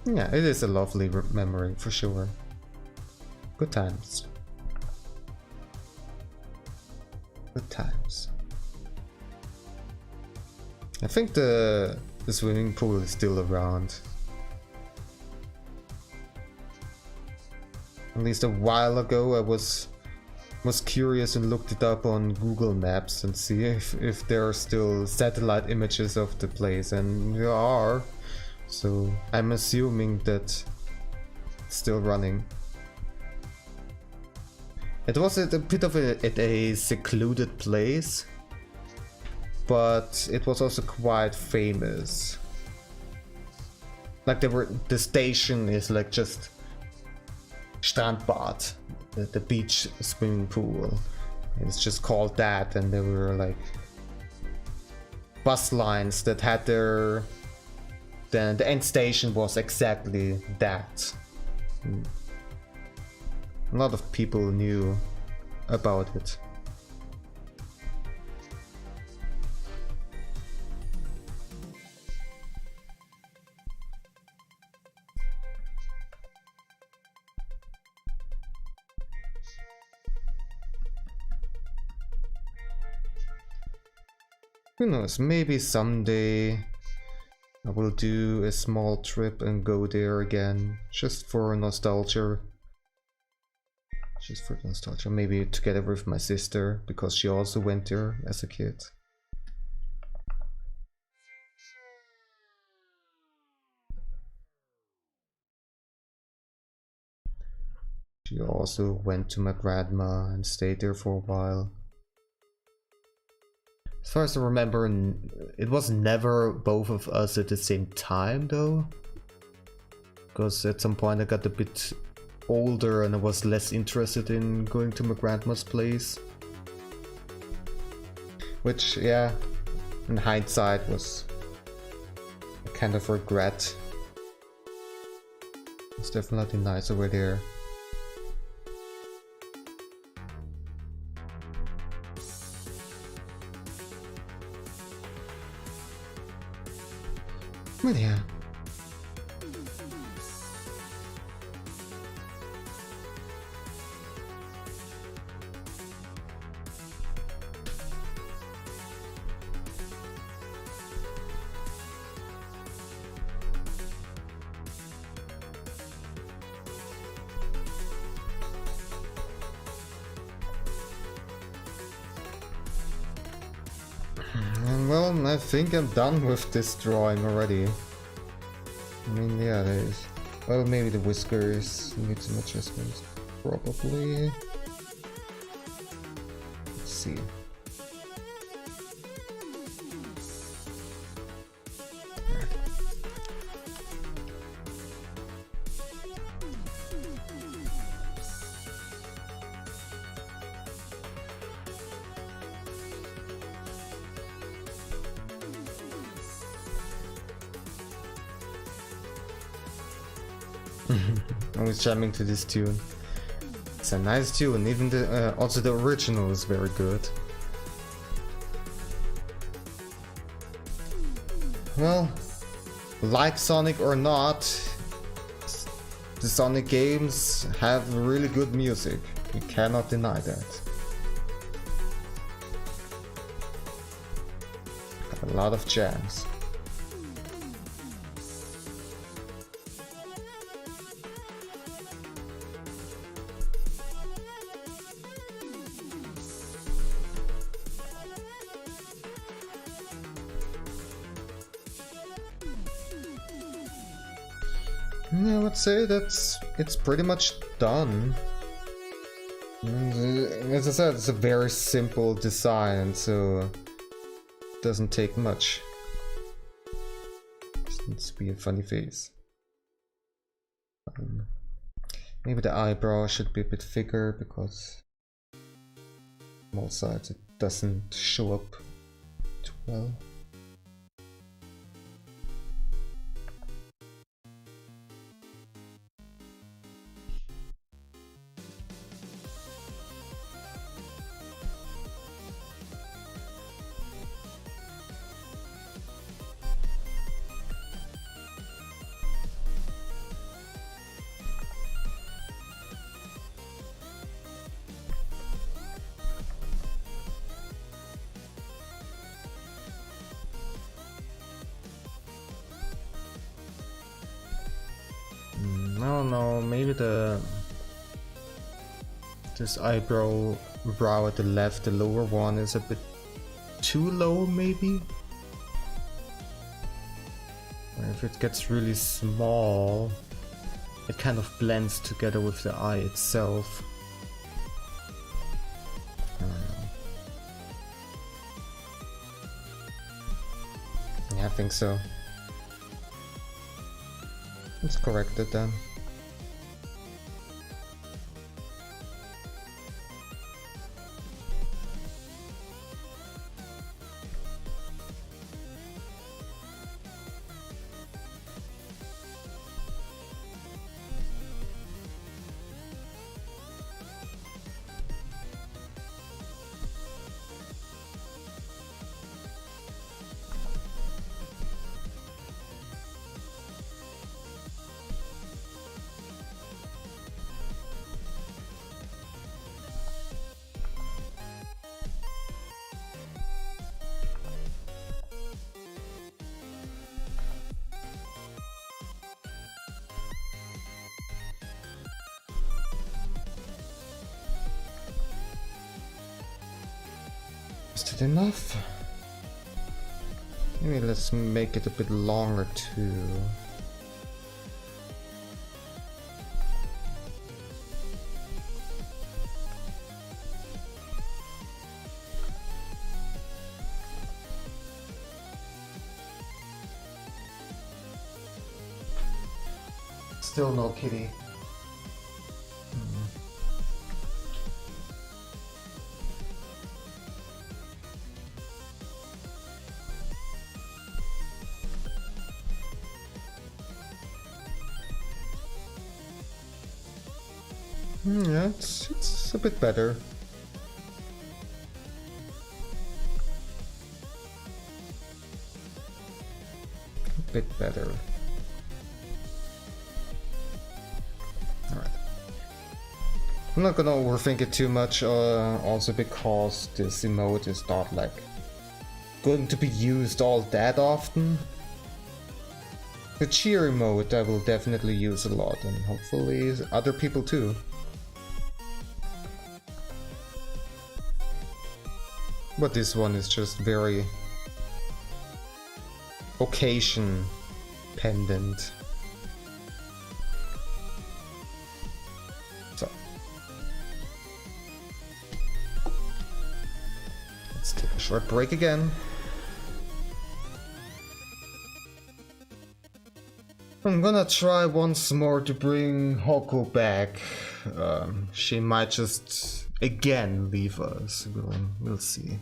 Yeah, it is a lovely memory for sure. Good times. Good times. I think the swimming pool is still around. At least a while ago I was was curious and looked it up on Google Maps and see if there are still satellite images of the place, and there are. So I'm assuming that it's still running. It was a bit of a secluded place, but it was also quite famous. Like the station is like just Strandbad, the beach swimming pool. It's just called that, and there were like bus lines that had their. Then the end station was exactly that. A lot of people knew about it. Who knows, maybe someday I will do a small trip and go there again, just for nostalgia. Just for nostalgia, maybe together with my sister, because she also went there as a kid. She also went to my grandma and stayed there for a while. As far as I remember, it was never both of us at the same time though. Because at some point I got a bit older and I was less interested in going to my grandma's place. Which, yeah, in hindsight was a kind of regret. It's definitely nice over there. But yeah. Well, I think I'm done with this drawing already. I mean, yeah, there is. Well, maybe the whiskers need some adjustments. Probably. Let's see. I was jamming to this tune. It's a nice tune, even the also the original is very good. Well, like Sonic or not, the Sonic games have really good music. You cannot deny that. Got a lot of jams. I would say it's pretty much done. As I said, it's a very simple design, so it doesn't take much. Just needs to be a funny face. Maybe the eyebrow should be a bit thicker because on all sides it doesn't show up too well. I don't know, maybe this eyebrow brow at the left, the lower one is a bit too low maybe? If it gets really small, it kind of blends together with the eye itself. I don't know. Yeah, I think so. Let's correct it then. Is it enough? Maybe let's make it a bit longer too. Still no kitty. Yeah, it's a bit better. A bit better. Alright. I'm not gonna overthink it too much, also because this emote is not like going to be used all that often. The cheer emote I will definitely use a lot, and hopefully other people too. But this one is just very occasion pendant. So let's take a short break again. I'm gonna try once more to bring Hoko back. She might just again leave us. We'll see.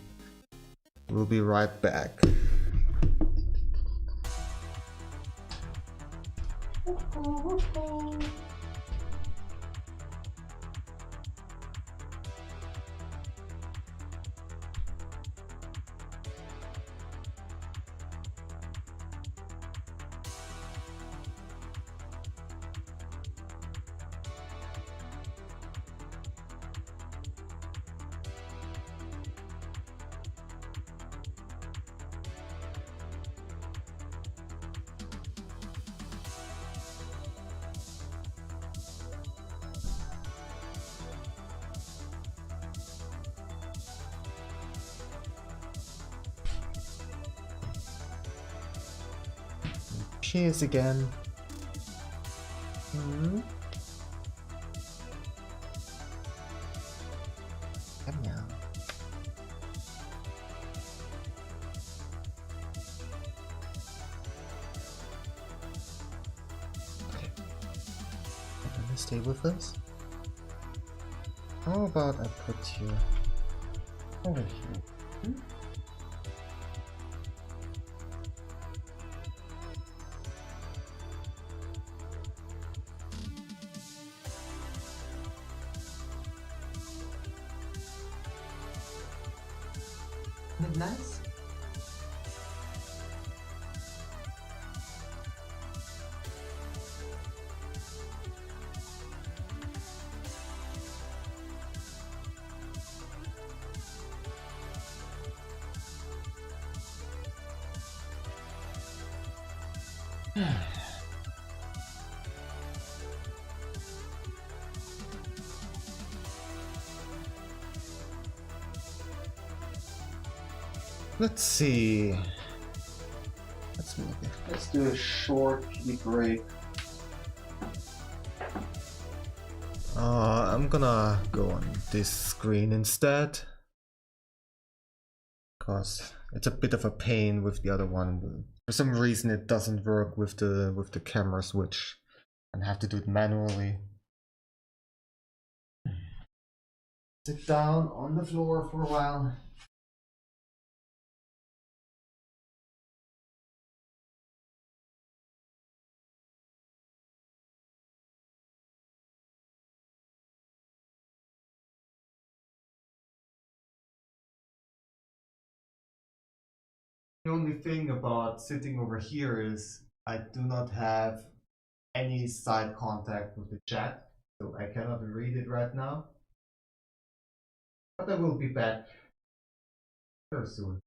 We'll be right back. Cheers again. Yeah. Okay. Gonna stay with us? How about I put you over here? Nice. Let's see. Let's do a short pee break. I'm gonna go on this screen instead, because it's a bit of a pain with the other one. For some reason it doesn't work with the camera switch and I have to do it manually. Sit down on the floor for a while. The only thing about sitting over here is I do not have any side contact with the chat, so I cannot read it right now. But I will be back very soon.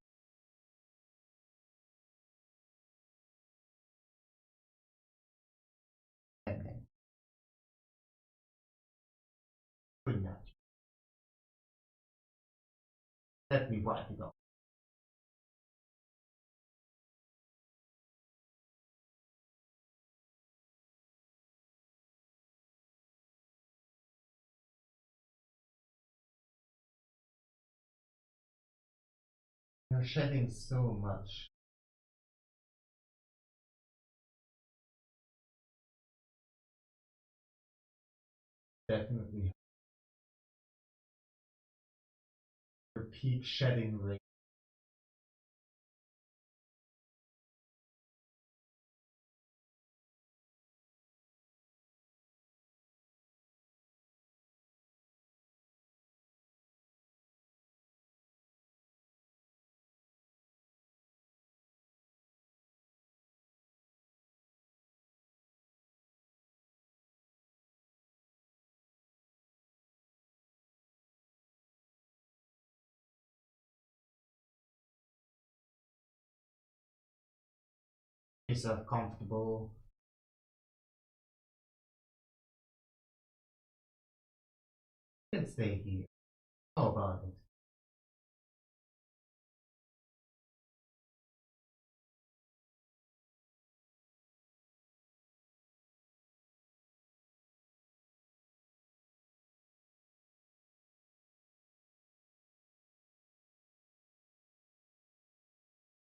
Pretty much. Let me wipe it off. You're shedding so much. Definitely. Your peak shedding rate. Yourself comfortable. You can stay here. How about it?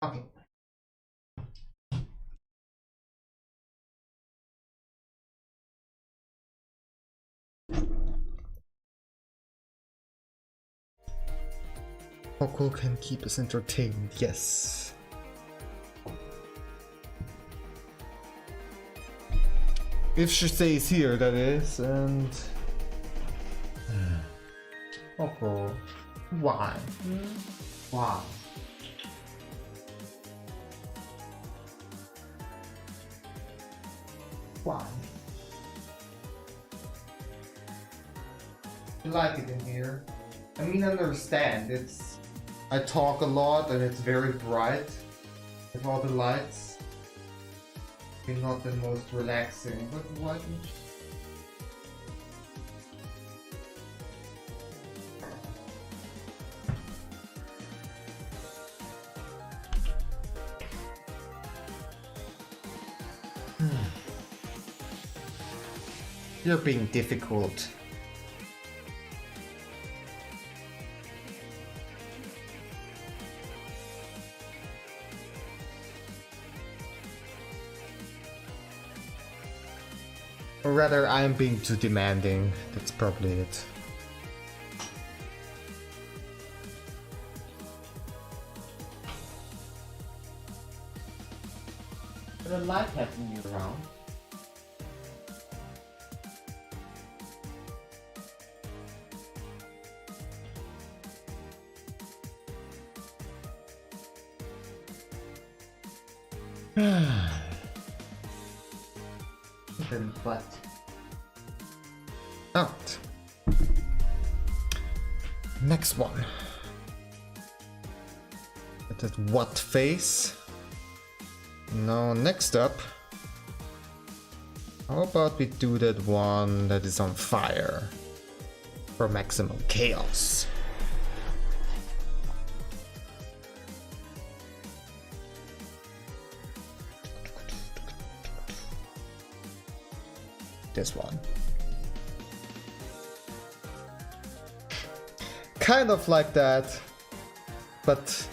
Okay. Coco can keep us entertained, yes. If she stays here, that is, and... Coco, why? Why? Why? You like it in here? I mean, I understand, it's... I talk a lot and it's very bright with all the lights. It's not the most relaxing, but why don't you... You're being difficult. Or rather, I'm being too demanding. That's probably it. But I like having you around. Then what? Out. Next one. At that what face? No, next up. How about we do that one that is on fire? For maximum chaos. this one. Kind of like that, but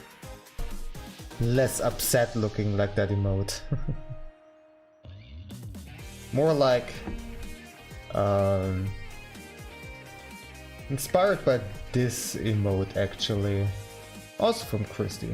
less upset looking like that emote. More like inspired by this emote actually, also from Christy.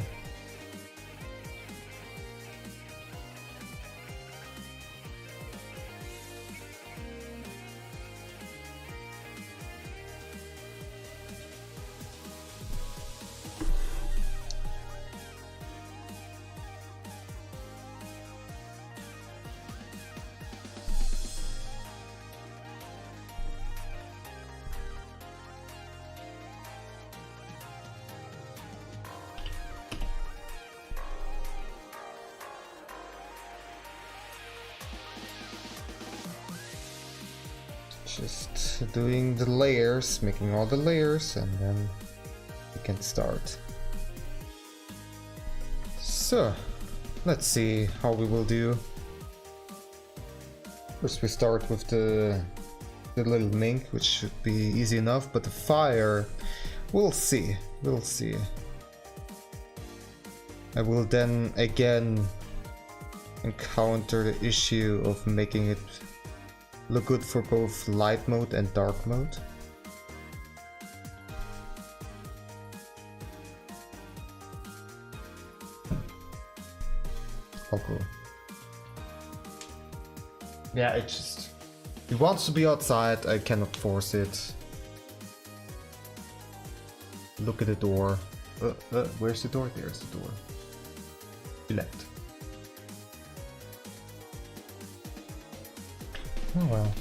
Just doing the layers, making all the layers, and then we can start. So, let's see how we will do. First we start with the little mink, which should be easy enough, but the fire, we'll see, we'll see. I will then again encounter the issue of making it look good for both light mode and dark mode. Oh, cool. Yeah, it just... He wants to be outside, I cannot force it. Look at the door. Where's the door? There's the door. He left. Oh well.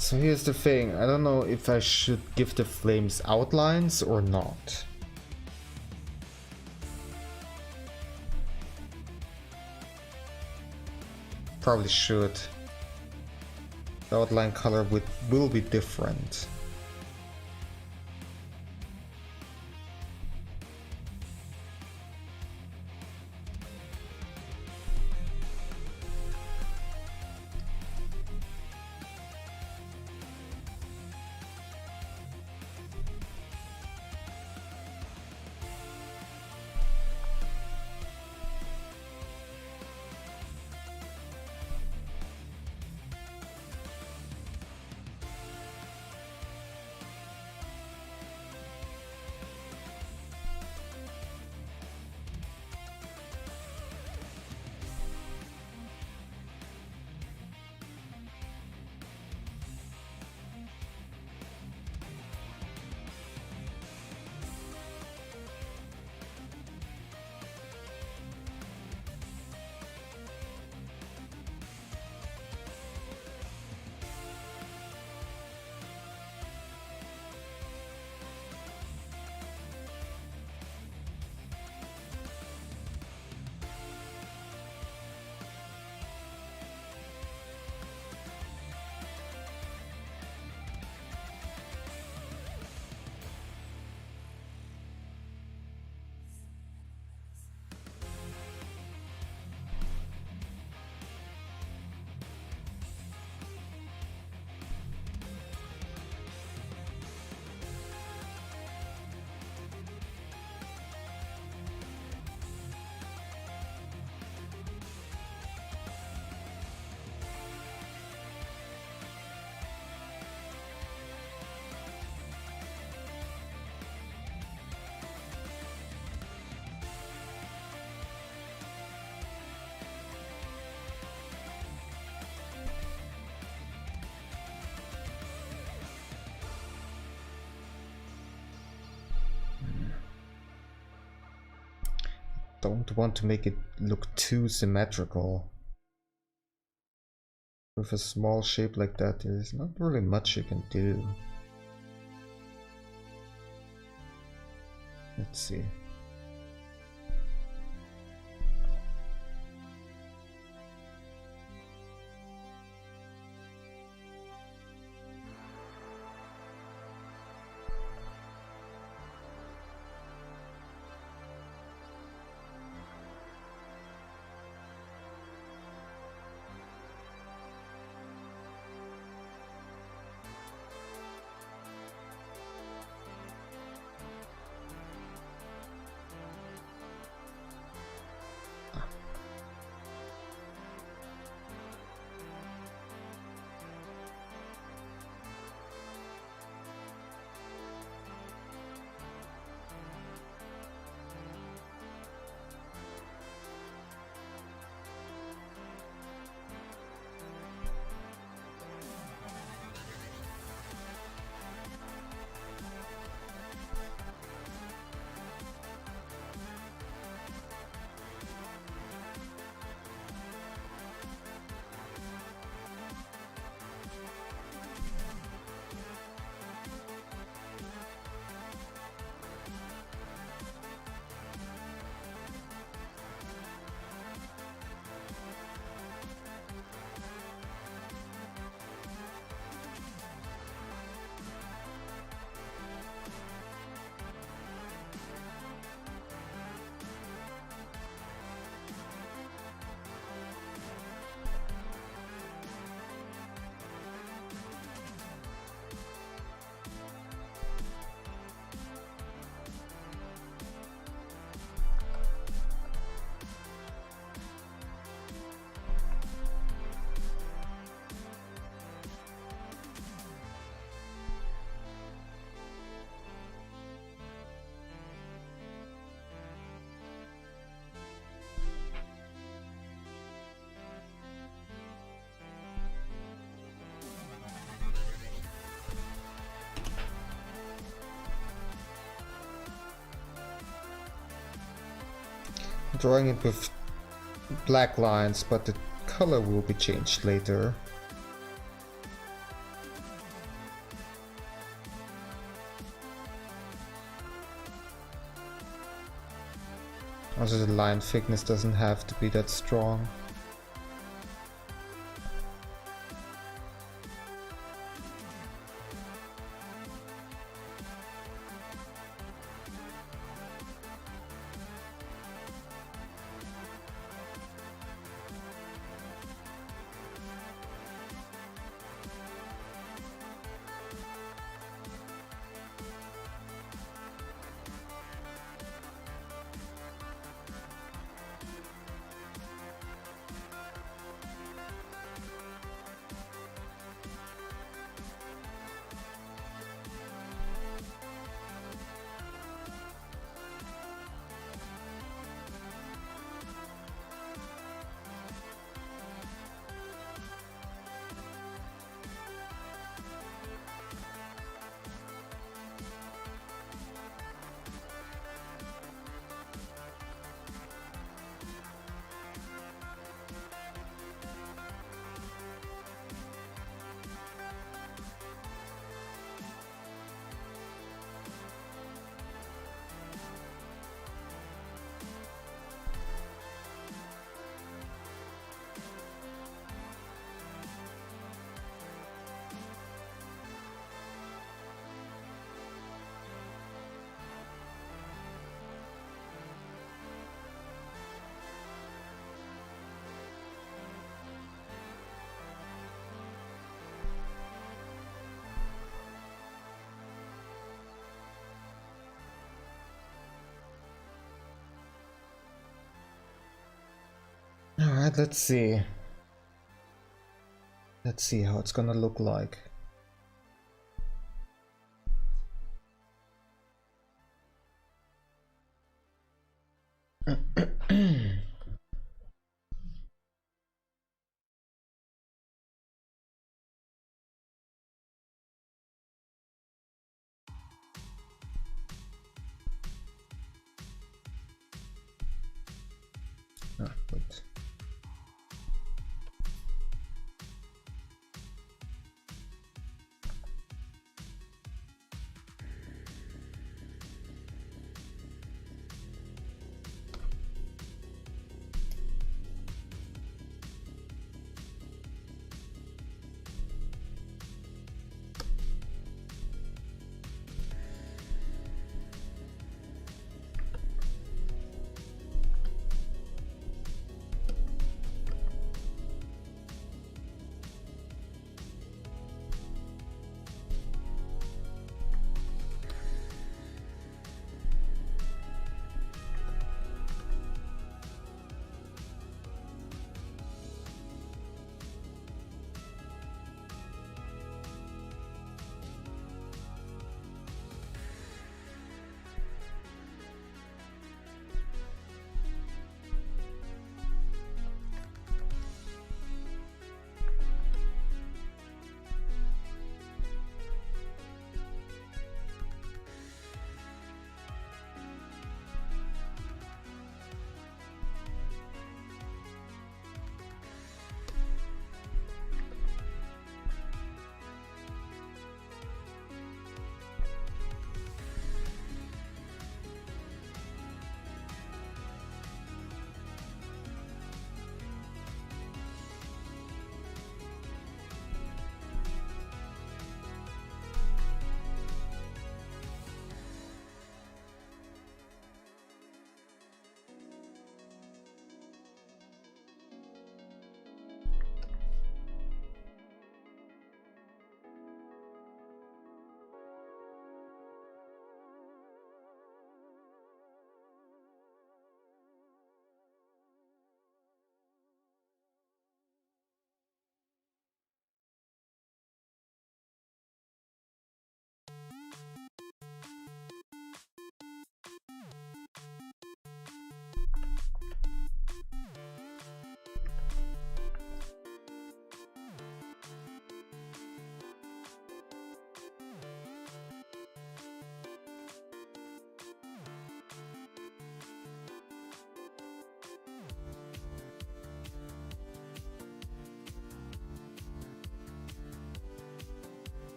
So here's the thing, I don't know if I should give the flames outlines or not. Probably should. The outline color will be different. don't want to make it look too symmetrical. With a small shape like that, there's not really much you can do. Let's see. Drawing it with black lines, but the color will be changed later. Also, the line thickness doesn't have to be that strong. Alright, let's see. Let's see how it's gonna look like. but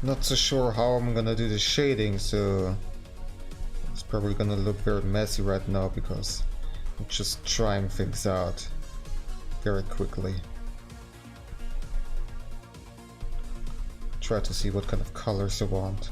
Not so sure how I'm gonna do the shading, so it's probably gonna look very messy right now because I'm just trying things out very quickly. Try to see what kind of colors I want.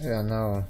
Yeah, no.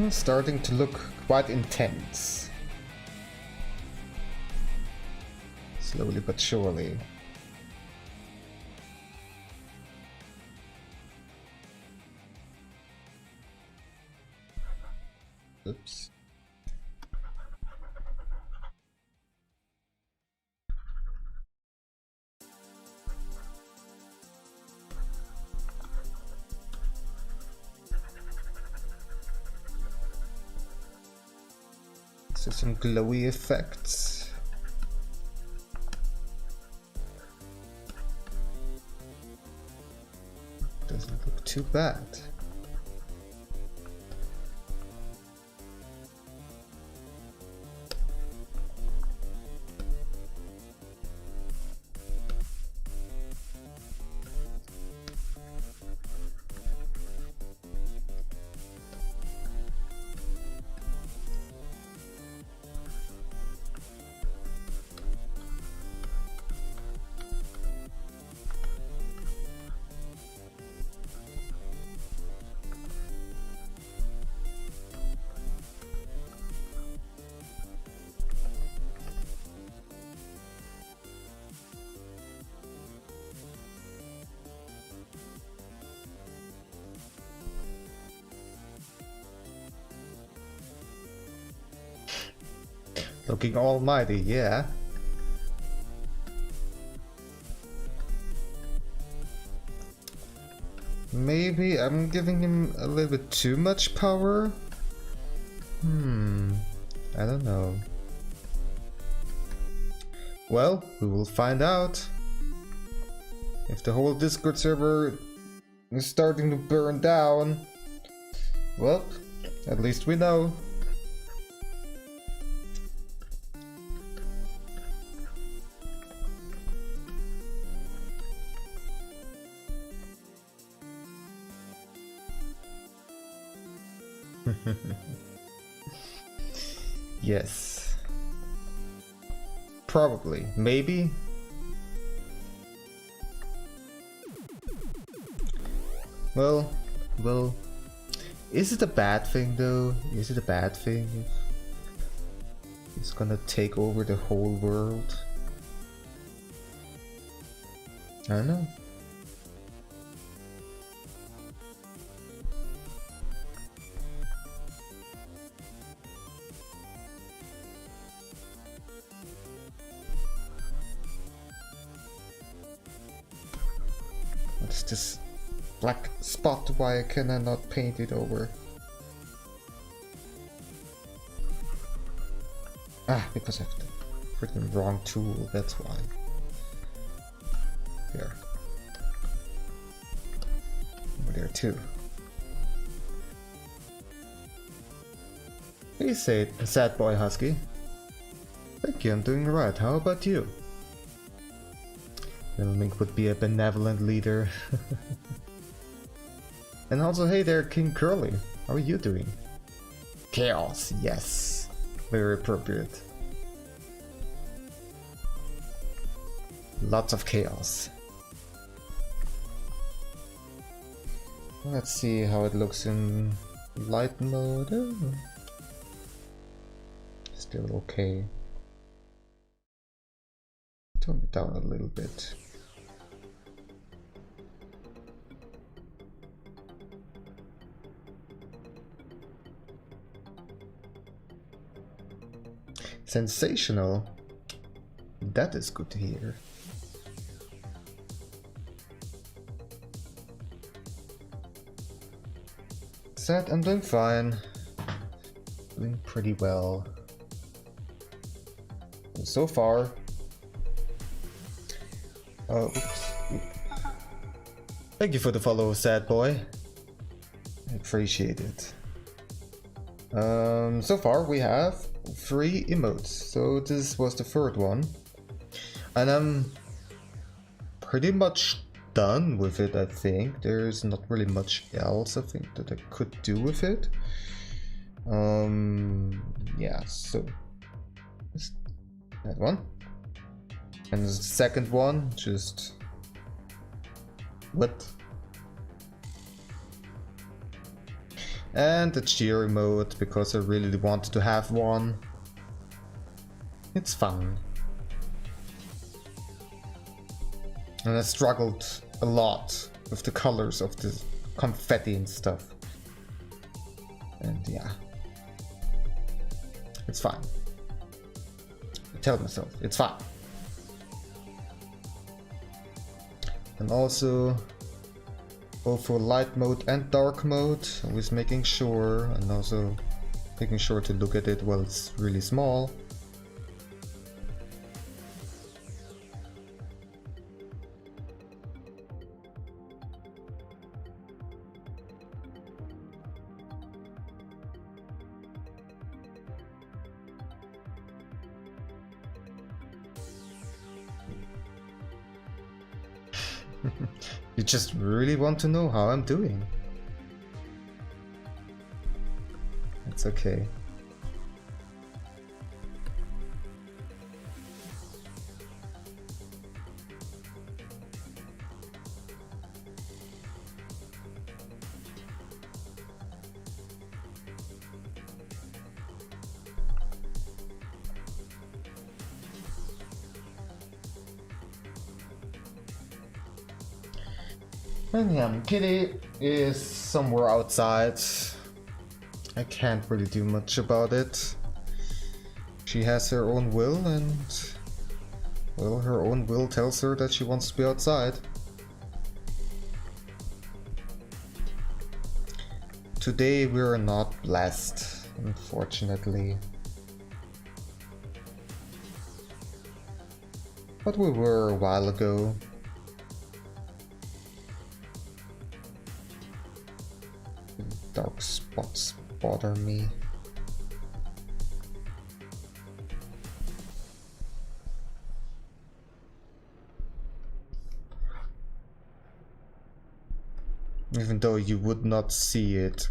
one starting to look quite intense. Slowly but surely. Oops. So some glowy effects. Doesn't look too bad. Looking almighty, yeah. Maybe I'm giving him a little bit too much power? I don't know. Well, we will find out. If the whole Discord server is starting to burn down, well, at least we know. Yes. Probably. Maybe. Well, is it a bad thing though? Is it a bad thing if it's gonna take over the whole world? I don't know. What's this black spot? Why can I not paint it over? Ah, because I have the freaking wrong tool, that's why. Here. Over there too. Hey, sad boy Husky. Thank you, I'm doing right. How about you? Link would be a benevolent leader. And also, hey there, King Curly. How are you doing? Chaos, yes. Very appropriate. Lots of chaos. Let's see how it looks in light mode. Oh. Still okay. Tone it down a little bit. Sensational. That is good to hear. Sad, I'm doing fine. Doing pretty well. So far. Oh, oops. Thank you for the follow, sad boy. I appreciate it. So far we have 3 emotes, so this was the 3rd one, and I'm pretty much done with it. I think there's not really much else I think that I could do with it. Yeah, so that one, and the second one just what? And the cheer emote, because I really wanted to have one. It's fun. And I struggled a lot with the colors of the confetti and stuff. And yeah. It's fine. I tell myself, it's fine. And also, both for light mode and dark mode, always making sure, and also making sure to look at it while it's really small. You just really want to know how I'm doing. It's okay. And yeah, Kitty is somewhere outside. I can't really do much about it. She has her own will, and well, her own will tells her that she wants to be outside. Today we're not blessed, unfortunately. But we were a while ago. Dark spots bother me. Even though you would not see it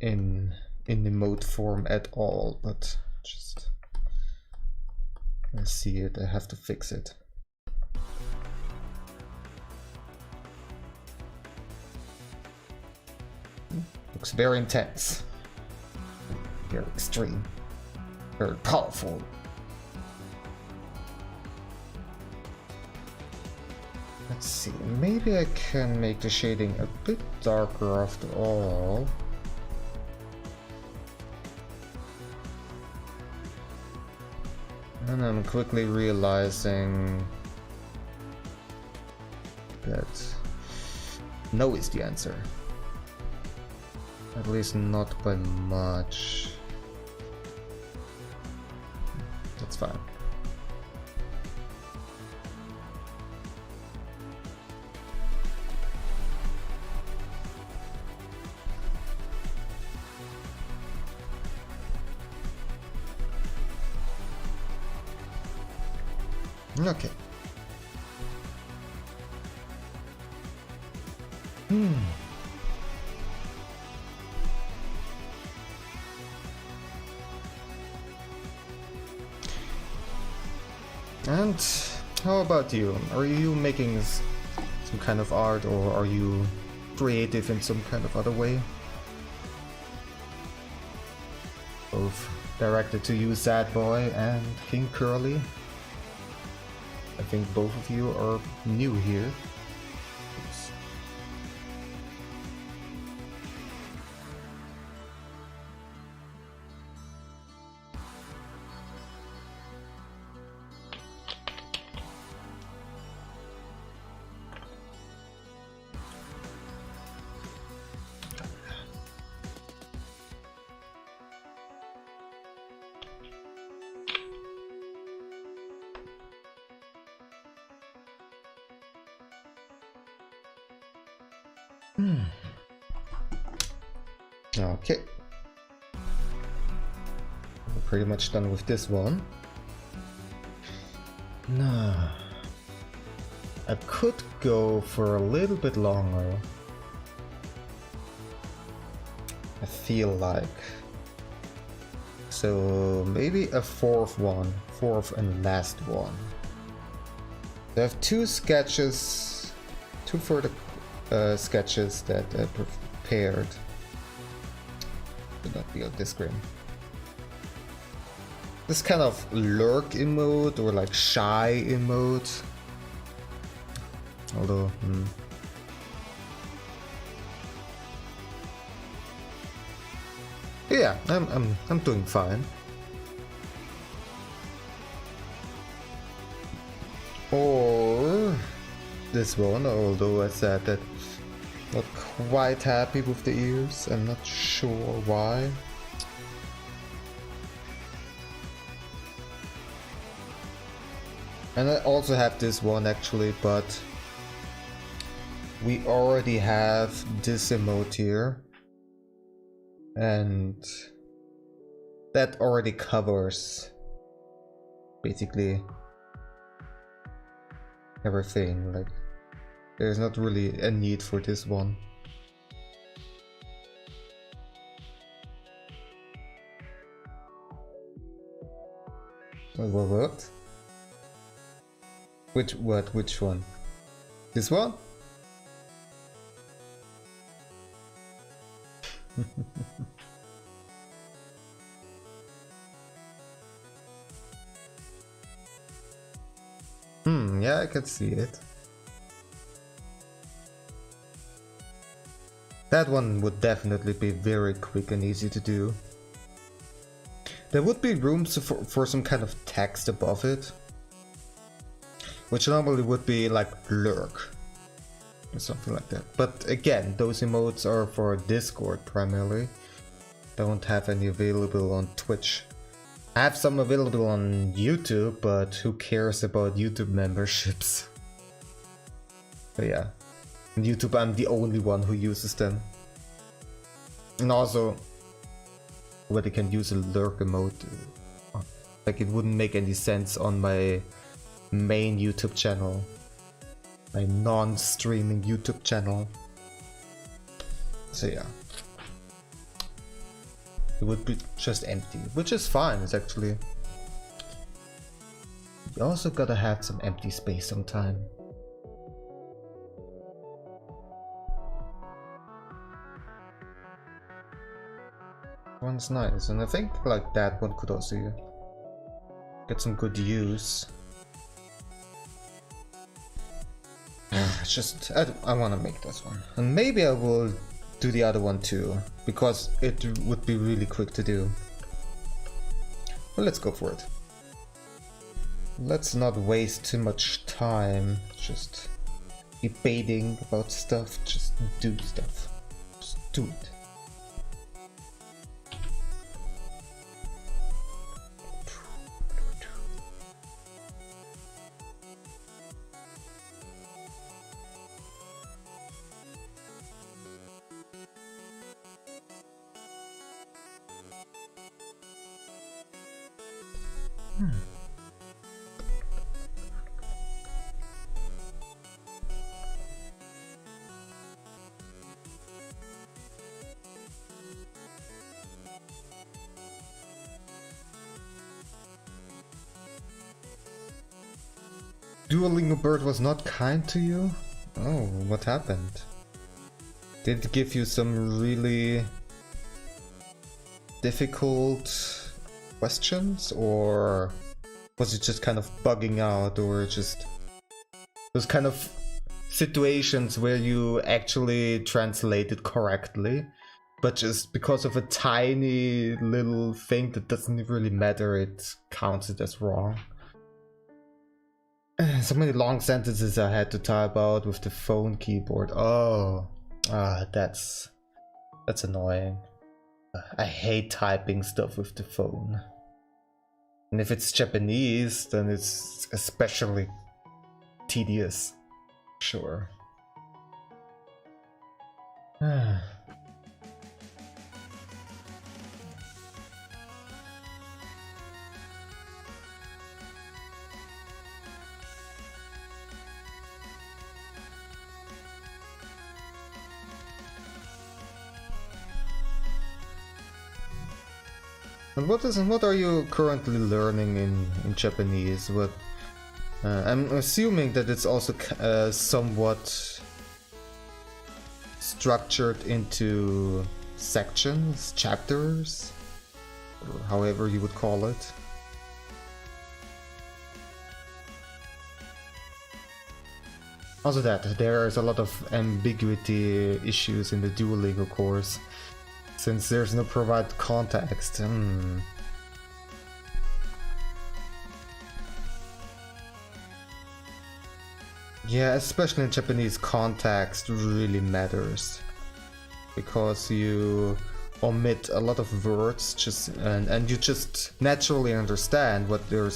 in emote form at all, but just I see it, I have to fix it. Looks very intense, very extreme, very powerful. Let's see, maybe I can make the shading a bit darker after all. And I'm quickly realizing that no is the answer. At least not by much. That's fine. Okay. And how about you? Are you making some kind of art, or are you creative in some kind of other way? Both directed to you, Sad Boy and King Curly. I think both of you are new here. Okay. We're pretty much done with this one. Now, I could go for a little bit longer. I feel like. So maybe a fourth and last one. I have two sketches, two further sketches that I prepared. Should not be this grim. This kind of lurk emote or like shy emote. Although, yeah, I'm doing fine. Or this one, although I said that not quite happy with the ears. I'm not sure why. And I also have this one actually, but we already have this emote here. And that already covers basically everything. Like, there's not really a need for this one. What? Which one? This one? Yeah, I can see it. That one would definitely be very quick and easy to do. There would be room for some kind of text above it, which normally would be like lurk or something like that. But again, those emotes are for Discord primarily. Don't have any available on Twitch. I have some available on YouTube, but who cares about YouTube memberships? But yeah, on YouTube I'm the only one who uses them. And also, whether they can use a lurk emote, like it wouldn't make any sense on my main YouTube channel, my non-streaming YouTube channel. So yeah, it would be just empty, which is fine. It's actually, you also gotta have some empty space sometime. One's nice, and I think like that one could also get some good use. It's just, I want to make this one, and maybe I will do the other one too, because it would be really quick to do. Well, let's go for it. Let's not waste too much time just debating about stuff. Just do stuff. Just do it. Duolingo Bird was not kind to you? Oh, what happened? Did it give you some really difficult questions, or was it just kind of bugging out, or just those kind of situations where you actually translated correctly, but just because of a tiny little thing that doesn't really matter, it counts it as wrong? So many long sentences I had to type out with the phone keyboard. Oh, that's annoying. I hate typing stuff with the phone. And if it's Japanese, then it's especially tedious. Sure. And what are you currently learning in Japanese? What I'm assuming that it's also somewhat structured into sections, chapters, or however you would call it. Also that there's a lot of ambiguity issues in the dueling, of course, since there's no provided context. Yeah, especially in Japanese, context really matters, because you omit a lot of words and you just naturally understand what they're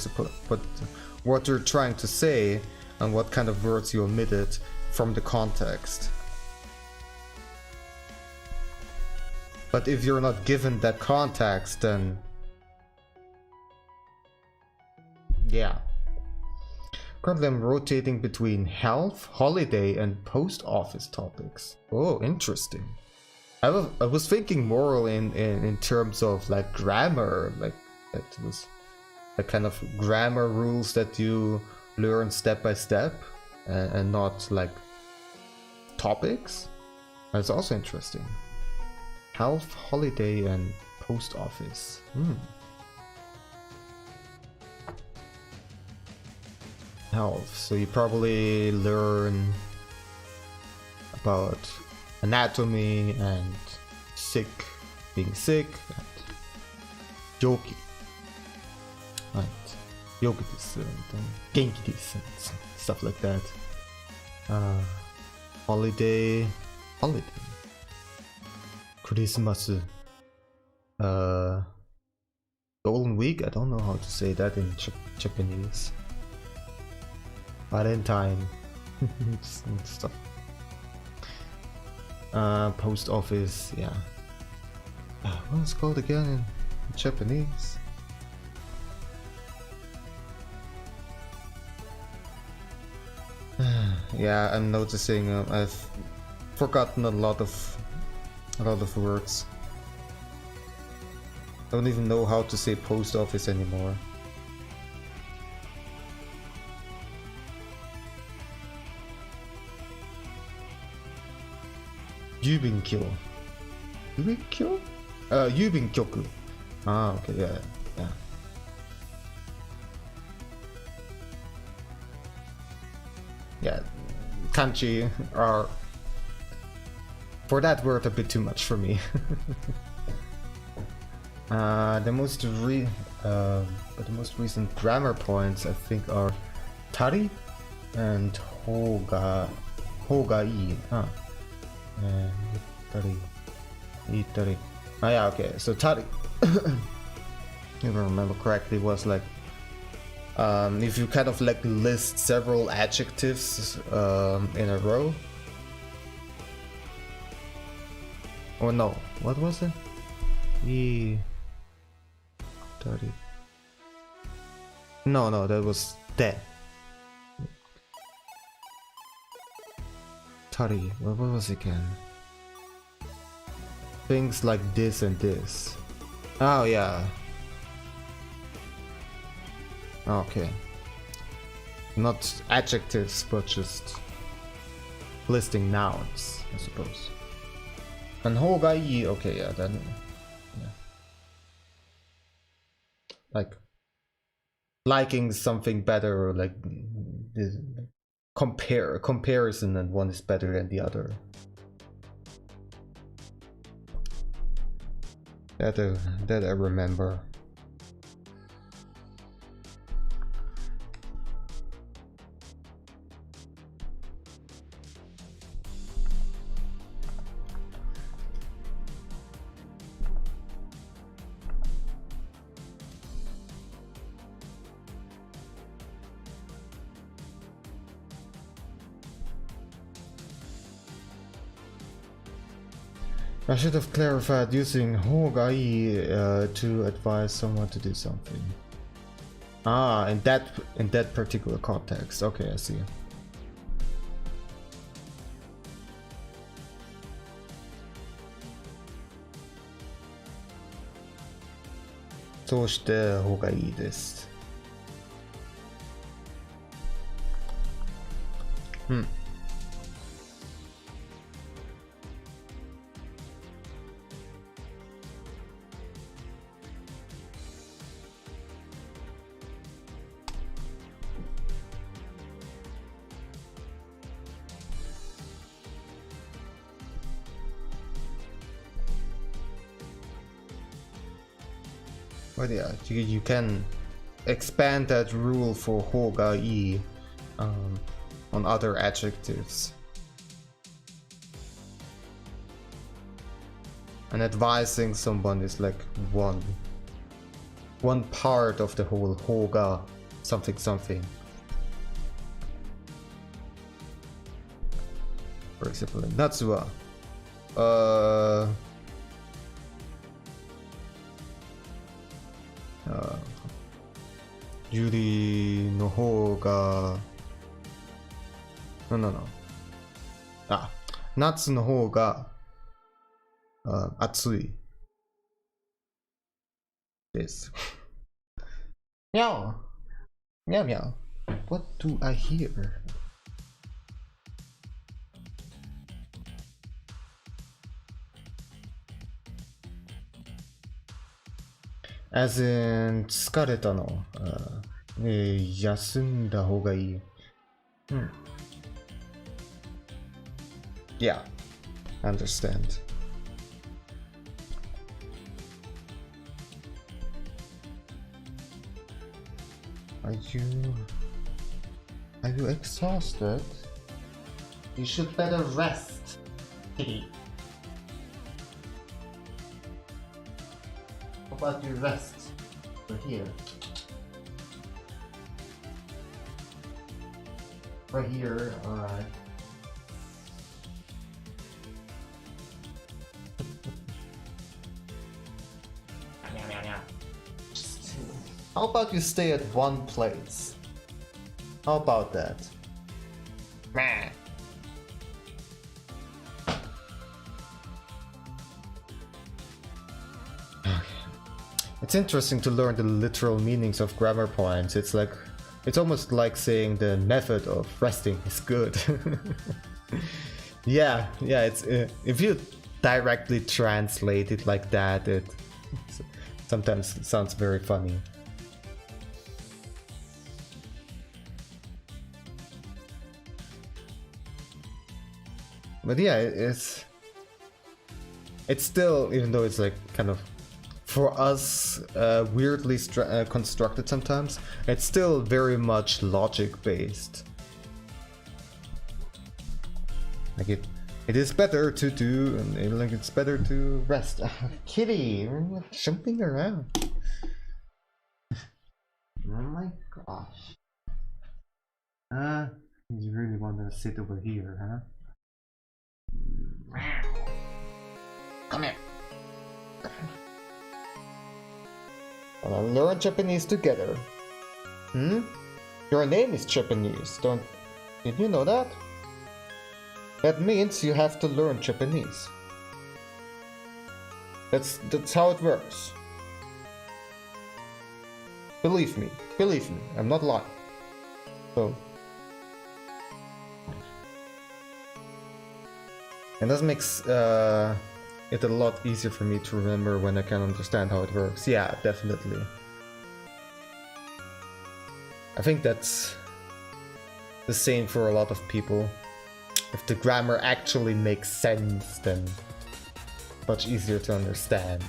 trying to say and what kind of words you omitted from the context. But if you're not given that context, then yeah. Currently I'm rotating between health, holiday, and post office topics. Oh, interesting. I was thinking more in terms of like grammar, like that was the kind of grammar rules that you learn step by step, and not like topics. That's also interesting. Health, holiday, and post office. Health, so you probably learn about anatomy and being sick, and yogi, right? Yogi desu and genki desu and stuff like that. Holiday, Christmas, Golden Week. I don't know how to say that in Japanese. Valentine and stuff. Post office, yeah. What's it called again in Japanese? Yeah, I'm noticing I've forgotten a lot of words. Don't even know how to say post office anymore. Yubinkyo. Yubinkyoku. Ah, okay, yeah. Yeah, kanji are, for that word, a bit too much for me. The most recent grammar points I think are tari and hogai. And itari. Oh yeah, okay. So tari, if I remember correctly, was like if you kind of like list several adjectives in a row. Or no, what was it? Tari. No, that was that. Tari, what was it again? Things like this and this. Oh yeah. Okay. Not adjectives, but just listing nouns, I suppose. And hogai, okay, yeah, then yeah. Like liking something better, or like this comparison, and one is better than the other. That I remember. I should have clarified using hogai to advise someone to do something. Ah, in that particular context. Okay, I see. So shite hogai desu. But yeah, you can expand that rule for Hoga E on other adjectives. And advising someone is like one part of the whole Hoga something something. For example, in Natsuwa. Yuri no hou ga... No. Ah, Natsu no hou ga atsui. This. Meow. Meow meow. What do I hear? As in, 疲れたの。休んだ方がいい。Yeah, understand. Are you exhausted? You should better rest, kitty. How about you rest? We're here. Right here, alright. How about you stay at one place? How about that? Meh. It's interesting to learn the literal meanings of grammar points. It's almost like saying the method of resting is good. yeah, it's if you directly translate it like that, it sometimes sounds very funny. But yeah, it's still, even though it's like kind of for us weirdly constructed sometimes, it's still very much logic based. Like it is better to do, and like it's better to rest. Kitty, you're jumping around. Oh my gosh. You really want to sit over here, huh? Come here. Wanna learn Japanese together. Your name is Japanese, did you know that? That means you have to learn Japanese. That's how it works. Believe me, I'm not lying. So, and this makes it a lot easier for me to remember when I can understand how it works. Yeah, definitely. I think that's the same for a lot of people. If the grammar actually makes sense, then much easier to understand.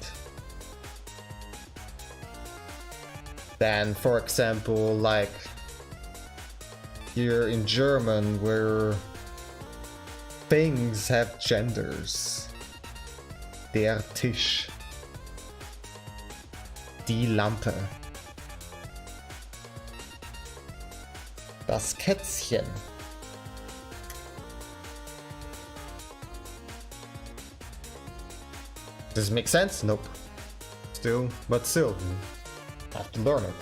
Than, for example, like here in German, where things have genders. Der Tisch. Die Lampe. Das Kätzchen. Does it make sense? Nope. Still, I have to learn it.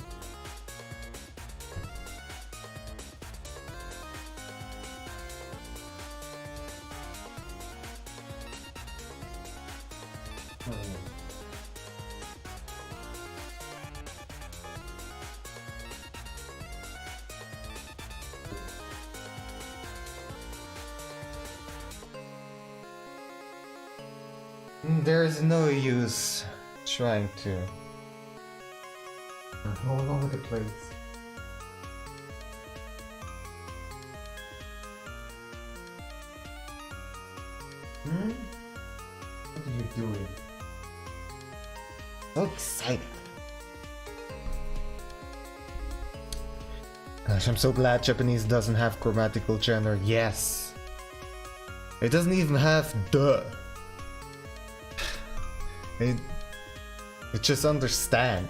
There's no use trying to all over the place. What are you doing? So excited. Gosh, I'm so glad Japanese doesn't have grammatical gender. Yes. It doesn't even have the. It just understand.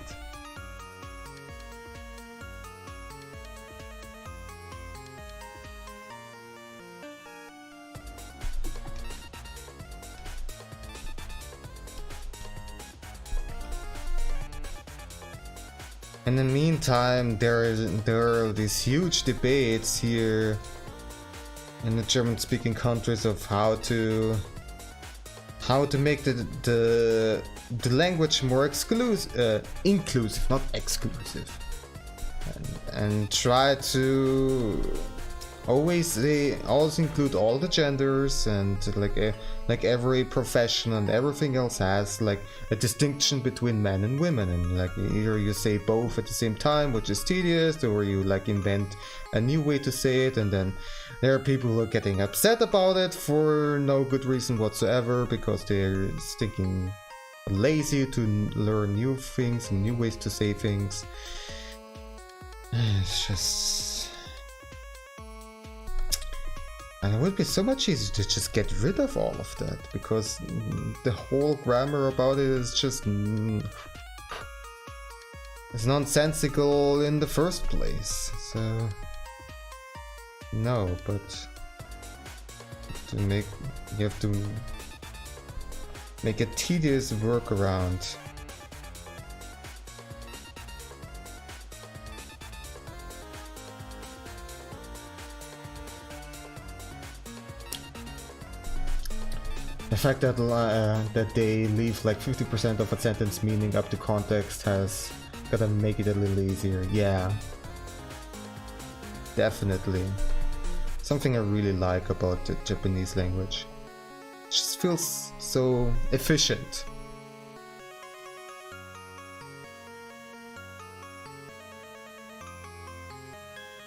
In the meantime, there are these huge debates here in the German-speaking countries of how to make the language more inclusive, not exclusive, and try to always include all the genders, and like every profession and everything else has like a distinction between men and women, and like either you say both at the same time, which is tedious, or you like invent a new way to say it, and then there are people who are getting upset about it for no good reason whatsoever because they're stinking lazy to learn new things and new ways to say things. It's just... And it would be so much easier to just get rid of all of that, because the whole grammar about it is just... it's nonsensical in the first place, so... No, but... you have to make a tedious workaround. The fact that they leave like 50% of a sentence meaning up to context has gotta make it a little easier. Yeah, definitely. Something I really like about the Japanese language. It just feels so efficient.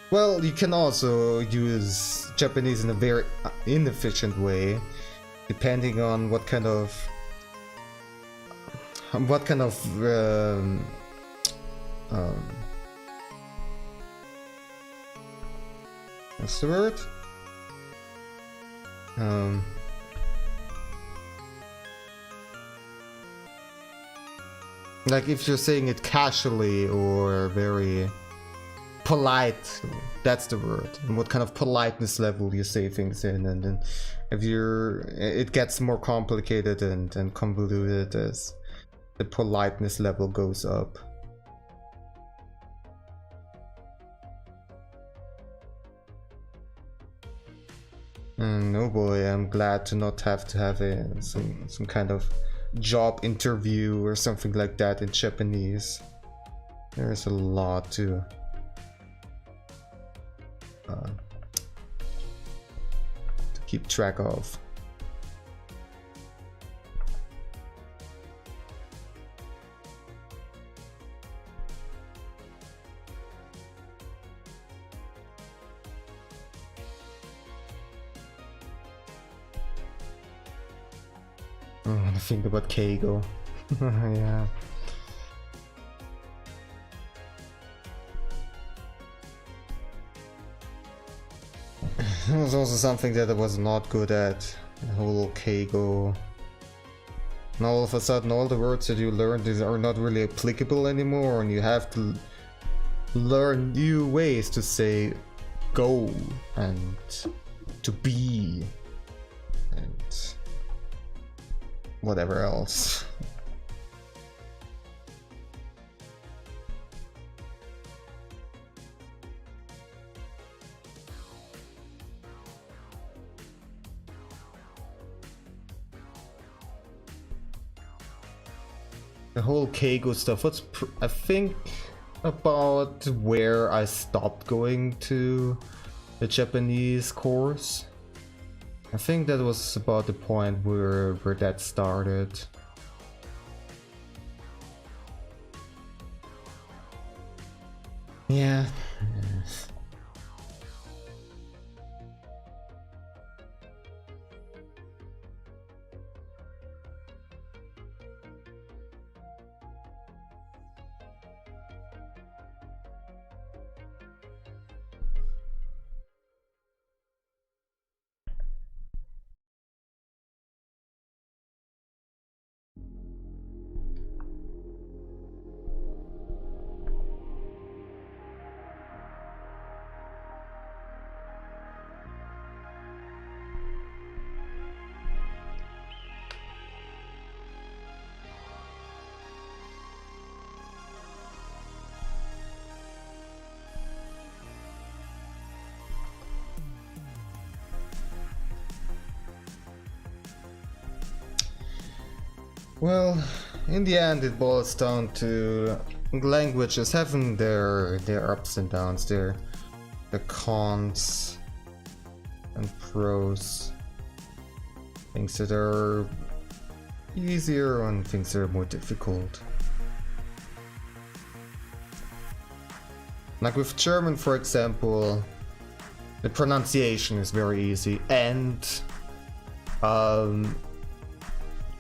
Well, you can also use Japanese in a very inefficient way, depending on what kind of what's the word? Like if you're saying it casually or very polite, that's the word. And what kind of politeness level you say things in, and then if it gets more complicated and convoluted as the politeness level goes up. And oh boy, I'm glad to not have to have some kind of job interview or something like that in Japanese. There's a lot to keep track of. I want to think about Keigo. Yeah. It was also something that I was not good at, the whole Keigo. And all of a sudden all the words that you learned are not really applicable anymore, and you have to learn new ways to say go and to be and whatever else. The whole Keigo stuff was, I think, about where I stopped going to the Japanese course. I think that was about the point where that started. Yeah. Well, in the end, it boils down to languages having their ups and downs, their cons and pros, things that are easier and things that are more difficult. Like with German, for example, the pronunciation is very easy, and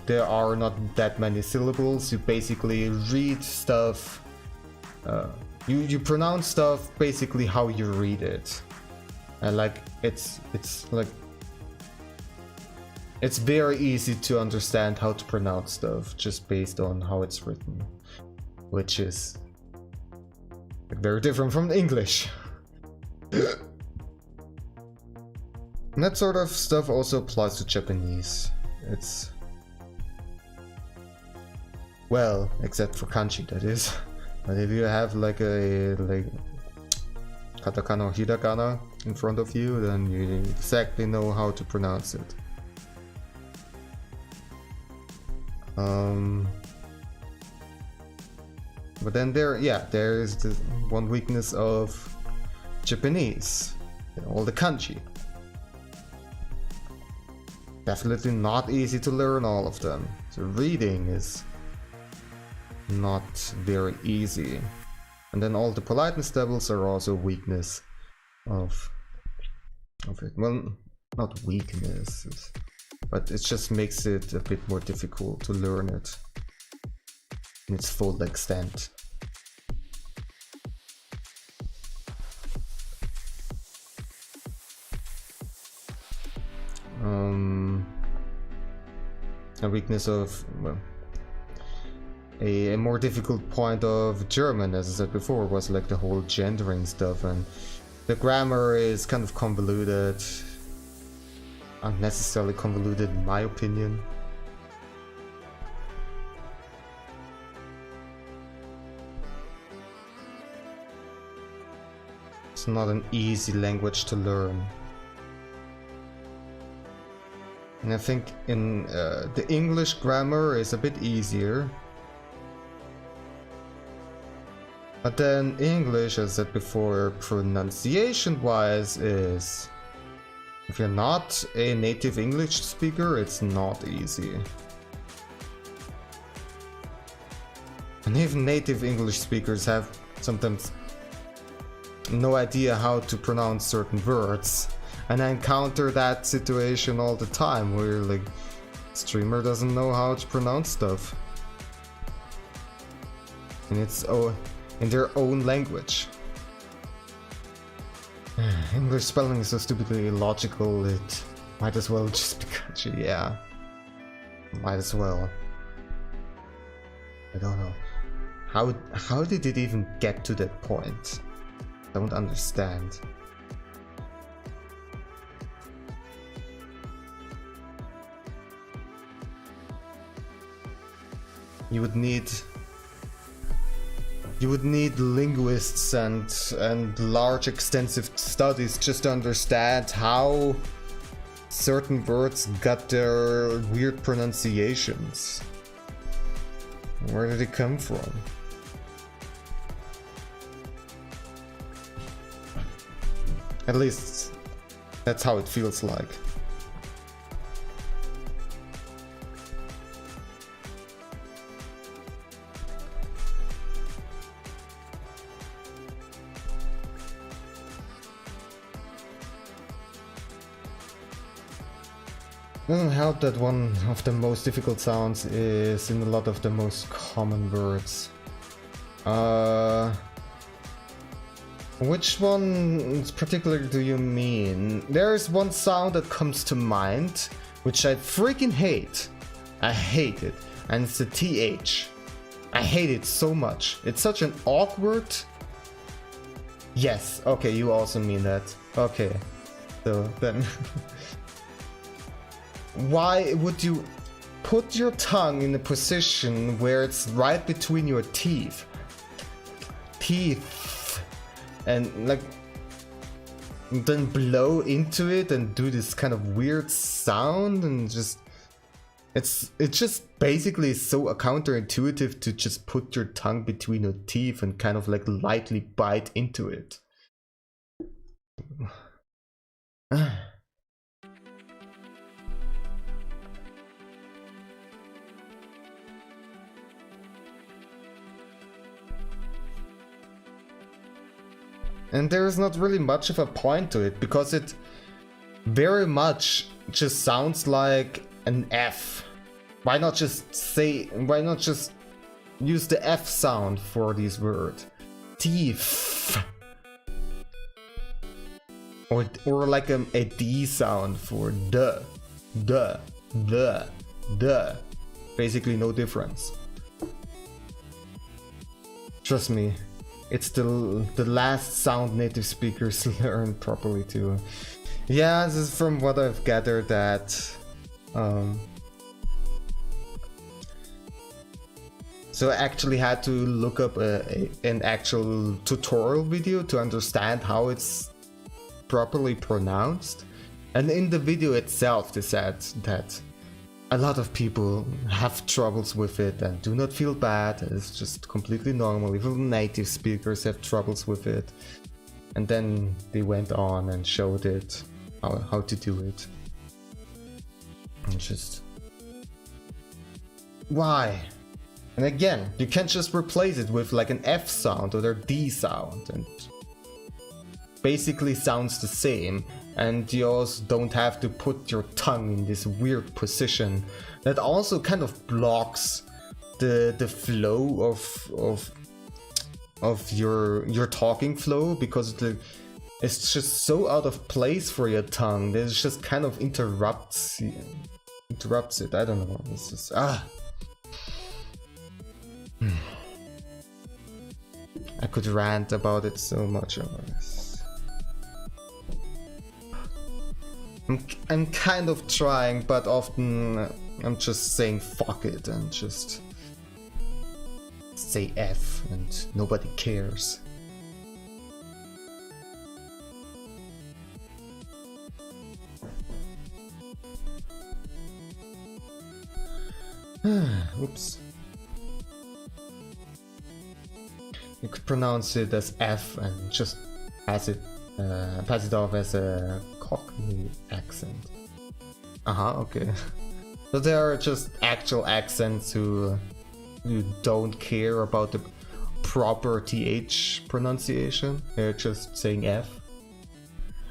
there are not that many syllables. You basically read stuff, you pronounce stuff basically how you read it, and like it's very easy to understand how to pronounce stuff just based on how it's written, which is very different from English. And that sort of stuff also applies to Japanese. It's, well, except for kanji, that is. But if you have like katakana or hiragana in front of you, then you exactly know how to pronounce it. But then there is the one weakness of Japanese, all the kanji. Definitely not easy to learn all of them. So reading is not very easy. And then all the politeness levels are also a weakness of it. Well, not weakness, but it just makes it a bit more difficult to learn it in its full extent. A weakness of, well, a more difficult point of German, as I said before, was like the whole gendering stuff, and the grammar is kind of convoluted, unnecessarily convoluted in my opinion. It's not an easy language to learn. And I think in the English grammar is a bit easier. But then English, as I said before, pronunciation-wise is... if you're not a native English speaker, it's not easy. And even native English speakers have sometimes no idea how to pronounce certain words. And I encounter that situation all the time where like streamer doesn't know how to pronounce stuff in their own language. English spelling is so stupidly illogical, it might as well just be kanji, yeah. Might as well. I don't know. How did it even get to that point? Don't understand. You would need linguists and large extensive studies just to understand how certain words got their weird pronunciations. Where did it come from? At least that's how it feels like. Doesn't help that one of the most difficult sounds is in a lot of the most common words. Which one particularly do you mean? There is one sound that comes to mind, which I freaking hate. I hate it, and it's the TH. I hate it so much. It's such an awkward... Yes, okay, you also mean that. Okay, so then... Why would you put your tongue in a position where it's right between your teeth? And like then blow into it and do this kind of weird sound and just It's just basically so counterintuitive to just put your tongue between your teeth and kind of like lightly bite into it. And there is not really much of a point to it, because it very much just sounds like an F. Why not just use the F sound for these words? Teeth. Or like a D sound for the. Basically no difference. Trust me. It's the last sound native speakers learn properly too. Yeah, this is from what I've gathered that so I actually had to look up an actual tutorial video to understand how it's properly pronounced. And in the video itself they said that a lot of people have troubles with it and do not feel bad. It's just completely normal. Even native speakers have troubles with it. And then they went on and showed it how to do it. And just why? And again, you can't just replace it with like an F sound or a D sound, and basically sounds the same. And you also don't have to put your tongue in this weird position that also kind of blocks the flow of your talking flow, because it's just so out of place for your tongue that it just kind of interrupts it. I don't know. It's just I could rant about it so much. I'm kind of trying, but often I'm just saying fuck it and just say F and nobody cares. Oops. You could pronounce it as F and just pass it off as a Cockney accent. Okay. So there are just actual accents who don't care about the proper TH pronunciation. They're just saying F.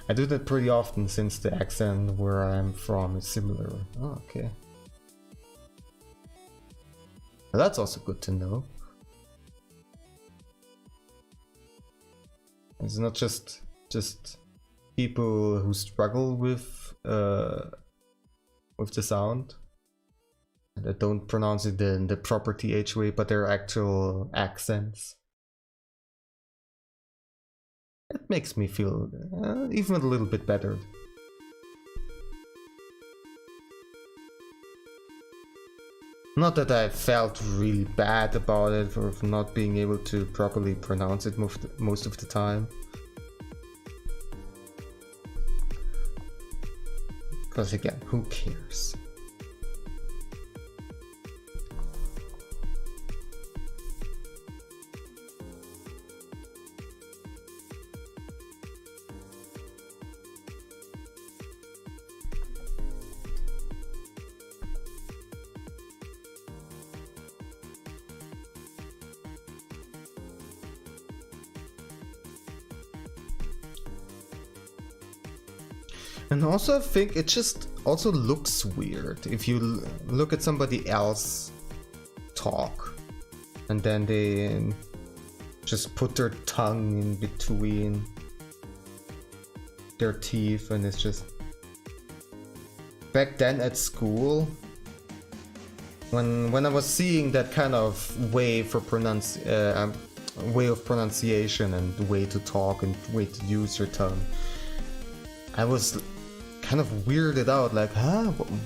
I do that pretty often since the accent where I'm from is similar. Oh, okay. Well, that's also good to know. It's not just people who struggle with the sound and that don't pronounce it in the proper TH way, but their actual accents. It makes me feel even a little bit better. Not that I felt really bad about it or not being able to properly pronounce it most of the time. Because again, who cares? And also I think it just also looks weird if you look at somebody else talk and then they just put their tongue in between their teeth, and it's just... Back then at school, when I was seeing that kind of way for way of pronunciation and way to talk and way to use your tongue, I was kind of weirded out, like,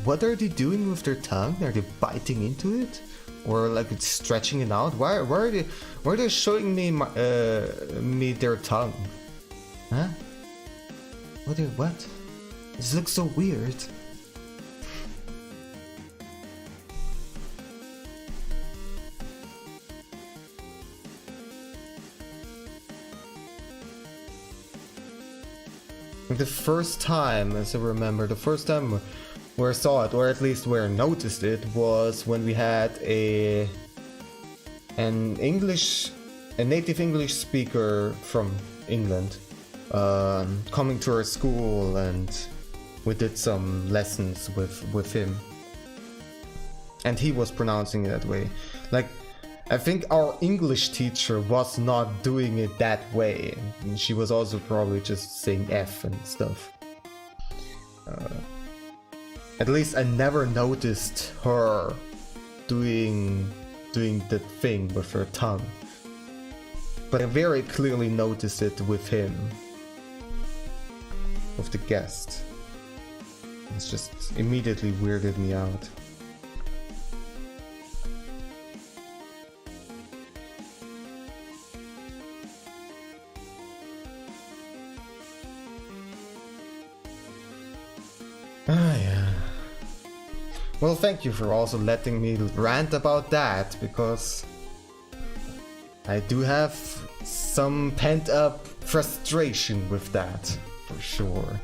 what are they doing with their tongue? Are they biting into it, or like it's stretching it out? Why are they showing me me their tongue? Huh? What? This looks so weird. The first time, as I remember, the first time where I saw it, or at least where I noticed it, was when we had a native English speaker from England coming to our school, and we did some lessons with him, and he was pronouncing it that way. Like, I think our English teacher was not doing it that way. And she was also probably just saying F and stuff. At least I never noticed her doing that thing with her tongue. But I very clearly noticed it with him. With the guest. It's just immediately weirded me out. Ah, yeah. Well, thank you for also letting me rant about that, because I do have some pent-up frustration with that, for sure.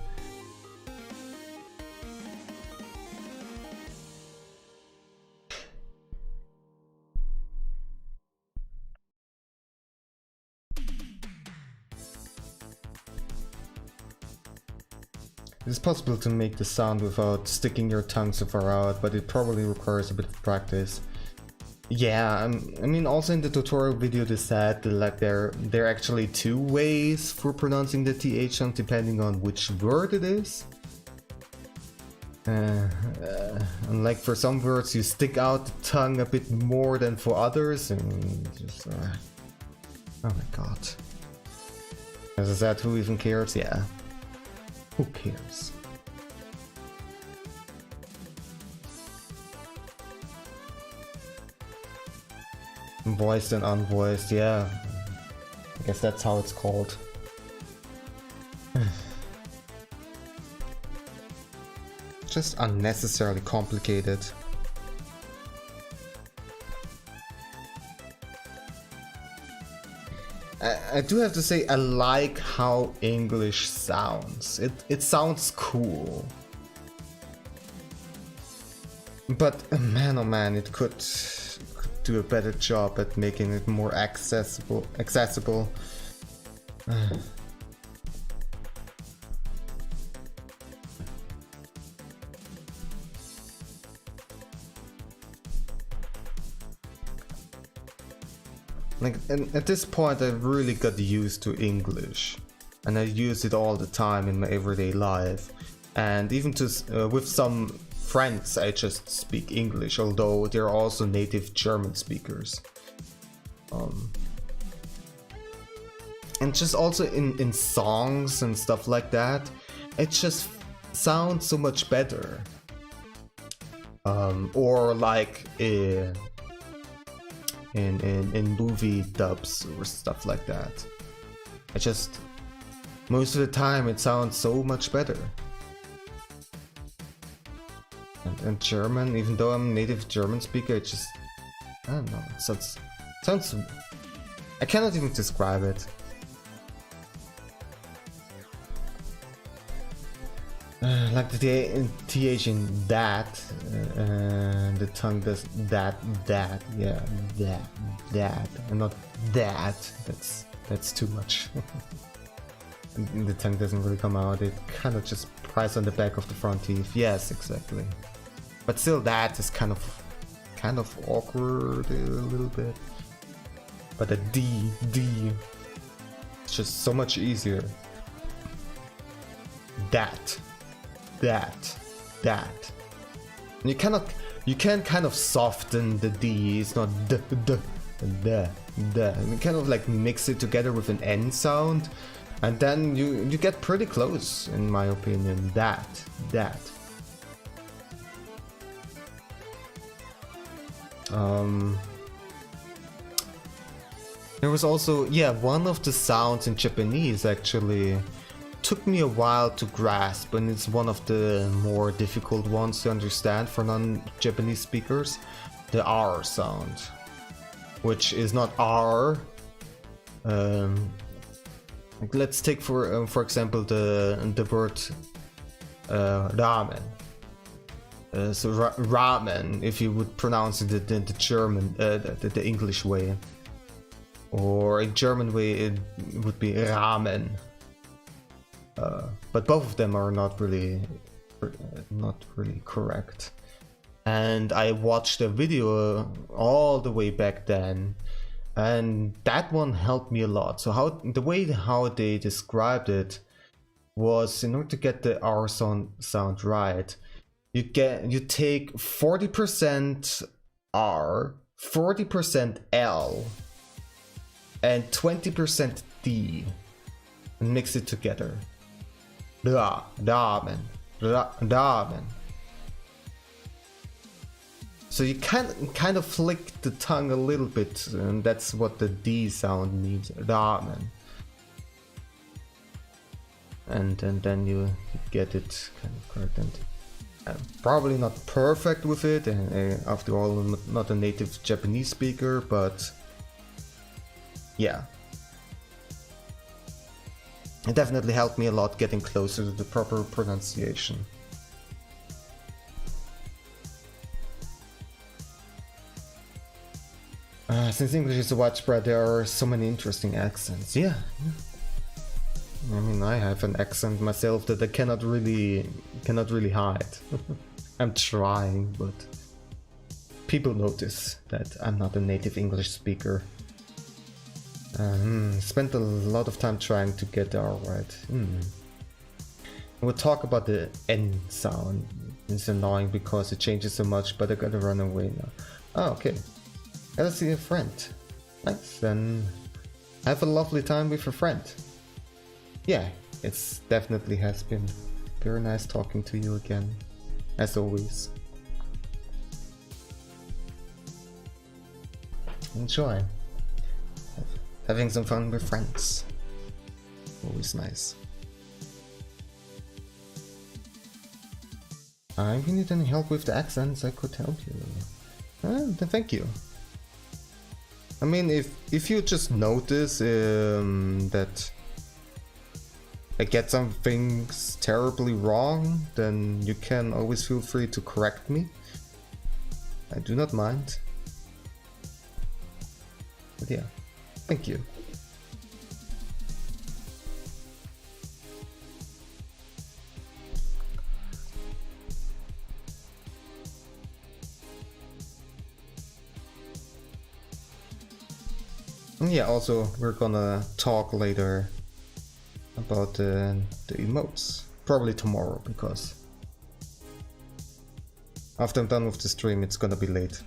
It's possible to make the sound without sticking your tongue so far out, but it probably requires a bit of practice. Yeah, I mean, also in the tutorial video they said that, like, there are actually two ways for pronouncing the TH sound depending on which word it is. And like for some words you stick out the tongue a bit more than for others, and just oh my god. As I said, who even cares? Yeah. Who cares? Voiced and unvoiced, yeah. I guess that's how it's called. Just unnecessarily complicated. I do have to say, I like how English sounds. It sounds cool. But man, oh man, it could do a better job at making it more accessible. Like, and at this point I really got used to English, and I use it all the time in my everyday life, and even to with some friends I just speak English, although they're also native German speakers. And just also in songs and stuff like that, it just sounds so much better. Or like in movie dubs or stuff like that. Most of the time it sounds so much better. And German, even though I'm a native German speaker, I don't know, it sounds, I cannot even describe it. Like the TH in that, the tongue does that, yeah, that, and not that. That's too much. And the tongue doesn't really come out. It kind of just pries on the back of the front teeth. Yes, exactly. But still, that is kind of awkward a little bit. But the D, it's just so much easier. That. You can kind of soften the D. It's not d. You kind of like mix it together with an N sound, and then you get pretty close, in my opinion. That. There was also, yeah, one of the sounds in Japanese actually took me a while to grasp, and it's one of the more difficult ones to understand for non-Japanese speakers. The R sound, which is not R, Like, let's take for example the word ramen. So ramen, if you would pronounce it the German, the English way, or in German way, it would be ramen. But both of them are not really correct. And I watched a video all the way back then, and that one helped me a lot. So the way they described it was, in order to get the R sound right, you take 40% R, 40% L, and 20% D, and mix it together. Ramen. So you kind of flick the tongue a little bit, and that's what the D sound means. Ramen. And then you get it kind of correct. And I'm probably not perfect with it, and after all, I'm not a native Japanese speaker, but yeah. It definitely helped me a lot getting closer to the proper pronunciation. Since English is widespread, there are so many interesting accents. Yeah. I mean, I have an accent myself that I cannot really hide. I'm trying, but people notice that I'm not a native English speaker. Spent a lot of time trying to get the R right. We'll talk about the N sound. It's annoying because it changes so much, but I gotta run away now. Oh, okay. Gotta see a friend. Nice, then have a lovely time with your friend. Yeah, it's definitely has been very nice talking to you again, as always. Enjoy. Having some fun with friends. Always nice. If you need any help with the accents, I could help you. Then thank you. I mean, if you just notice that I get some things terribly wrong, then you can always feel free to correct me. I do not mind. But yeah, thank you. And yeah, also we're gonna talk later about the emotes. Probably tomorrow, because after I'm done with the stream, it's gonna be late.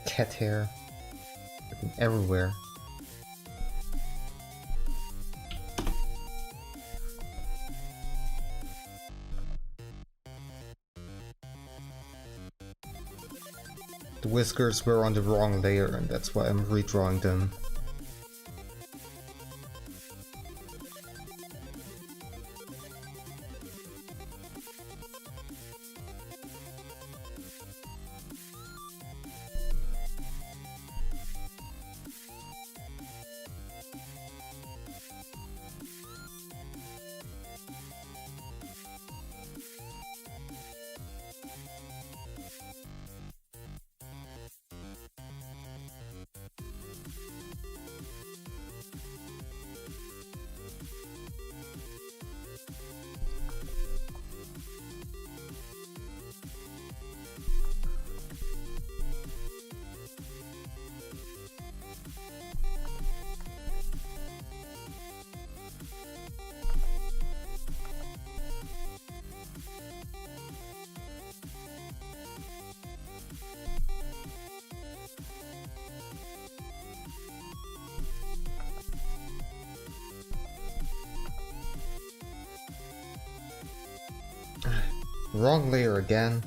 Cat hair. Everywhere. The whiskers were on the wrong layer, and that's why I'm redrawing them. Wrong layer again.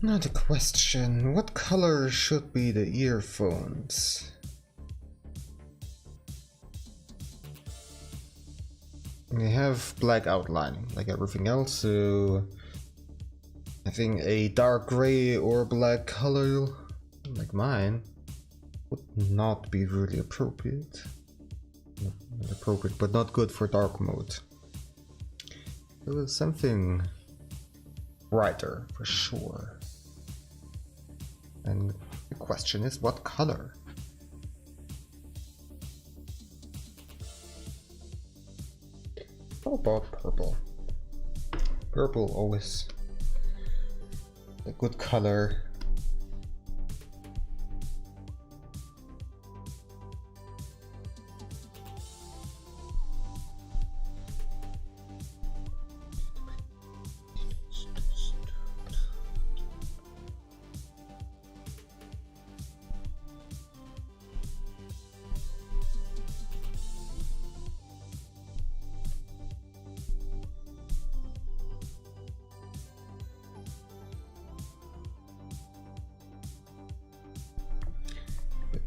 Now the question, what color should be the earphones? They have black outlining like everything else, so I think a dark gray or black color like mine would not be really appropriate. Not appropriate, but not good for dark mode. It was something brighter for sure. And the question is, what color? How about purple? Purple always a good color.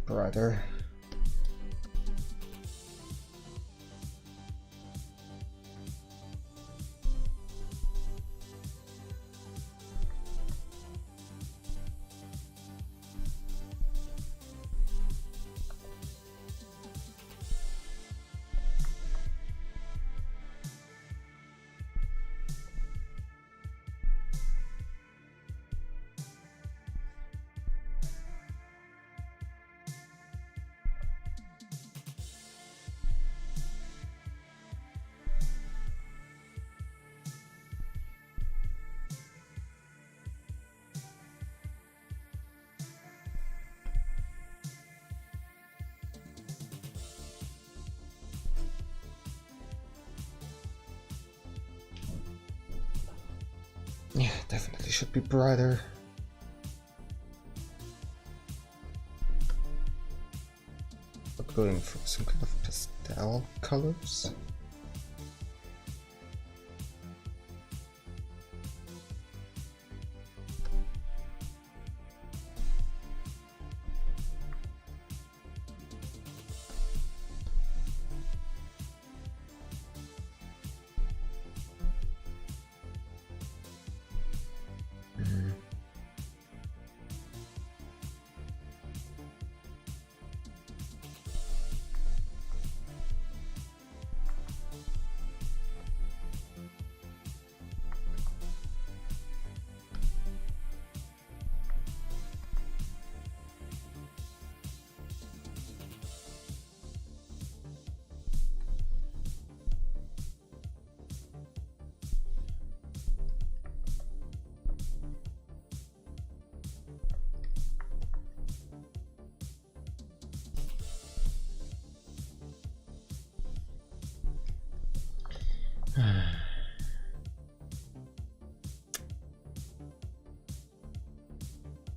Brighter. Yeah, definitely should be brighter. But going for some kind of pastel colors.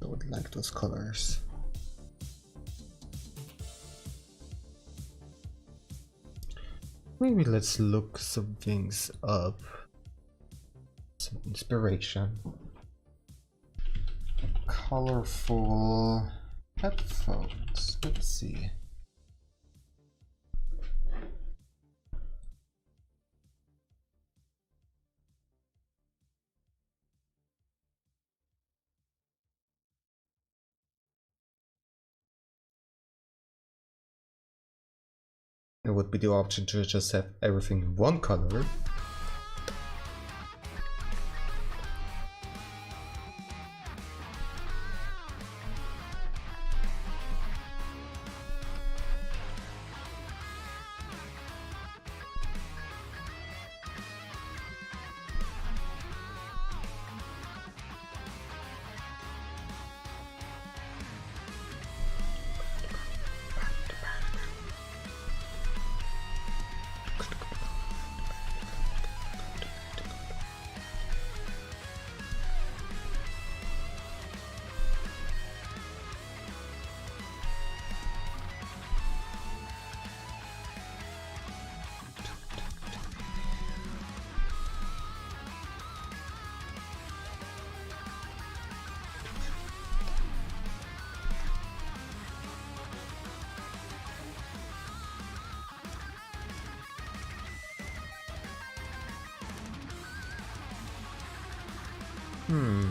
I would like those colors. Maybe let's look some things up. Some inspiration. Colorful headphones. Let's see. There would be the option to just have everything in one color. Hmm.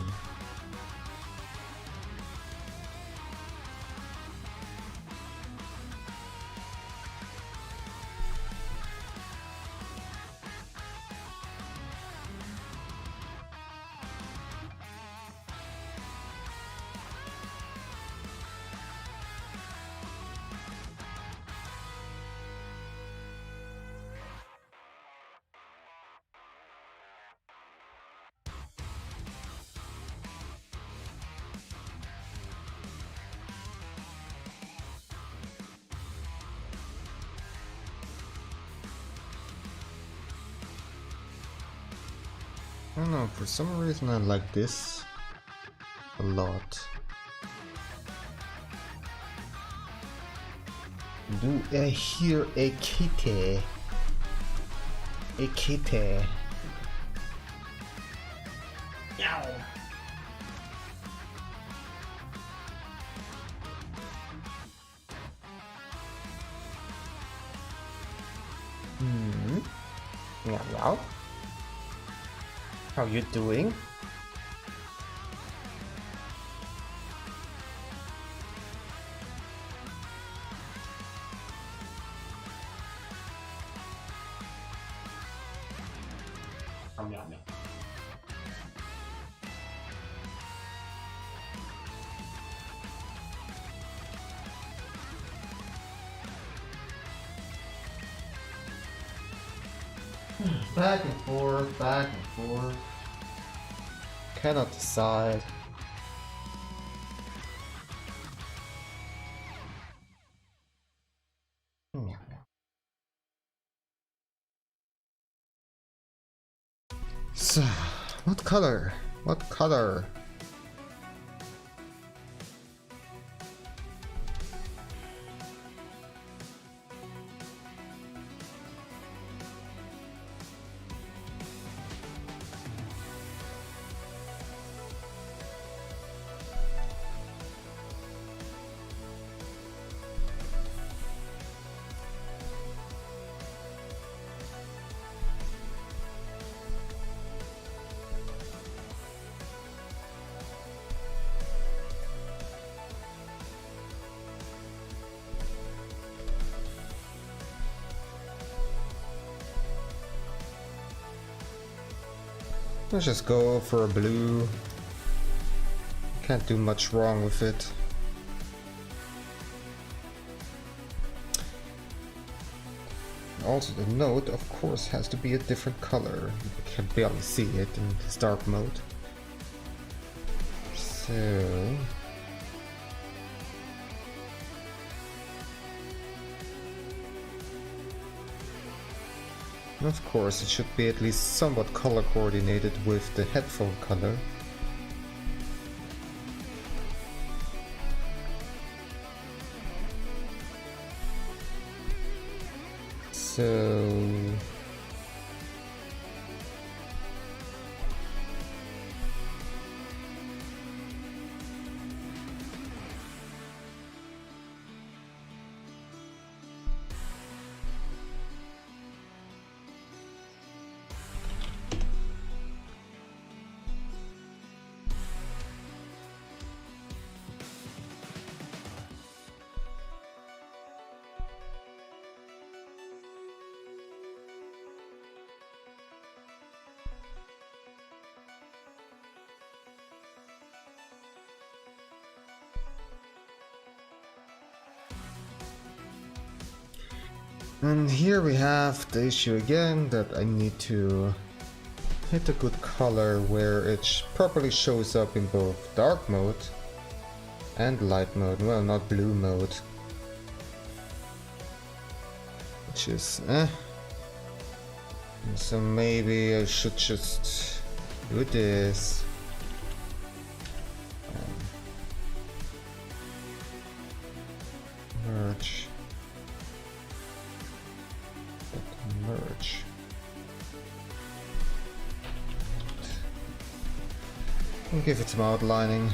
I don't know, for some reason I like this a lot. Do I hear a kitty? A kitty. Meow. Hmm. Meow meow. How you doing? Meow meow. Back and forth, back and forth. Cannot decide. Meow meow. So, what color? What color? Let's just go for a blue. Can't do much wrong with it. Also, the note, of course, has to be a different color. You can barely see it in this dark mode. So... of course, it should be at least somewhat color coordinated with the headphone color. So... and here we have the issue again that I need to hit a good color where it properly shows up in both dark mode and light mode. Well, not blue mode, which is so maybe I should just do this. Merge. Merge. And give it some outlining.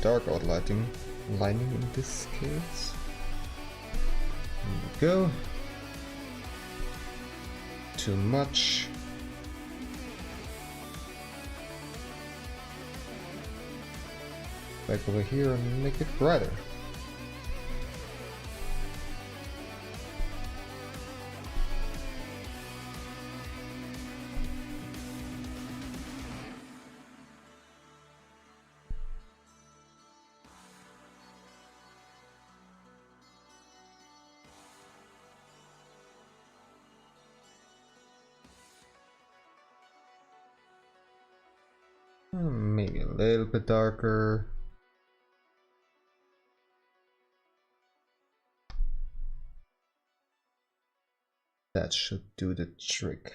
Dark outlining in this case. There we go. Too much. Back over here and make it brighter. Maybe a little bit darker. That should do the trick.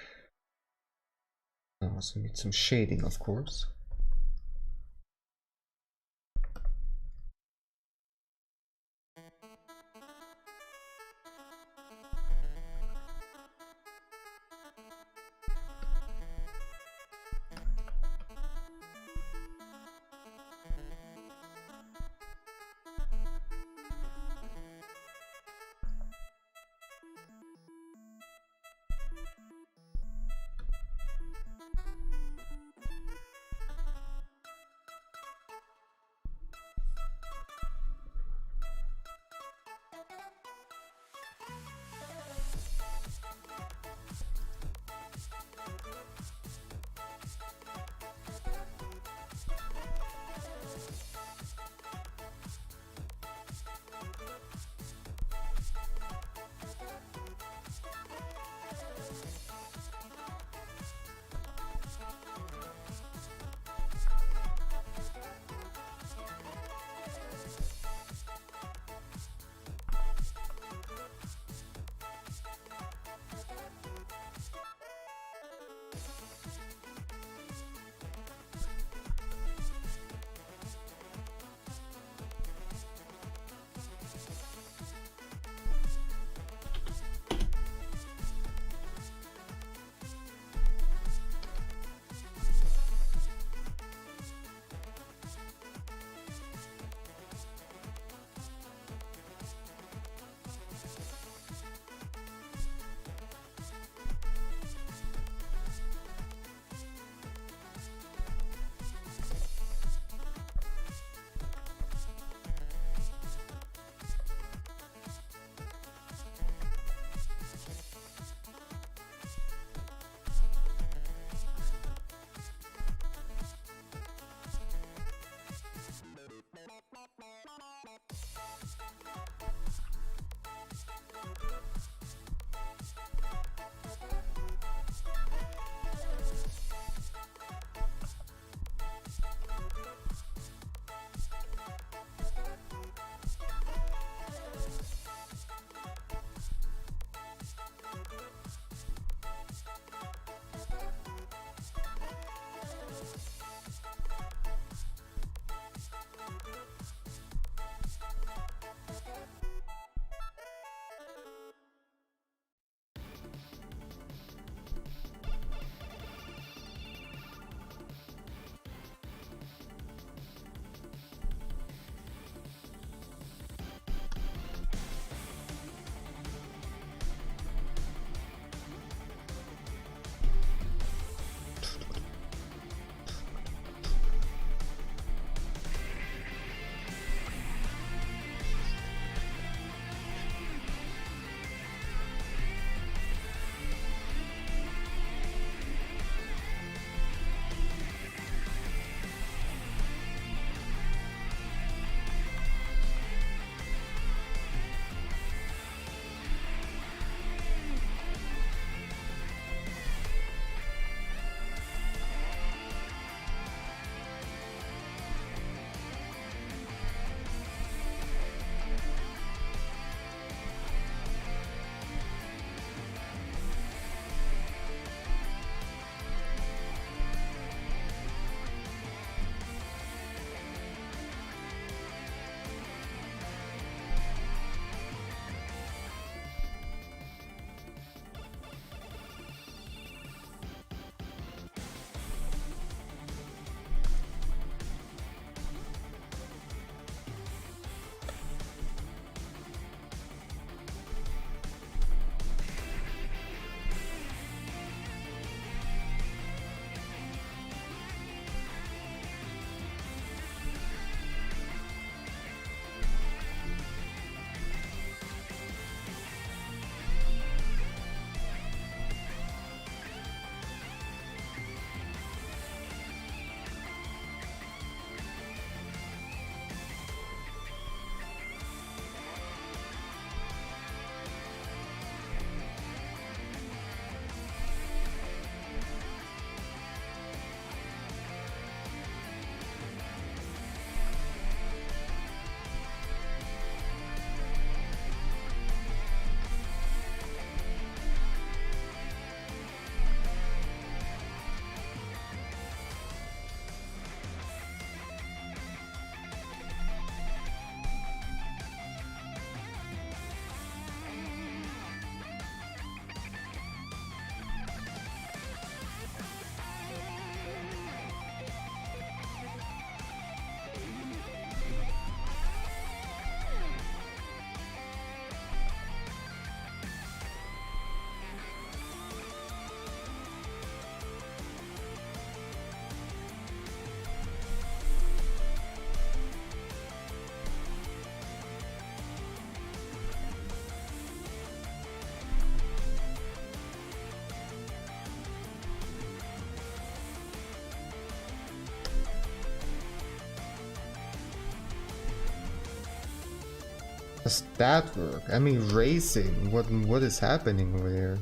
I also need some shading, of course. Does that work? I mean, racing. What is happening over there?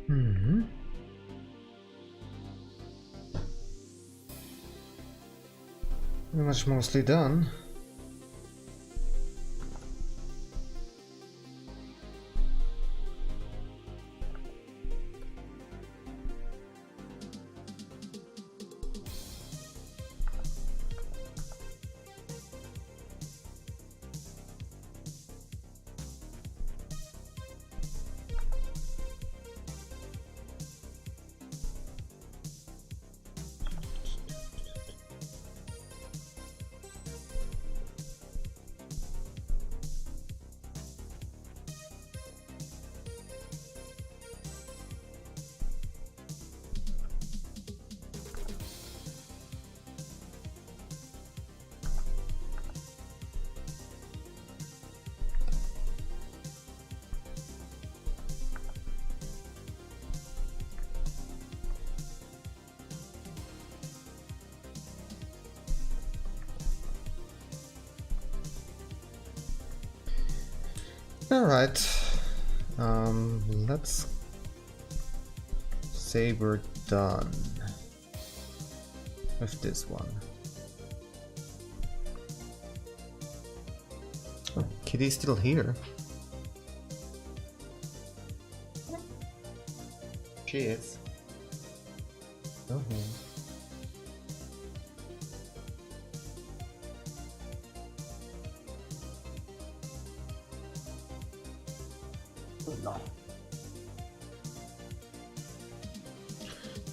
Hmm. Pretty much mostly done. Alright. Let's say we're done with this one. Oh, Kitty's still here. She is. Oh, yeah.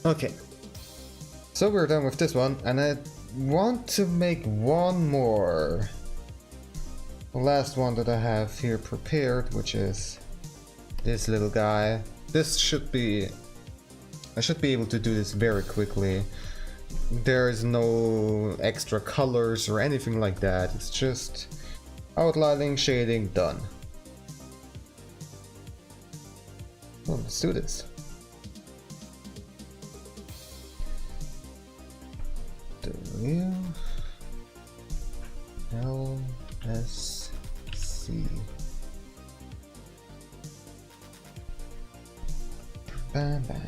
Okay, so we're done with this one, and I want to make one more. The last one that I have here prepared, which is this little guy. This should be... I should be able to do this very quickly. There is no extra colors or anything like that. It's just outlining, shading, done. Well, let's do this. WLSC. Bam bam.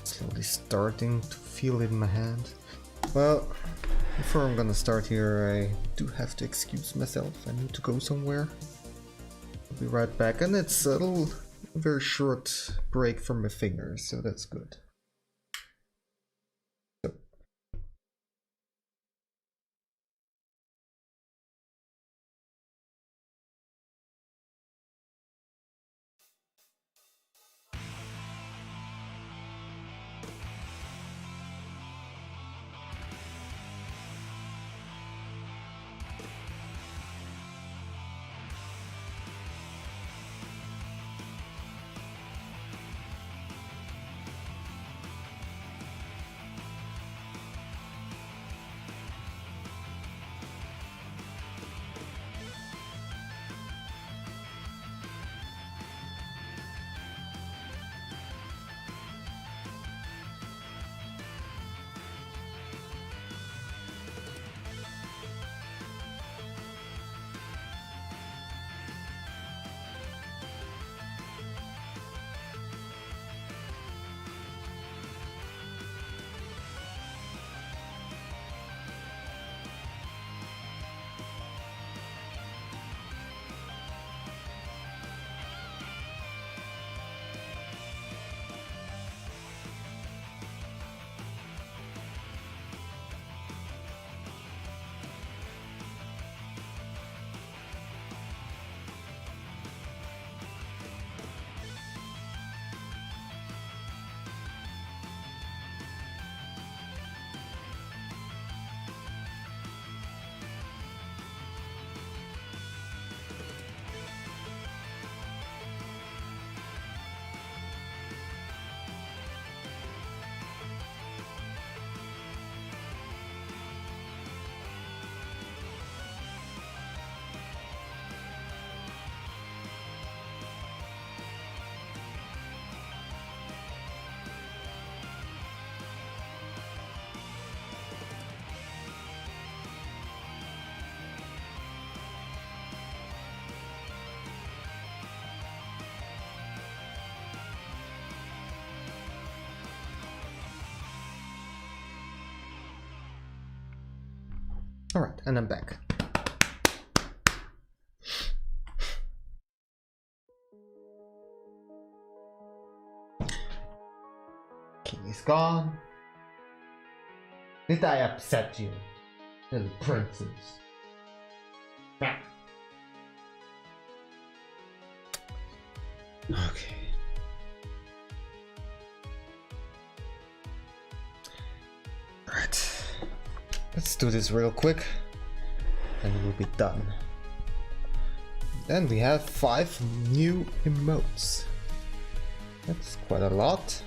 Slowly starting to feel it in my hand. Well, before I'm gonna start here, I do have to excuse myself. I need to go somewhere. I'll be right back, and it's a very short break from my fingers, so that's good. Alright, and I'm back. Kitty's gone. Did I upset you, little princess? Okay. Alright. Let's do this real quick, and we'll be done. Then we have 5 new emotes. That's quite a lot.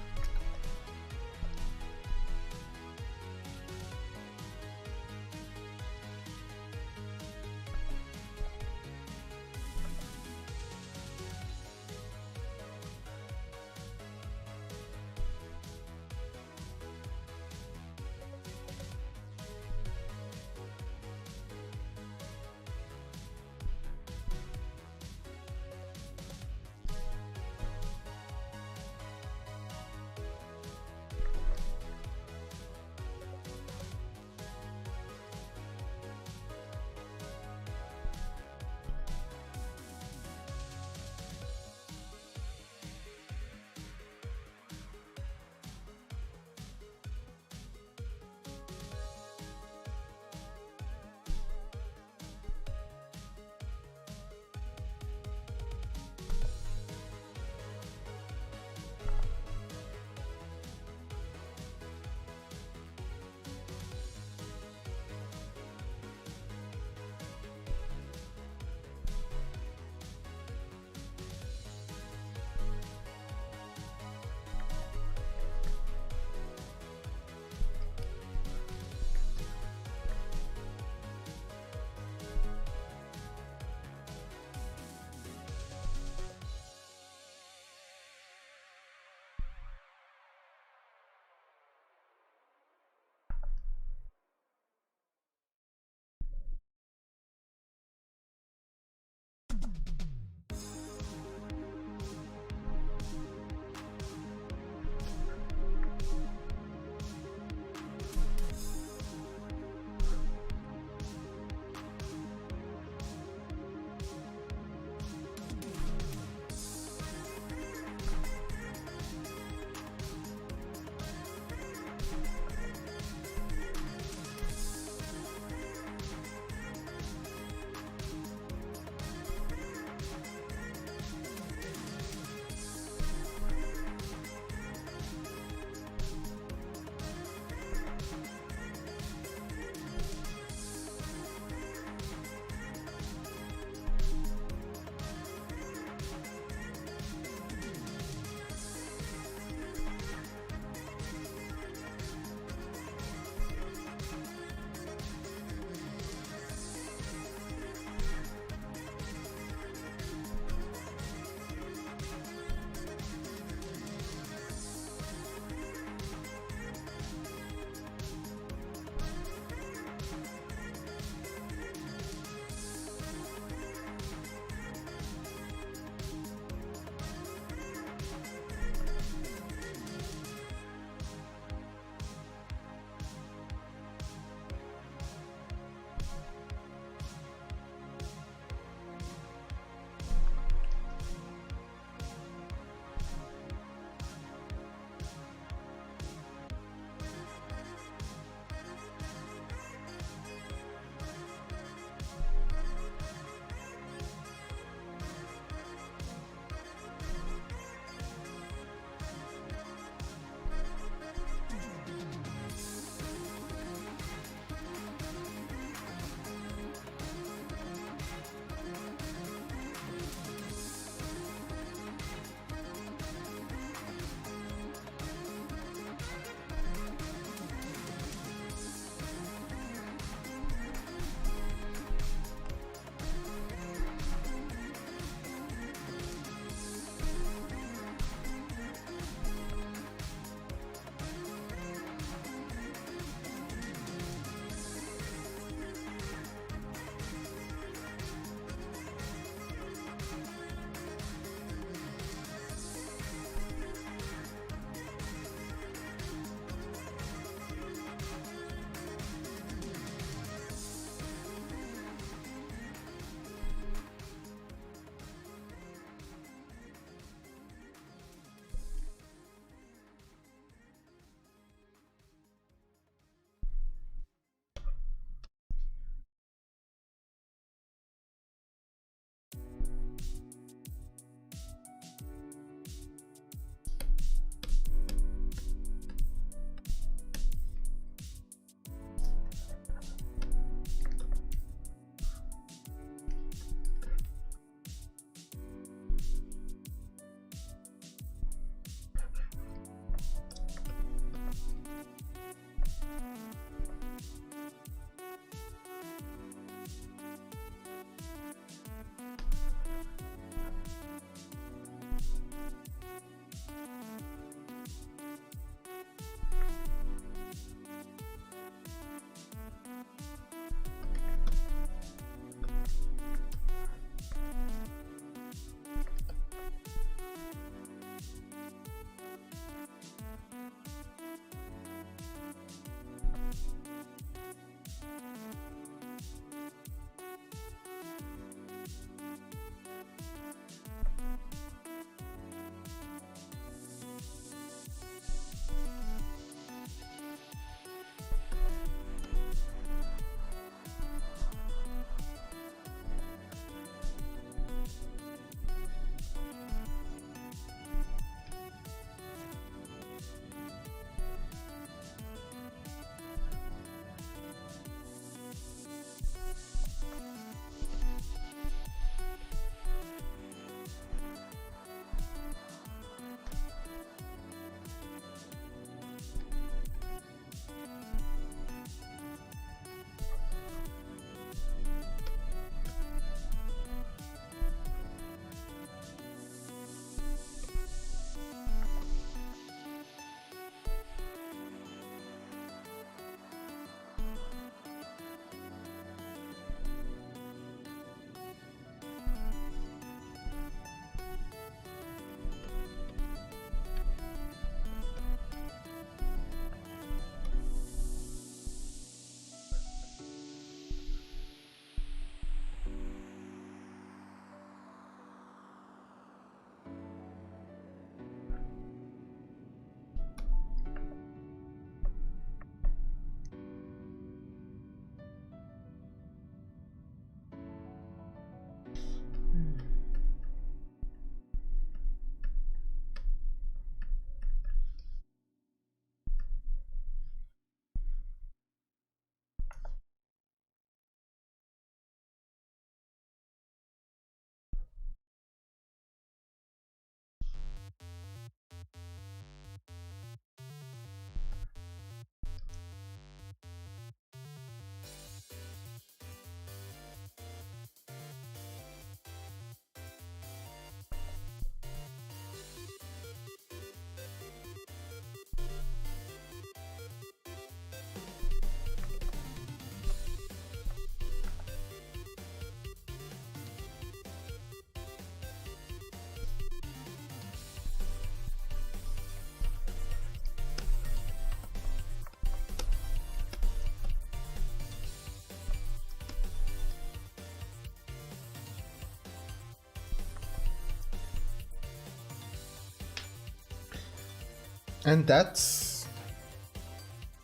And that's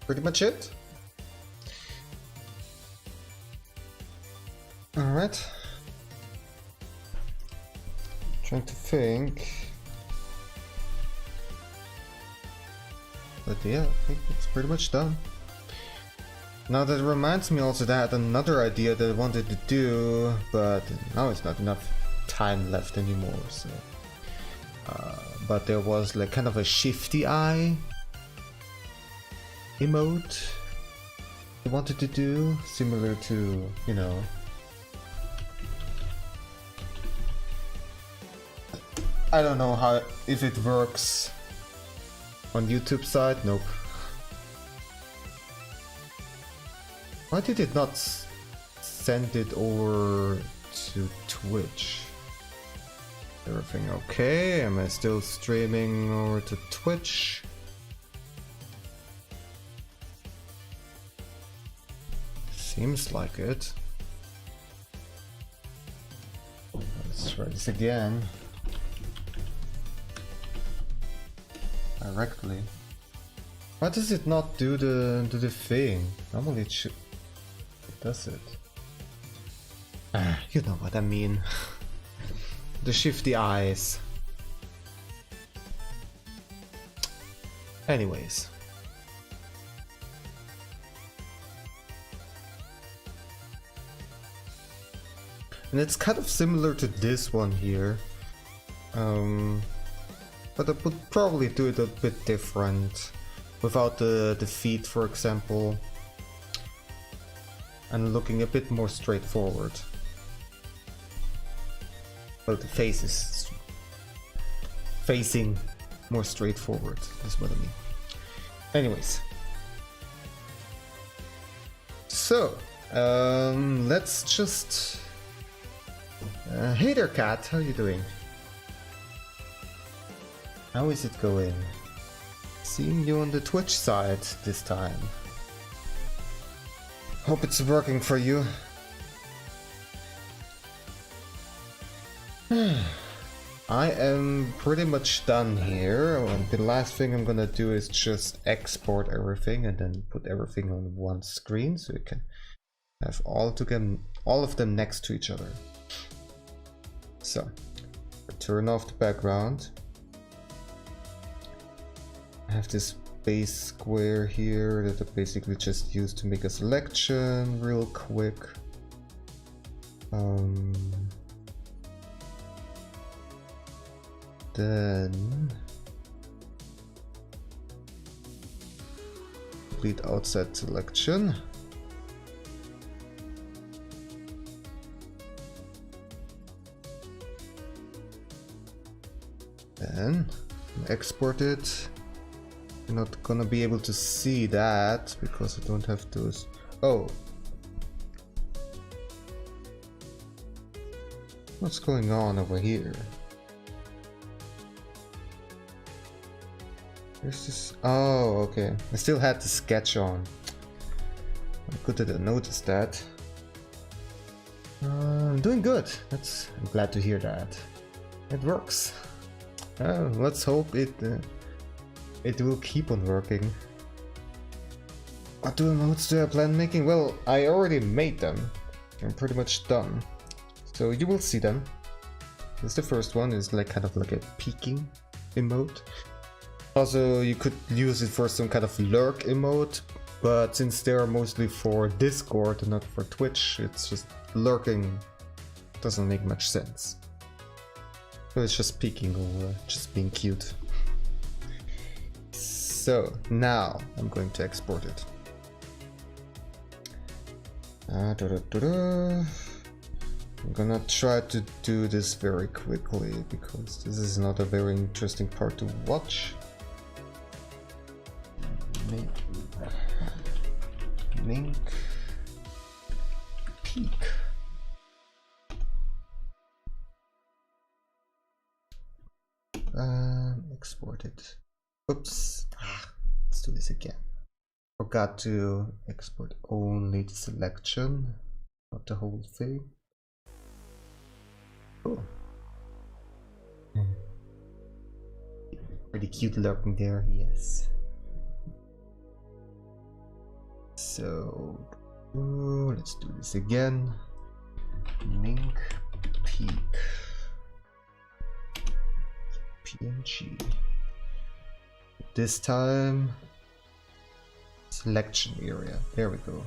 pretty much it. Alright. Trying to think. But yeah, I think it's pretty much done. Now that reminds me also that I had another idea that I wanted to do, but now it's not enough time left anymore, so... but there was like kind of a shifty eye emote I wanted to do, similar to, you know... I don't know how, if it works on YouTube side, nope. Why did it not send it over to Twitch? Everything okay? Am I still streaming over to Twitch? Seems like it. Let's try this again. Directly. Why does it not do the thing? Normally it should. It does it. You know what I mean. The shifty eyes. Anyways. And it's kind of similar to this one here. But I would probably do it a bit different. Without the feet, for example. And looking a bit more straightforward. Well, the face is facing more straightforward, that's what I mean. Anyways. So, let's just... hey there, cat, how are you doing? How is it going? Seeing you on the Twitch side this time. Hope it's working for you. I am pretty much done here, and the last thing I'm gonna do is just export everything and then put everything on one screen so you can have all of them next to each other. So, turn off the background. I have this base square here that I basically just use to make a selection real quick. Then complete outside selection. Then export it. You're not gonna be able to see that because I don't have those. Oh. What's going on over here? There's this. Oh, okay. I still had the sketch on. Good that I noticed that. I'm doing good. I'm glad to hear that. It works. Let's hope it will keep on working. What emotes do I plan making? Well, I already made them. I'm pretty much done. So you will see them. This is the first one, is like kind of like a peeking emote. Also, you could use it for some kind of lurk emote, but since they are mostly for Discord and not for Twitch, it's just lurking. Doesn't make much sense. So it's just peeking or just being cute. So now I'm going to export it. I'm gonna try to do this very quickly because this is not a very interesting part to watch. Link peak. Export it. Oops. Let's do this again. Forgot to export only the selection, not the whole thing. Cool. Pretty cute lurking there, yes. So, let's do this again. Mink peak. PNG. This time, selection area. There we go.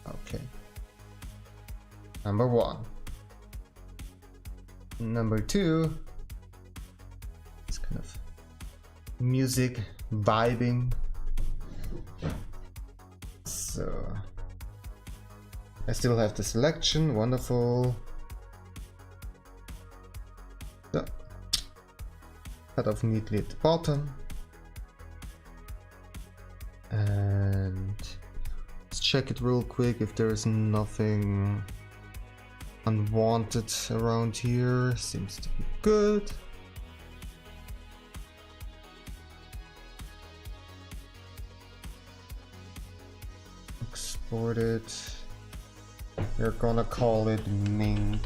Okay. Number 1. Number 2. It's kind of music vibing. So I still have the selection. Wonderful. So, cut off neatly at the bottom. And let's check it real quick if there's nothing unwanted around here. Seems to be good. Export it. We're gonna call it Mink.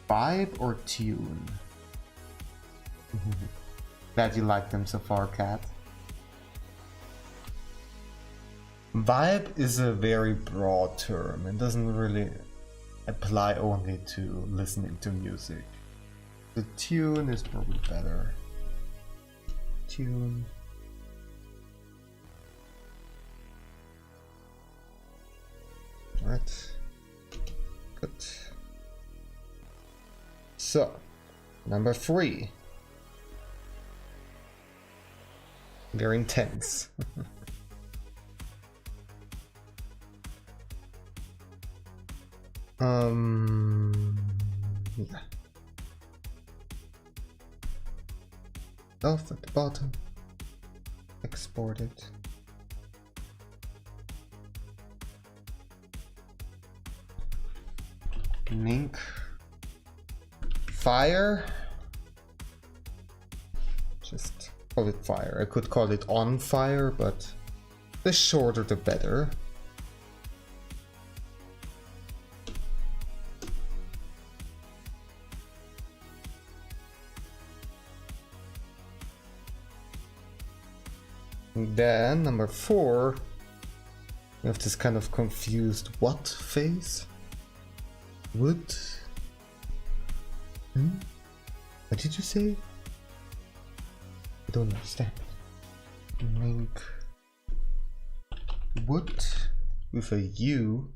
Vibe or tune? Glad you like them so far, Cat. Vibe is a very broad term and doesn't really apply only to listening to music. The tune is probably better. Tune. Right. Good. So, number 3. Very intense. Yeah. Off at the bottom. Export it. Mink. Fire. Just call it fire. I could call it on fire, but the shorter the better. And then number 4, we have this kind of confused what face? Wood? What did you say? I don't understand. Mink wood with a U.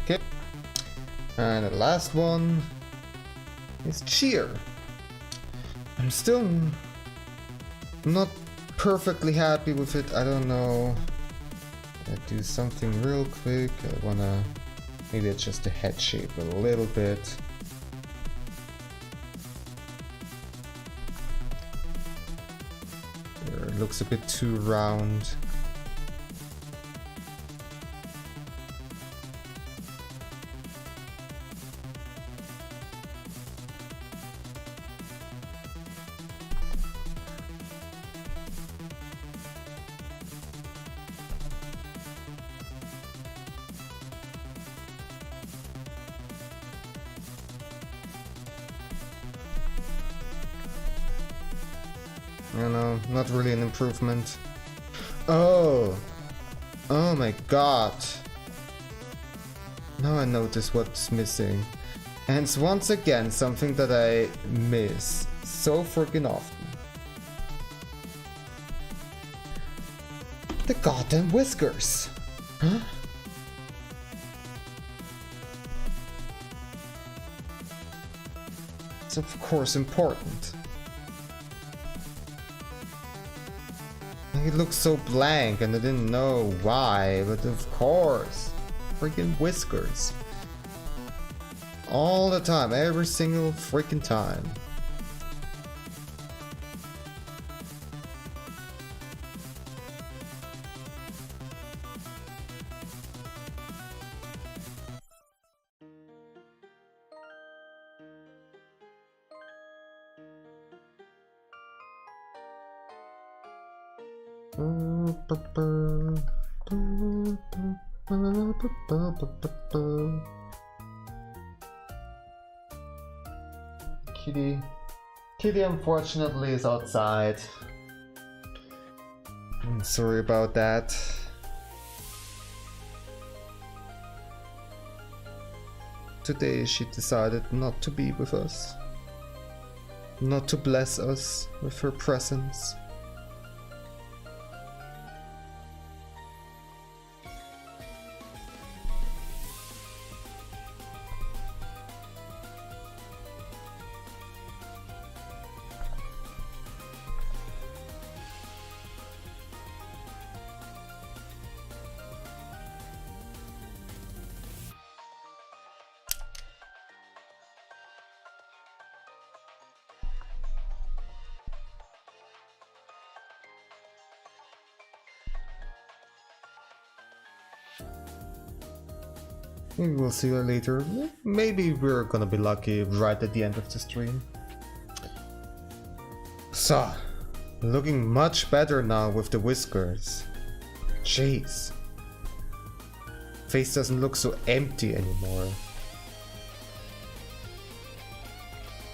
Okay. And the last one is cheer. I'm still not perfectly happy with it. I don't know. I do something real quick. I wanna maybe adjust the head shape a little bit. There, it looks a bit too round. You know, not really an improvement. Oh! Oh my god! Now I notice what's missing. And it's once again something that I miss so freaking often. The goddamn whiskers! Huh? It's of course important. It looks so blank and I didn't know why, but of course. Freaking whiskers. All the time, every single freaking time. Kitty. Kitty unfortunately is outside. I'm sorry about that. Today she decided not to be with us. Not to bless us with her presence. Maybe we'll see her later. Maybe we're gonna be lucky right at the end of the stream. So, looking much better now with the whiskers. Jeez. Face doesn't look so empty anymore.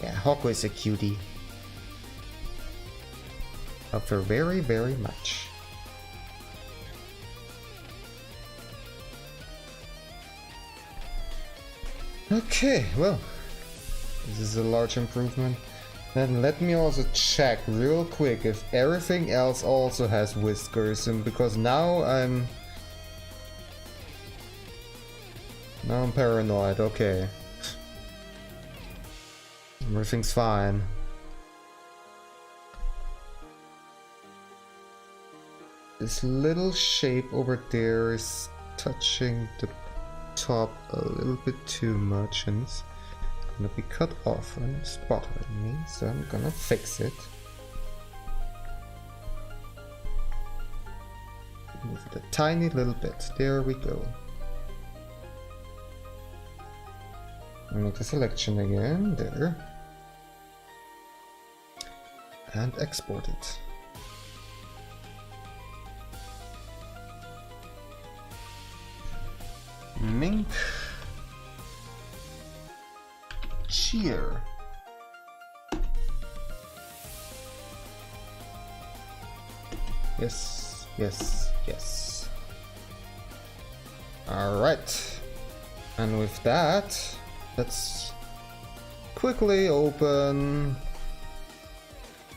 Yeah, Hoko is a cutie. Love her very, very much. Okay, well, this is a large improvement. Then let me also check real quick if everything else also has whiskers, and because now I'm paranoid. Okay, everything's fine. This little shape over there is touching the top a little bit too much and it's gonna be cut off and it's bothering me, so I'm gonna fix it. Move it a tiny little bit. There we go. Make the selection again. There. And export it. Mink. Cheer. Yes, yes, yes. Alright. And with that, let's quickly open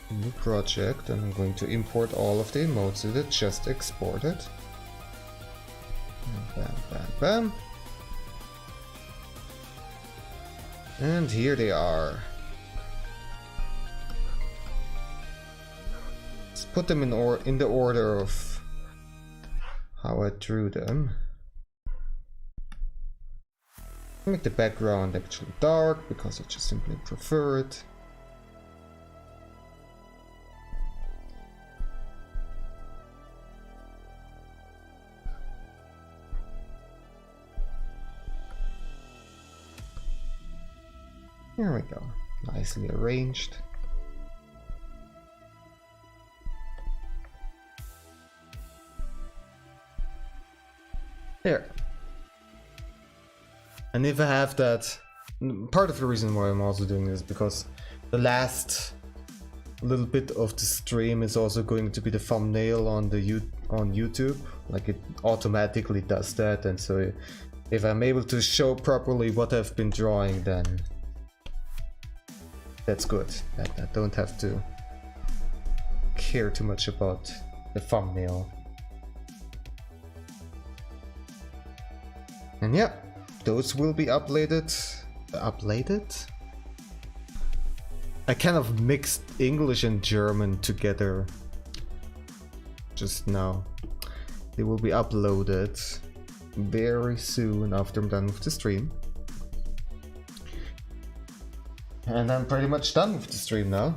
a new project, and I'm going to import all of the emotes that I just exported. Bam, bam, bam. And here they are. Let's put them in the order of how I drew them. Make the background actually dark because I just simply prefer it. There we go, nicely arranged. There. And if I have that, part of the reason why I'm also doing this, because the last little bit of the stream is also going to be the thumbnail on YouTube. Like, it automatically does that, and so if I'm able to show properly what I've been drawing, then that's good. I don't have to care too much about the thumbnail. And yeah, those will be uploaded. I kind of mixed English and German together just now. They will be uploaded very soon after I'm done with the stream. And I'm pretty much done with the stream now.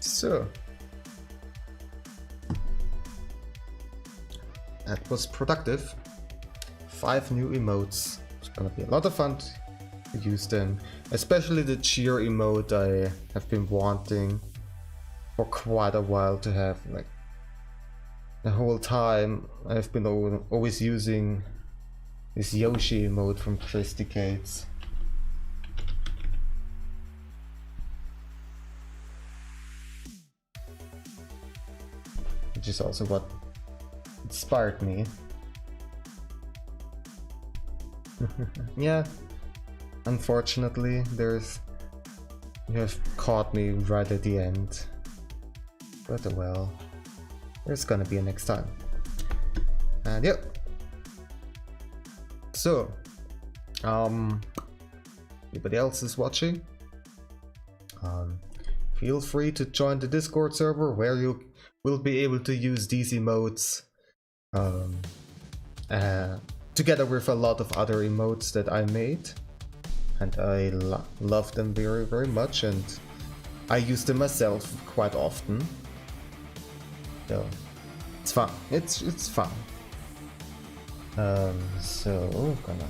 So that was productive. 5 new emotes. It's gonna be a lot of fun to use them. Especially the cheer emote I have been wanting for quite a while to have. Like, the whole time I've been always using this Yoshi emote from Christicates. Which is also what inspired me. Yeah, unfortunately, you have caught me right at the end. But well, there's gonna be a next time. And yep. So, anybody else is watching? Feel free to join the Discord server where you will be able to use these emotes together with a lot of other emotes that I made, and I love them very, very much, and I use them myself quite often. So it's fun. It's fun. So gonna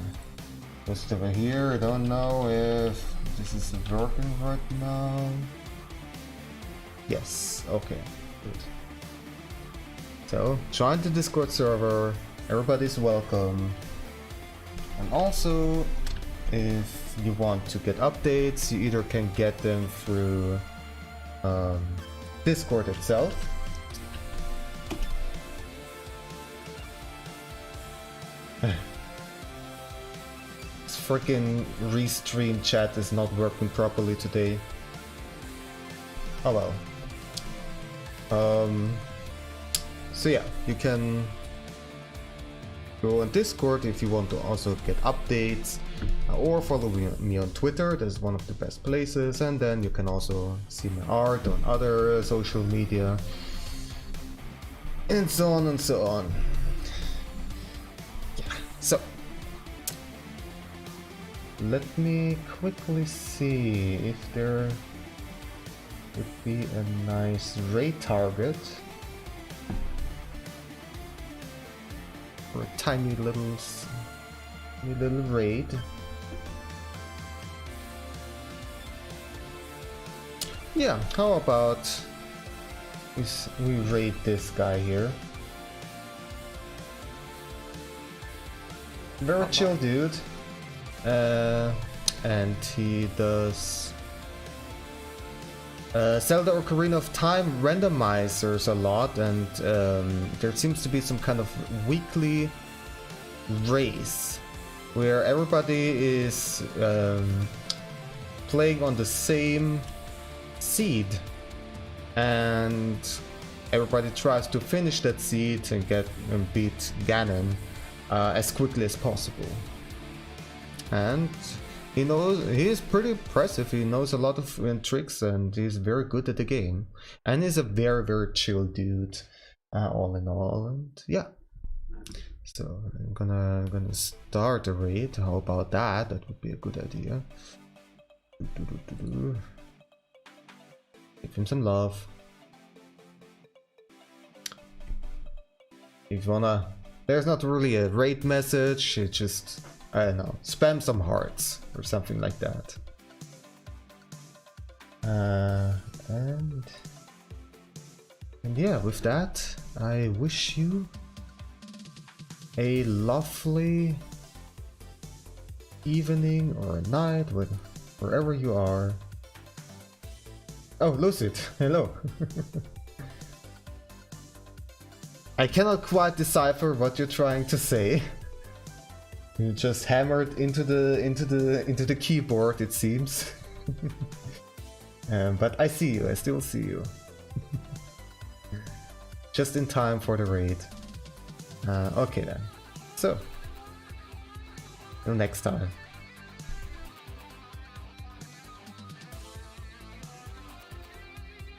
just over here. I don't know if this is working right now. Yes. Okay. Good. So join the Discord server. Everybody's welcome. And also, if you want to get updates, you either can get them through Discord itself. This freaking restream chat is not working properly today. Oh well. So yeah, you can go on Discord if you want to also get updates, or follow me on Twitter. That's one of the best places, and then you can also see my art on other social media, and so on and so on. Yeah, so let me quickly see if there would be a nice raid target for a tiny little raid. Yeah, how about we raid this guy here? Very chill dude, and he does Zelda Ocarina of Time randomizers a lot, and there seems to be some kind of weekly race where everybody is playing on the same seed, and everybody tries to finish that seed and beat Ganon as quickly as possible. And he's pretty impressive. He knows a lot of tricks, and he's very good at the game. And he's a very, very chill dude, all in all. And yeah. So I'm gonna start a raid. How about that? That would be a good idea. Give him some love. If you wanna, there's not really a raid message. It's just, I don't know, spam some hearts or something like that. And yeah, with that, I wish you a lovely evening or a night, wherever you are. Oh, Lucid, hello. I cannot quite decipher what you're trying to say. You just hammered into the keyboard, it seems. But I see you. I still see you. Just in time for the raid. Okay then. So, till next time.